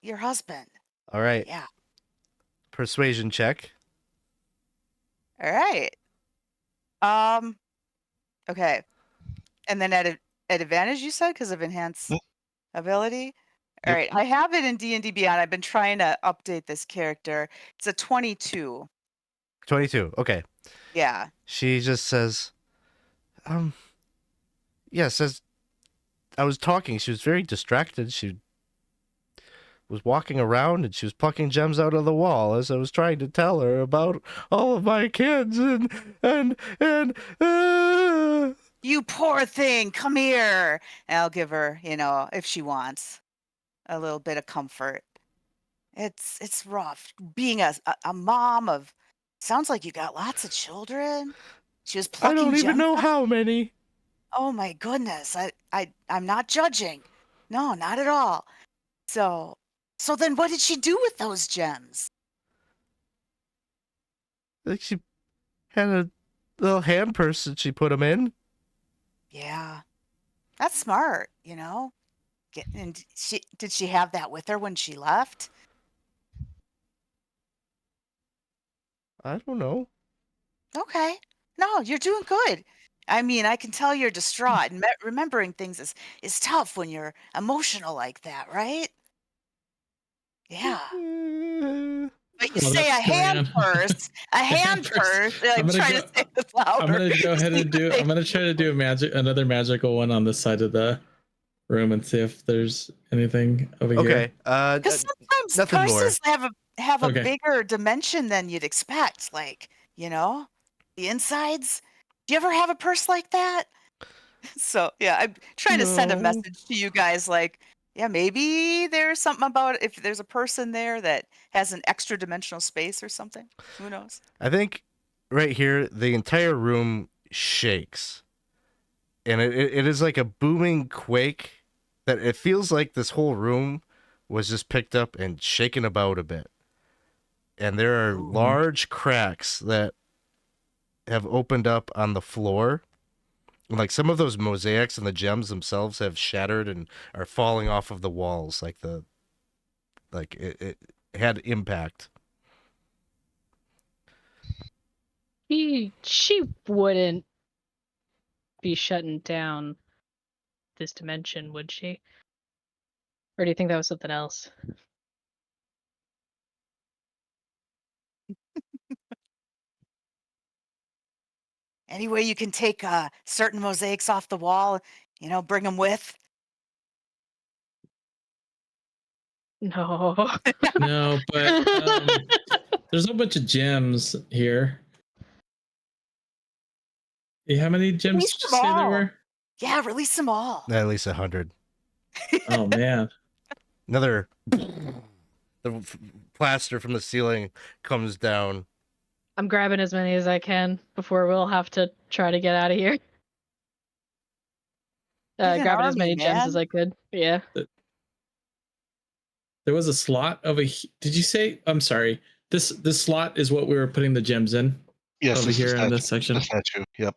your husband. All right. Yeah. Persuasion check. All right. Okay. And then at advantage, you said, because of enhanced ability. All Yep. right. I have it in D&D Beyond. I've been trying to update this character. It's a 22. 22. Okay. Yeah. She just says, says, I was talking. She was very distracted. She was walking around and she was plucking gems out of the wall as I was trying to tell her about all of my kids and You poor thing. Come here. And I'll give her, if she wants a little bit of comfort. It's rough being a mom of. Sounds like you got lots of children. She was I plucking don't even gems know out- how many. Oh my goodness. I'm not judging. No, not at all. So then what did she do with those gems? Like she had a little hand purse that she put them in. Yeah. That's smart, And did she have that with her when she left? I don't know. Okay. No, you're doing good. I mean, I can tell you're distraught, and remembering things is tough when you're emotional like that, right? Yeah. But you Well, say a that's hand going on. purse, I'm gonna trying go- to say this louder. I'm gonna go ahead and I'm gonna try to do another magical one on the side of the room and see if there's anything over here. Okay. Because sometimes nothing more. purses have a Okay. bigger dimension than you'd expect. Like, the insides. Do you ever have a purse like that? So yeah, I'm trying to send a No. message to you guys like, yeah, maybe there's something about if there's a person there that has an extra dimensional space or something. Who knows? I think right here the entire room shakes, and it is like a booming quake that it feels like this whole room was just picked up and shaken about a bit, and there are large cracks that have opened up on the floor. Like some of those mosaics and the gems themselves have shattered and are falling off of the walls. It had impact. She wouldn't be shutting down this dimension, would she? Or do you think that was something else? Any way you can take certain mosaics off the wall, bring them with? No. No, but there's a whole bunch of gems here. How many gems Release did you them say there all. were? Yeah, release them all. At least 100. Oh man. Another. The plaster from the ceiling comes down. I'm grabbing as many as I can before we'll have to try to get out of here. Get an Grabbing as army, many gems as man. I could. Yeah. There was a slot of a. Did you say? I'm sorry. This slot is what we were putting the gems in. Yes, Over this here is in this the section. statue. Yep.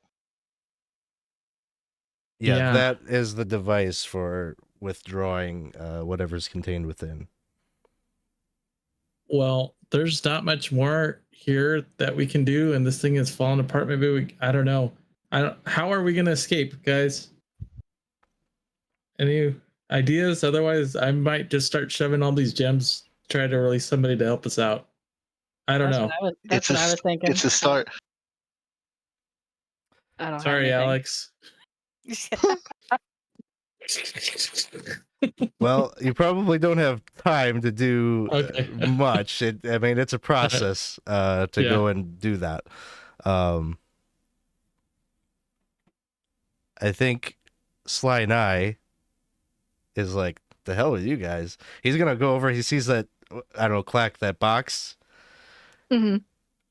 Yeah, Yeah. that is the device for withdrawing whatever's contained within. Well, there's not much more here that we can do, and this thing is falling apart. Maybe I don't know. How are we gonna escape, guys? Any ideas? Otherwise, I might just start shoving all these gems, try to release somebody to help us out. I don't know. That's what I was thinking. It's a start. I don't Sorry, have anything. Alex. Well, you probably don't have time to do Okay. much. I mean, it's a process to go and do that. I think Sly Nye is like, the hell with you guys. He's going to go over. He sees that, I don't know, Klakacht, that box. Mm-hmm.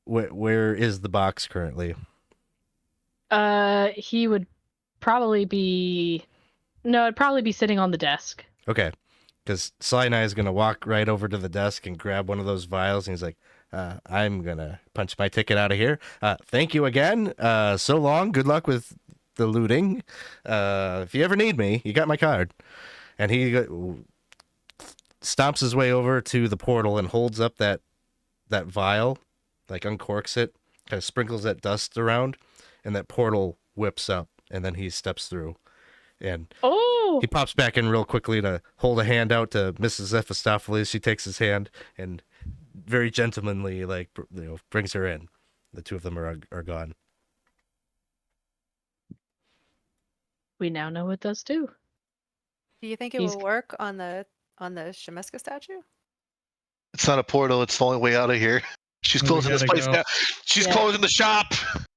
Where is the box currently? He would probably be... No, it'd probably be sitting on the desk. Okay. Because Sly Nye is going to walk right over to the desk and grab one of those vials. And he's like, I'm going to punch my ticket out of here. Thank you again. So long. Good luck with the looting. If you ever need me, you got my card. And he stomps his way over to the portal and holds up that vial, like uncorks it, kind of sprinkles that dust around, and that portal whips up, and then he steps through. And he pops back in real quickly to hold a hand out to Mrs. Ephistopheles. She takes his hand and very gentlemanly, brings her in. The two of them are gone. We now know what does too. Do you think it will work on the Shemeshka statue? It's not a portal. It's the only way out of here. She's We closing this gotta place go. down. She's Yeah. closing the shop.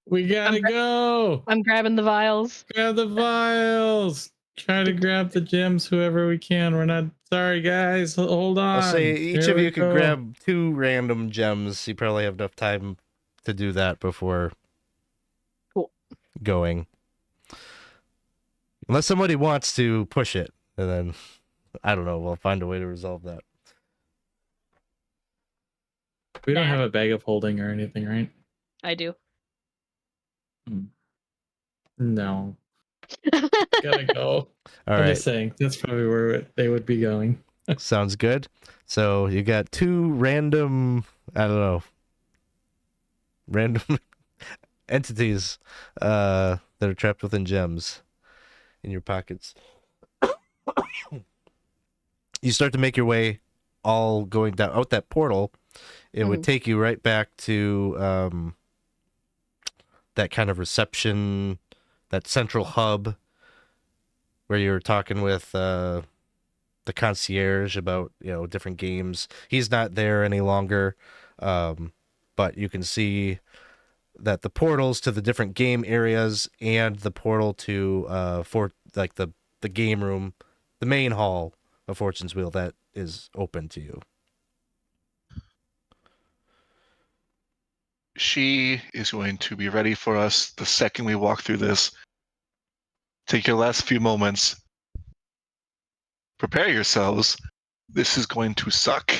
We gotta go. I'm grabbing the vials. Grab the vials. Try to grab the gems, whoever we can. We're not sorry, guys. Hold on. I'll say each Here of we you could go. grab 2 random gems. You probably have enough time to do that before going. Unless somebody wants to push it, and then, I don't know, we'll find a way to resolve that. We don't have a bag of holding or anything, right? I do. No. Gotta go. All I'm right. just saying, that's probably where they would be going. Sounds good. So you got 2 random, I don't know, random entities that are trapped within gems in your pockets. You start to make your way all going down out that portal. It would take you right back to that kind of reception, that central hub where you were talking with the concierge about, different games. He's not there any longer, but you can see that the portals to the different game areas and the portal to for like the game room, the main hall of Fortune's Wheel, that is open to you. She is going to be ready for us the second we walk through this. Take your last few moments. Prepare yourselves. This is going to suck.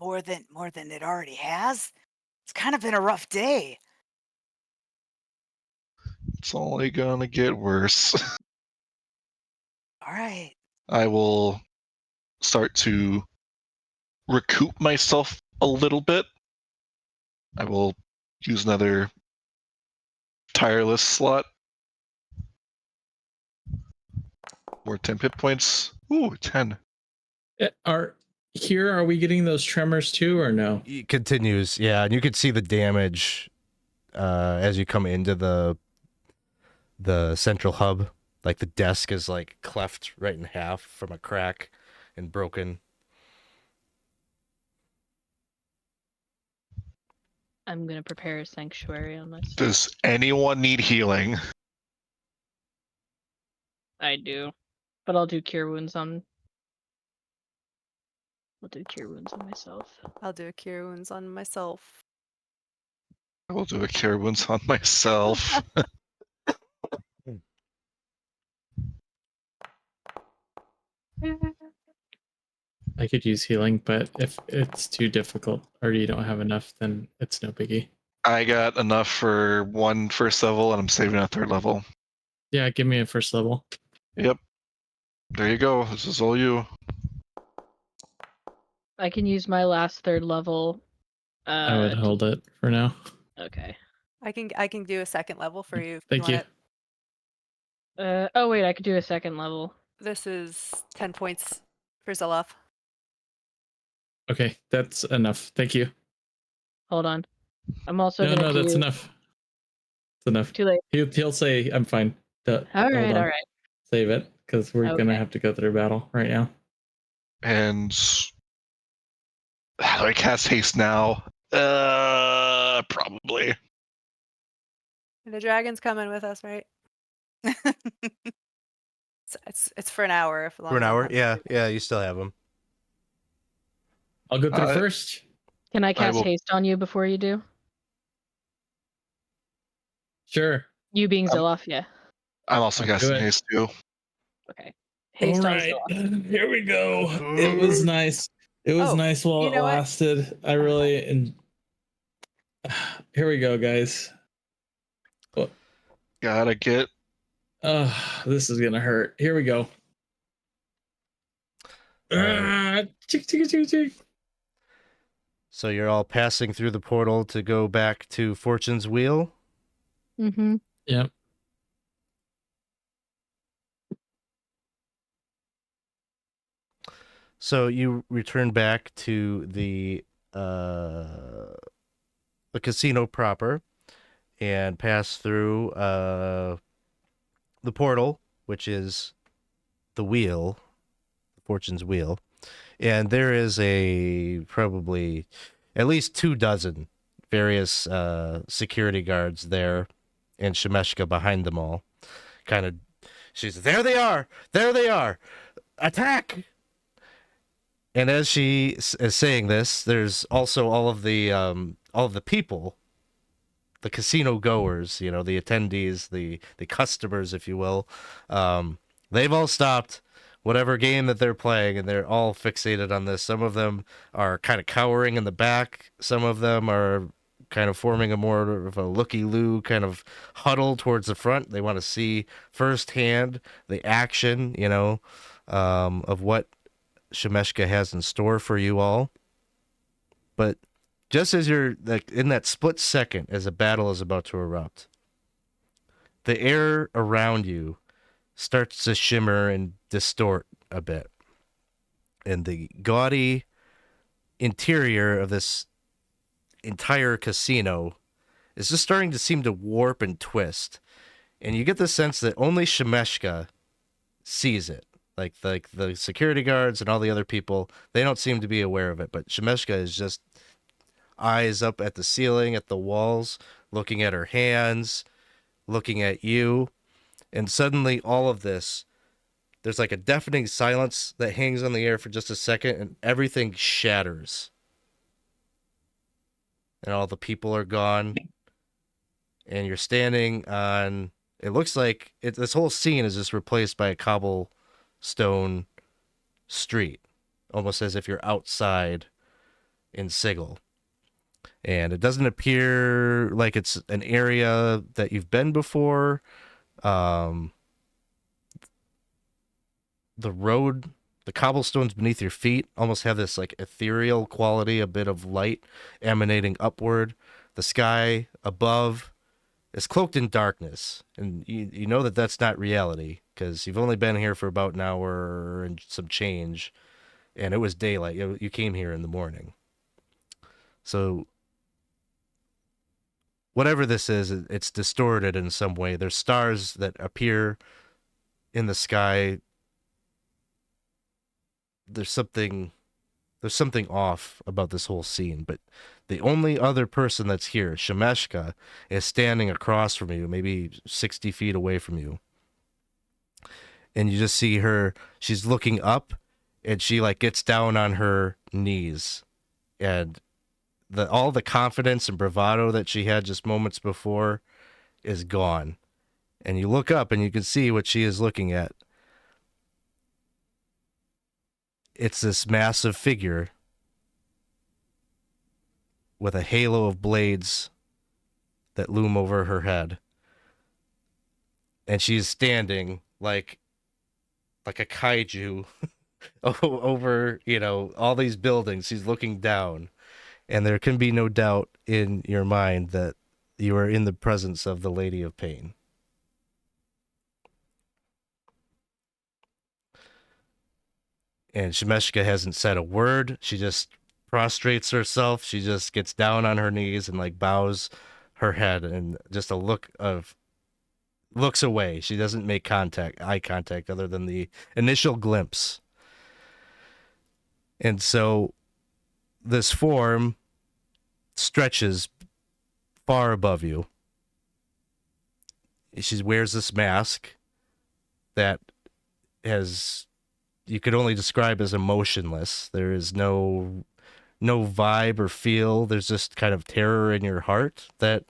More than it already has. It's kind of been a rough day. It's only gonna get worse. All right. I will start to recoup myself a little bit. I will use another tireless slot. More 10 hit points. Ooh, 10. Are we getting those tremors too, or no? It continues, yeah, and you can see the damage as you come into the central hub. Like the desk is like cleft right in half from a crack and broken. I'm gonna prepare a sanctuary on myself. Does anyone need healing? I do, but I'll do cure wounds on. I'll do cure wounds on myself. I'll do a cure wounds on myself. I will do a cure wounds on myself. I could use healing, but if it's too difficult or you don't have enough, then it's no biggie. I got enough for 1 first level, and I'm saving a 3rd level. Yeah, give me a first level. Yep. There you go. This is all you. I can use my last 3rd level. I would hold it for now. Okay. I can do a 2nd level for you. If Thank you. want Oh wait, I could do a 2nd level. This is 10 points for Zilloff. Okay, that's enough. Thank you. Hold on. I'm also No, gonna do... that's enough. It's enough. Too late. He'll say, I'm fine. All right. Save it, because we're Okay. going to have to go through battle right now. And how do I cast haste now? Probably. And the dragon's coming with us, right? It's for an hour. For an hour? Yeah, you still have them. I'll go through first. Can I cast will- haste on you before you do? Sure. You being Zilloff, yeah. I'm also I'll do casting it. haste too. Okay. Haste All on right, Zilloff. here we go. It was nice. It was nice while you it know what? lasted. I really and here we go, guys. Gotta get. This is gonna hurt. Here we go. Chick. So you're all passing through the portal to go back to Fortune's Wheel. Mm-hmm. Yep. So you return back to the casino proper and pass through the portal, which is the wheel, Fortune's Wheel. And there is probably at least 24 various security guards there, and Shemeshka behind them all. She's, there they are! Attack! And as she is saying this, there's also all of the people, the casino goers, the attendees, the customers, if you will. They've all stopped whatever game that they're playing, and they're all fixated on this. Some of them are kind of cowering in the back. Some of them are kind of forming a more of a looky-loo kind of huddle towards the front. They want to see firsthand the action, of what Shemeshka has in store for you all. But just as you're in that split second as a battle is about to erupt, the air around you starts to shimmer and distort a bit. And the gaudy interior of this entire casino is just starting to seem to warp and twist. And you get the sense that only Shemeshka sees it. Like the security guards and all the other people, they don't seem to be aware of it. But Shemeshka is just eyes up at the ceiling, at the walls, looking at her hands, looking at you. And suddenly all of this, there's like a deafening silence that hangs on the air for just a second, and everything shatters. And all the people are gone. And you're standing on, it looks like this whole scene is just replaced by a cobblestone street, almost as if you're outside in Sigil. And it doesn't appear like it's an area that you've been before. The road, the cobblestones beneath your feet almost have this like ethereal quality, a bit of light emanating upward. The sky above is cloaked in darkness, and you know that that's not reality. because you've only been here for about an hour and some change, and it was daylight. You came here in the morning. So whatever this is, it's distorted in some way. There's stars that appear in the sky. There's something off about this whole scene, but the only other person that's here, Shemeshka, is standing across from you, maybe 60 feet away from you. And you just see her, she's looking up, and she like gets down on her knees. And all the confidence and bravado that she had just moments before is gone. And you look up and you can see what she is looking at. It's this massive figure with a halo of blades that loom over her head. And she's standing like a kaiju over, all these buildings. She's looking down. And there can be no doubt in your mind that you are in the presence of the Lady of Pain. And Shemeshka hasn't said a word. She just prostrates herself. She just gets down on her knees and like bows her head, and just looks away. She doesn't make eye contact, other than the initial glimpse. And so this form stretches far above you. She wears this mask that you could only describe as emotionless. There is no vibe or feel. There's just kind of terror in your heart that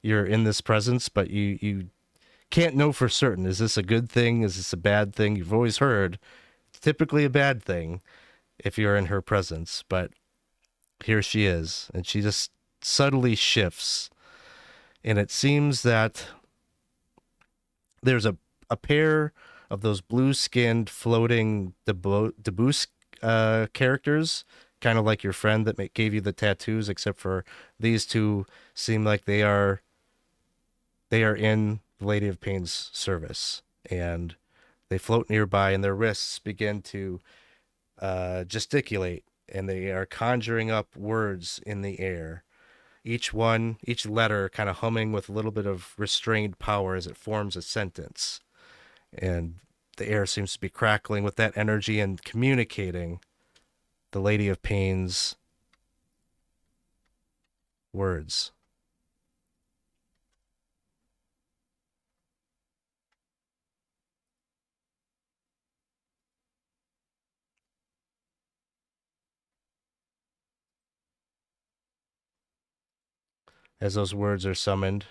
you're in this presence, but you can't know for certain. Is this a good thing? Is this a bad thing? You've always heard it's typically a bad thing if you're in her presence, but here she is, and she just subtly shifts. And it seems that there's a pair of those blue-skinned floating deboost characters, kind of like your friend that gave you the tattoos, except for these two seem like they are in the Lady of Pain's service, and they float nearby, and their wrists begin to gesticulate, and they are conjuring up words in the air. Each letter kind of humming with a little bit of restrained power as it forms a sentence. And the air seems to be crackling with that energy and communicating the Lady of Pain's words. As those words are summoned,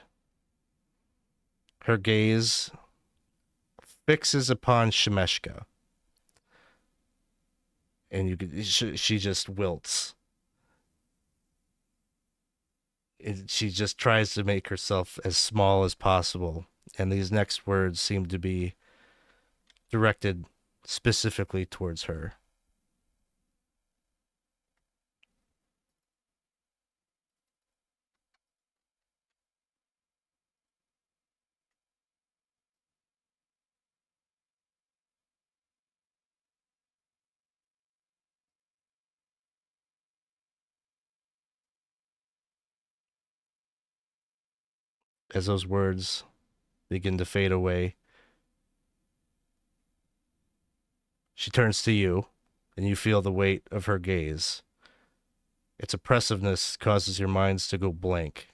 her gaze fixes upon Shemeshka, and she just wilts. She just tries to make herself as small as possible, and these next words seem to be directed specifically towards her. As those words begin to fade away, she turns to you, and you feel the weight of her gaze. Its oppressiveness causes your minds to go blank.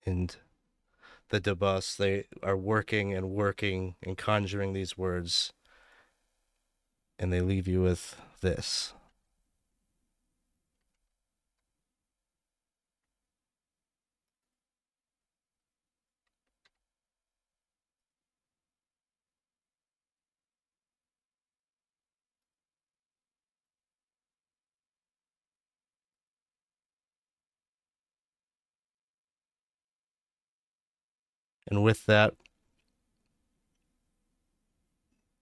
And the Debus, they are working and conjuring these words, and they leave you with this. And with that,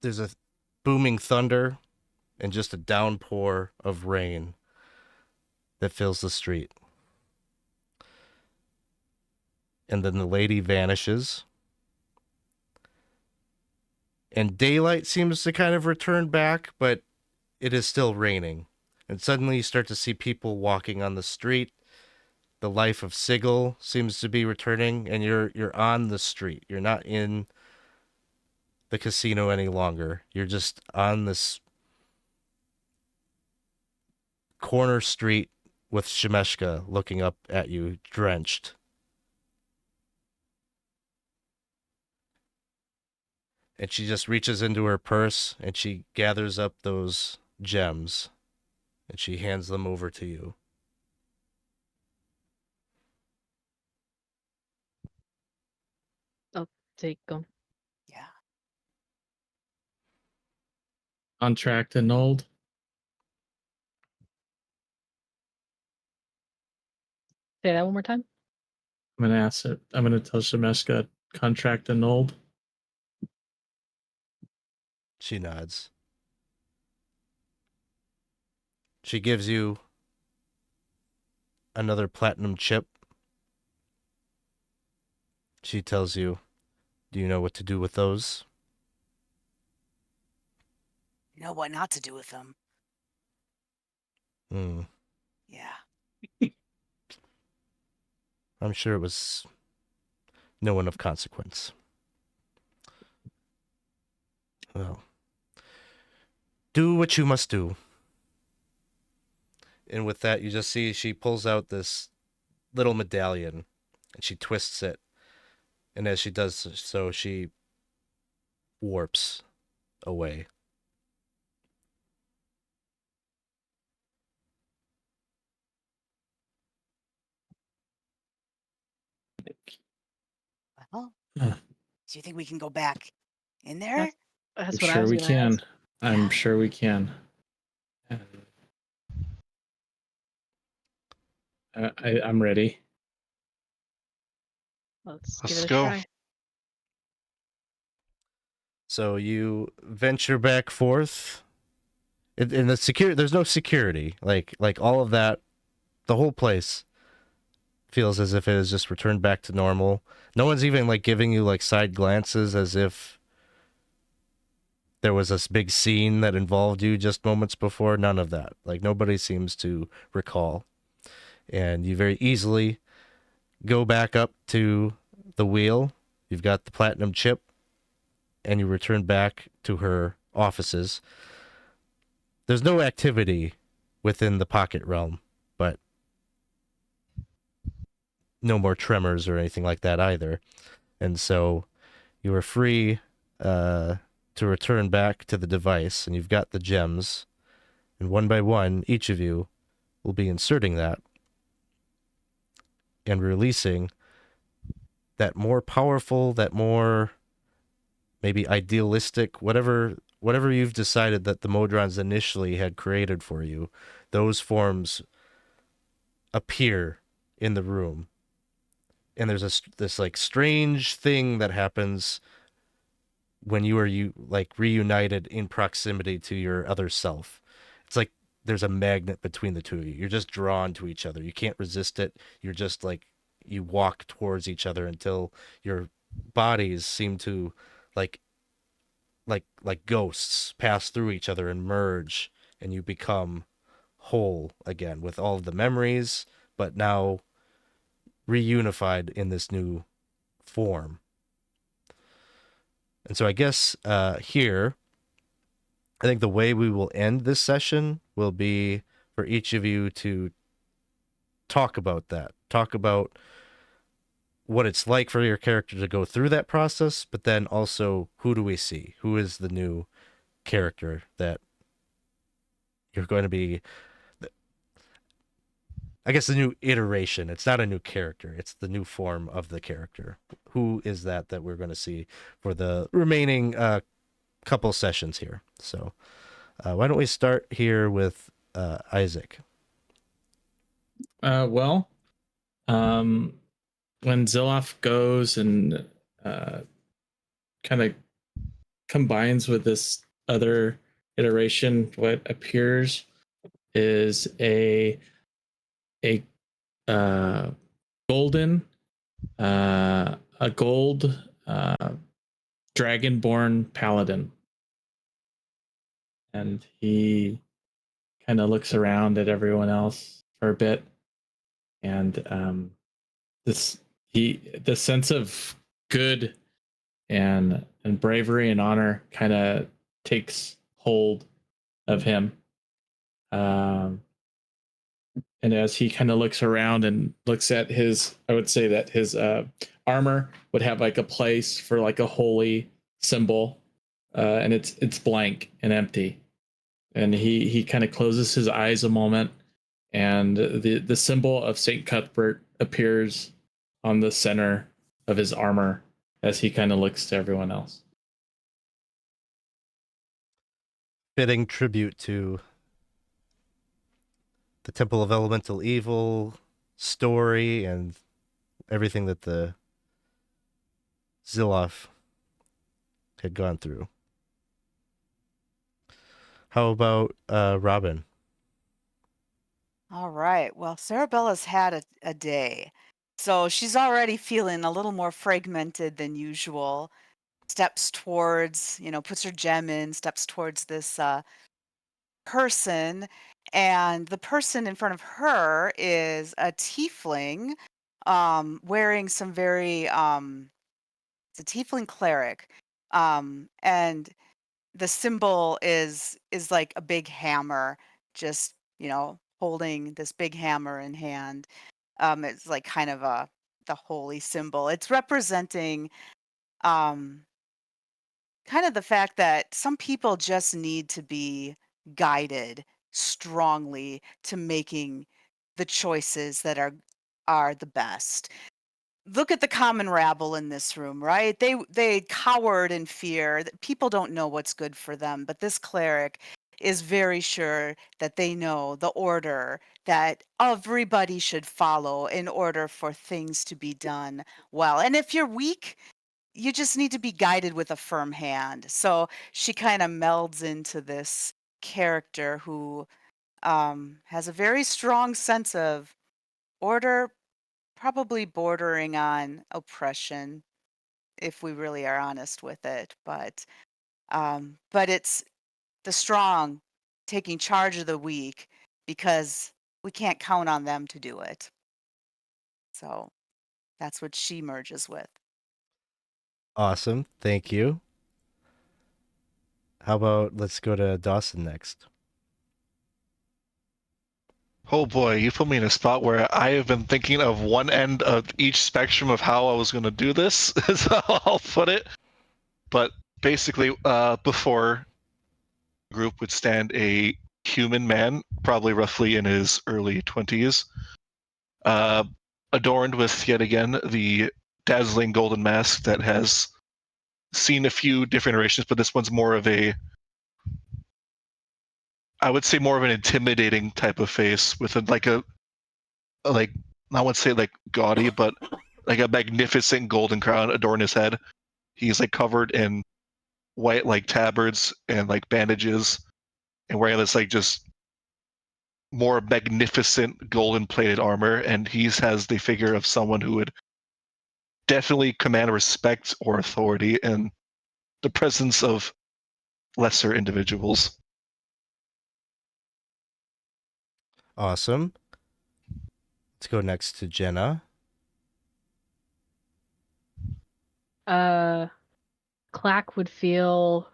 there's a booming thunder and just a downpour of rain that fills the street. And then the lady vanishes. And daylight seems to kind of return back, but it is still raining. And suddenly you start to see people walking on the street. The life of Sigil seems to be returning, and you're on the street. You're not in the casino any longer. You're just on this corner street with Shemeshka looking up at you, drenched. And she just reaches into her purse and she gathers up those gems and she hands them over to you. I'll take them. Yeah. Contract annulled. Say that one more time. I'm gonna ask it. I'm gonna tell Shemeshka contract annulled. She nods. She gives you another platinum chip. She tells you, do you know what to do with those? You know what not to do with them. Hmm. Yeah. I'm sure it was no one of consequence. Well, do what you must do. And with that, you just see she pulls out this little medallion and she twists it. And as she does so, she warps away. Well, Uh, do you think we can go back in there? That's I'm what I sure was we gonna can. ask. I'm Yeah. sure we can. I'm ready. Let's Let's give it a go. try. So you venture back forth. In the security, there's no security. Like all of that, the whole place feels as if it has just returned back to normal. No one's even like giving you like side glances as if there was this big scene that involved you just moments before. None of that. Like nobody seems to recall. And you very easily go back up to the wheel. You've got the platinum chip and you return back to her offices. There's no activity within the pocket realm, but no more tremors or anything like that either. And so you are free to return back to the device, and you've got the gems. And one by one, each of you will be inserting that and releasing that more powerful, that more maybe idealistic, whatever you've decided that the Modrons initially had created for you, those forms appear in the room. And there's this like strange thing that happens when you are reunited in proximity to your other self. It's like there's a magnet between the two of you. You're just drawn to each other. You can't resist it. You're just like you walk towards each other until your bodies seem to like ghosts pass through each other and merge, and you become whole again with all of the memories, but now reunified in this new form. And so I guess here, I think the way we will end this session will be for each of you to talk about that. Talk about what it's like for your character to go through that process, but then also who do we see? Who is the new character that you're going to be, I guess, the new iteration. It's not a new character. It's the new form of the character. Who is that we're going to see for the remaining couple sessions here? So why don't we start here with Isaac? When Zilloff goes and kind of combines with this other iteration. What appears is a golden, a gold dragonborn paladin, and he kind of looks around at everyone else for a bit, and the sense of good and bravery and honor kind of takes hold of him. And as he kind of looks around and looks at his, I would say that his armor would have like a place for like a holy symbol, and it's blank and empty. And he kind of closes his eyes a moment, and the symbol of Saint Cuthbert appears on the center of his armor as he kind of looks to everyone else. Fitting tribute to the Temple of Elemental Evil story and everything that the Zilloff had gone through. How about Robyn? All right. Well, Cerebella's had a day. So she's already feeling a little more fragmented than usual. Steps towards, puts her gem in, steps towards this person. And the person in front of her is a tiefling wearing some very, it's a tiefling cleric. And the symbol is like a big hammer, just, holding this big hammer in hand. It's like kind of the holy symbol. It's representing kind of the fact that some people just need to be guided strongly to making the choices that are the best. Look at the common rabble in this room, right? They cowered in fear. People don't know what's good for them, but this cleric is very sure that they know the order that everybody should follow in order for things to be done well. And if you're weak, you just need to be guided with a firm hand. So she kind of melds into this character who has a very strong sense of order, probably bordering on oppression, if we really are honest with it. But it's the strong taking charge of the weak because we can't count on them to do it. So that's what she merges with. Awesome. Thank you. How about let's go to Dawson next? Oh boy, you put me in a spot where I have been thinking of one end of each spectrum of how I was going to do this, is how I'll put it. But basically, before the group would stand a human man, probably roughly in his early 20s, adorned with, yet again, the dazzling golden mask that has seen a few different iterations, but this one's more of I would say more of an intimidating type of face with like I wouldn't say like gaudy, but like a magnificent golden crown adorn his head. He's like covered in white like tabards and like bandages, and wearing this like just more magnificent golden plated armor. And he has the figure of someone who would definitely command respect or authority in the presence of lesser individuals. Awesome. Let's go next to Jenna. Clack would feel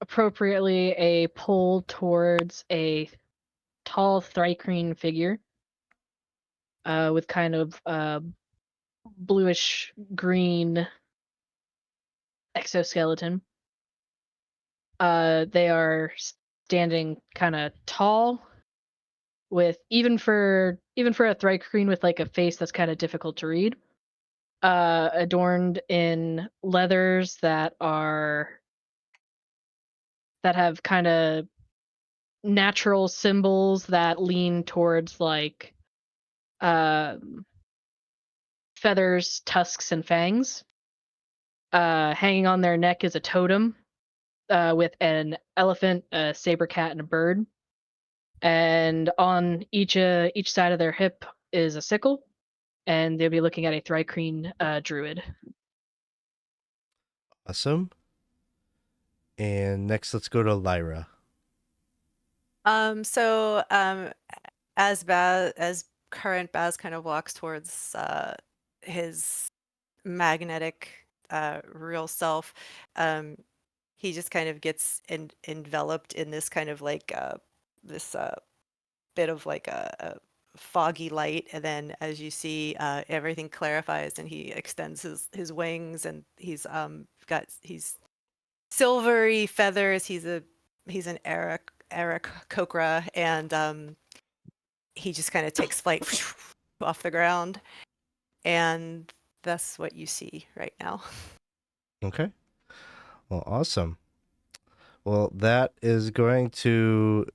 appropriately a pull towards a tall Thrycreen figure with kind of bluish green exoskeleton. They are standing kind of tall, with even for a Thrycreen with like a face that's kind of difficult to read. Adorned in leathers that have kind of natural symbols that lean towards like feathers, tusks, and fangs. Hanging on their neck is a totem with an elephant, a saber cat, and a bird. And on each side of their hip is a sickle, and they'll be looking at a Thri-kreen druid. Awesome. And next, let's go to Lyra. So as current Baz kind of walks towards his magnetic real self, he just kind of gets enveloped in this kind of like this bit of like a foggy light, and then as you see, everything clarifies, and he extends his wings, and he's silvery feathers. He's an Eric Kokra, and he just kind of takes flight off the ground, and that's what you see right now. Okay. Well, awesome. Well, that is going to...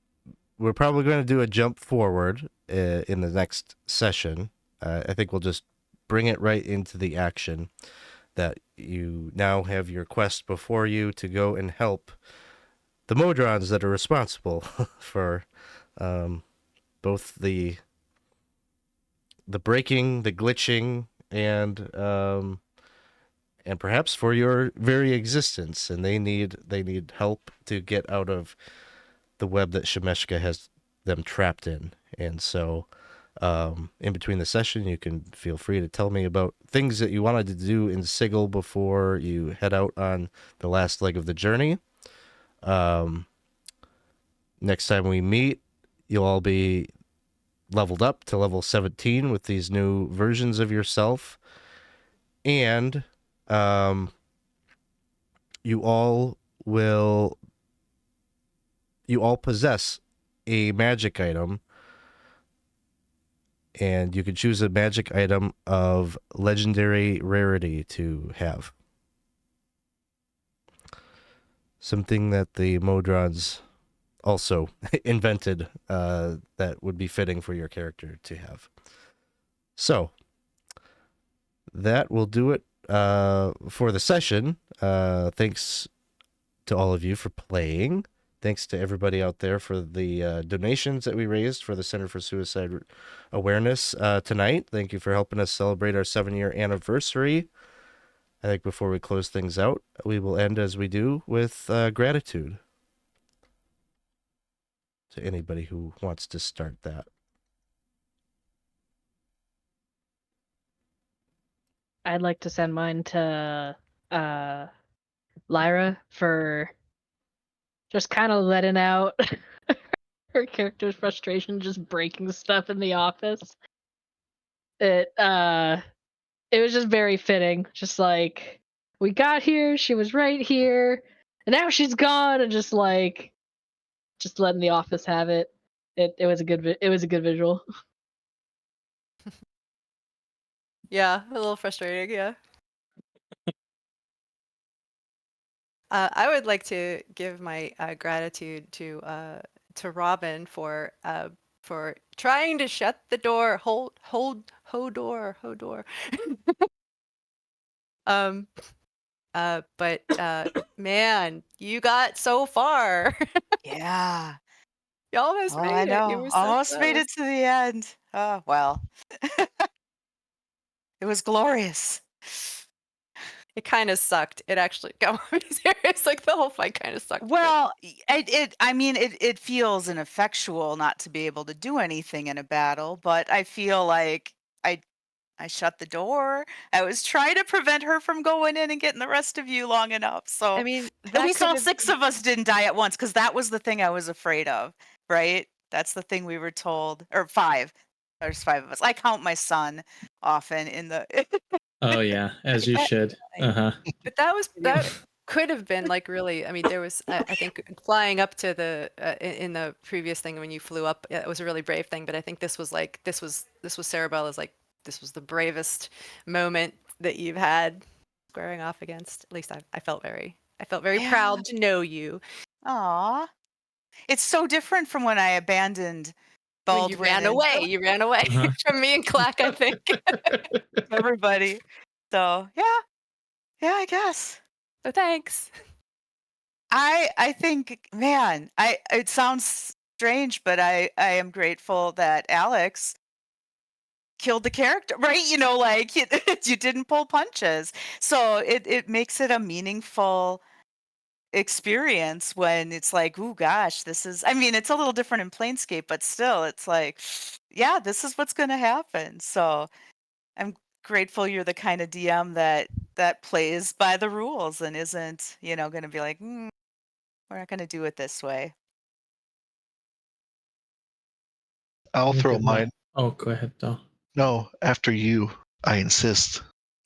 We're probably going to do a jump forward in the next session. I think we'll just bring it right into the action that you now have your quest before you to go and help the Modrons that are responsible for both the breaking, the glitching, and perhaps for your very existence. And they need help to get out of the web that Shemeshka has them trapped in. And so in between the session, you can feel free to tell me about things that you wanted to do in Sigil before you head out on the last leg of the journey. Next time we meet, you'll all be leveled up to level 17 with these new versions of yourself. And you all possess a magic item, and you can choose a magic item of legendary rarity to have. Something that the Modrons also invented that would be fitting for your character to have. So, that will do it for the session. Thanks to all of you for playing. Thanks to everybody out there for the donations that we raised for the Center for Suicide Awareness tonight. Thank you for helping us celebrate our 7-year anniversary. I think before we close things out, we will end as we do with gratitude to anybody who wants to start that. I'd like to send mine to Lyra for just kind of letting out her character's frustration, just breaking stuff in the office. It was just very fitting. Just like, we got here, she was right here, and now she's gone, and just letting the office have it. It was a good visual. Yeah, a little frustrating, yeah. I would like to give my gratitude to Robyn for trying to shut the door. Hold door. But man, you got so far. Yeah. You almost Oh, made I it. You know. were so Almost made close. it to the end. Oh, well. It was glorious. It kind of sucked. It actually got me serious. Like the whole fight kind of sucked. Well, it feels ineffectual not to be able to do anything in a battle, but I feel like I shut the door. I was trying to prevent her from going in and getting the rest of you long enough. So I mean, at that least could all have 6 of us didn't die at once, because that was the thing I was afraid of, right? That's the thing we were told. Or 5. There's 5 of us. I count my son often in the Oh yeah, as you should. But that could have been like really. I mean, there was I think flying up to the in the previous thing when you flew up, it was a really brave thing. But I think this was Cerebella's like, this was the bravest moment that you've had squaring off against. At least I felt very Yeah. proud to know you. Aw. It's so different from when I abandoned When Baldwin. you ran away. You ran away from me and Clack, I think. Everybody. So yeah, Yeah, I guess. So thanks. I think, man, it sounds strange, but I am grateful that Alex killed the character, right? You know, like you didn't pull punches. So it makes it a meaningful experience when it's like, oh gosh, this is, I mean, it's a little different in Planescape, but still it's like, yeah, this is what's gonna happen. So I'm grateful you're the kind of DM that plays by the rules and isn't, you know, gonna be like, we're not gonna do it this way. I'll throw Good one. mine. Oh, go ahead, Dal. No, after you. I insist.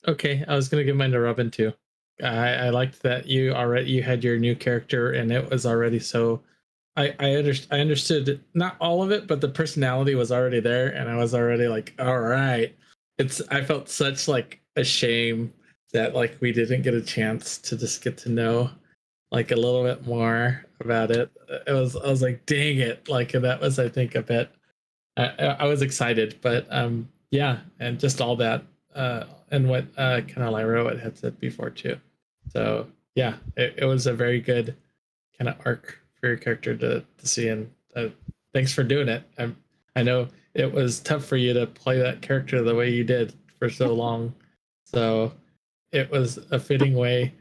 Okay, I was gonna give mine to Robyn too. I liked that you had your new character and it was already so. I understood not all of it, but the personality was already there, and I was already like, all right. I felt such like a shame that like we didn't get a chance to just get to know like a little bit more about it. I was like, dang it, like that was I think a bit. I was excited, but yeah, and just all that and what kind of Lyra had said before too. So yeah, it was a very good kind of arc for your character to see, and thanks for doing it. I know it was tough for you to play that character the way you did for so long, so it was a fitting way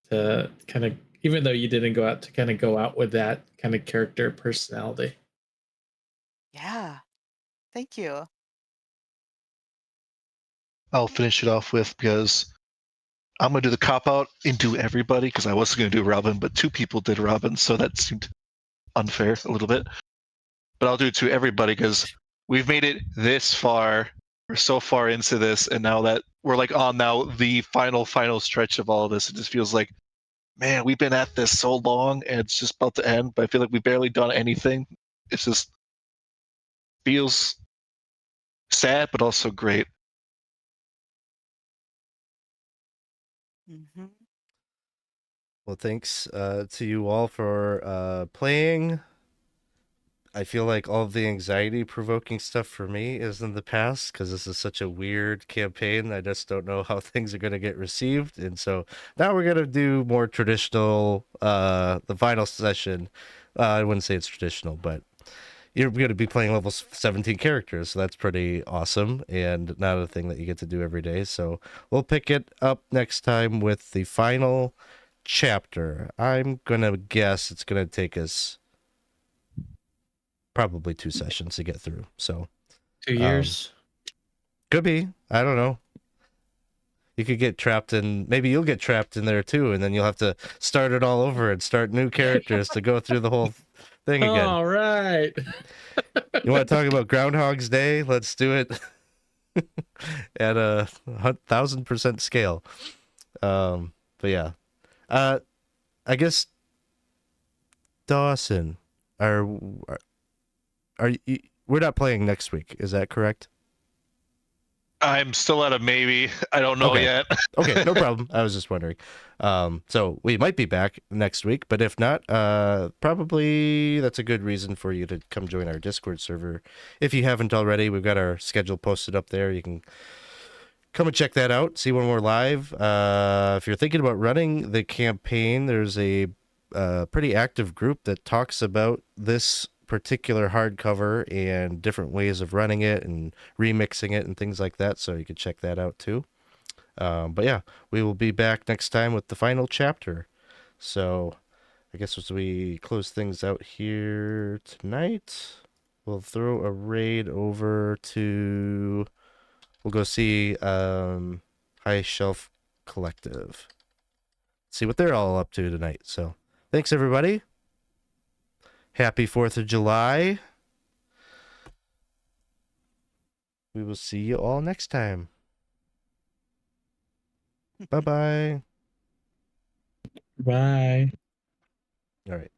to kind of, even though you didn't go out, to kind of go out with that kind of character personality. Yeah. Thank you. I'll finish it off with, because I'm going to do the cop out and do everybody, because I wasn't going to do Robyn, but two people did Robyn, so that seemed unfair a little bit. But I'll do it to everybody, because we've made it this far. We're so far into this, and now that we're like on now the final stretch of all of this, it just feels like, man, we've been at this so long, and it's just about to end, but I feel like we've barely done anything. It's just feels sad, but also great. Hmm. Well, thanks to you all for playing. I feel like all of the anxiety-provoking stuff for me is in the past, because this is such a weird campaign. I just don't know how things are going to get received. And so now we're going to do more traditional, the final session. I wouldn't say it's traditional, but you're going to be playing level 17 characters, so that's pretty awesome, and not a thing that you get to do every day. So we'll pick it up next time with the final chapter. I'm going to guess it's going to take us probably 2 sessions to get through. So 2 years. could be. I don't know. You could get trapped in, maybe you'll get trapped in there too, and then you'll have to start it all over and start new characters to go through the whole thing again. All right. You want to talk about Groundhog's Day? Let's do it at a 1,000% scale. But yeah, I guess Dawson, are you? We're not playing next week. Is that correct? I'm still at a maybe. I don't know Okay. yet. Okay, no problem. I was just wondering. So we might be back next week, but if not, probably that's a good reason for you to come join our Discord server. If you haven't already, we've got our schedule posted up there. You can come and check that out, see when we're live. If you're thinking about running the campaign, there's a pretty active group that talks about this particular hardcover and different ways of running it and remixing it and things like that, so you can check that out too. But yeah, we will be back next time with the final chapter. So I guess as we close things out here tonight, we'll throw a raid over to... We'll go see High Shelf Collective. See what they're all up to tonight. So thanks, everybody. Happy 4th of July. We will see you all next time. Bye-bye. Bye. All right.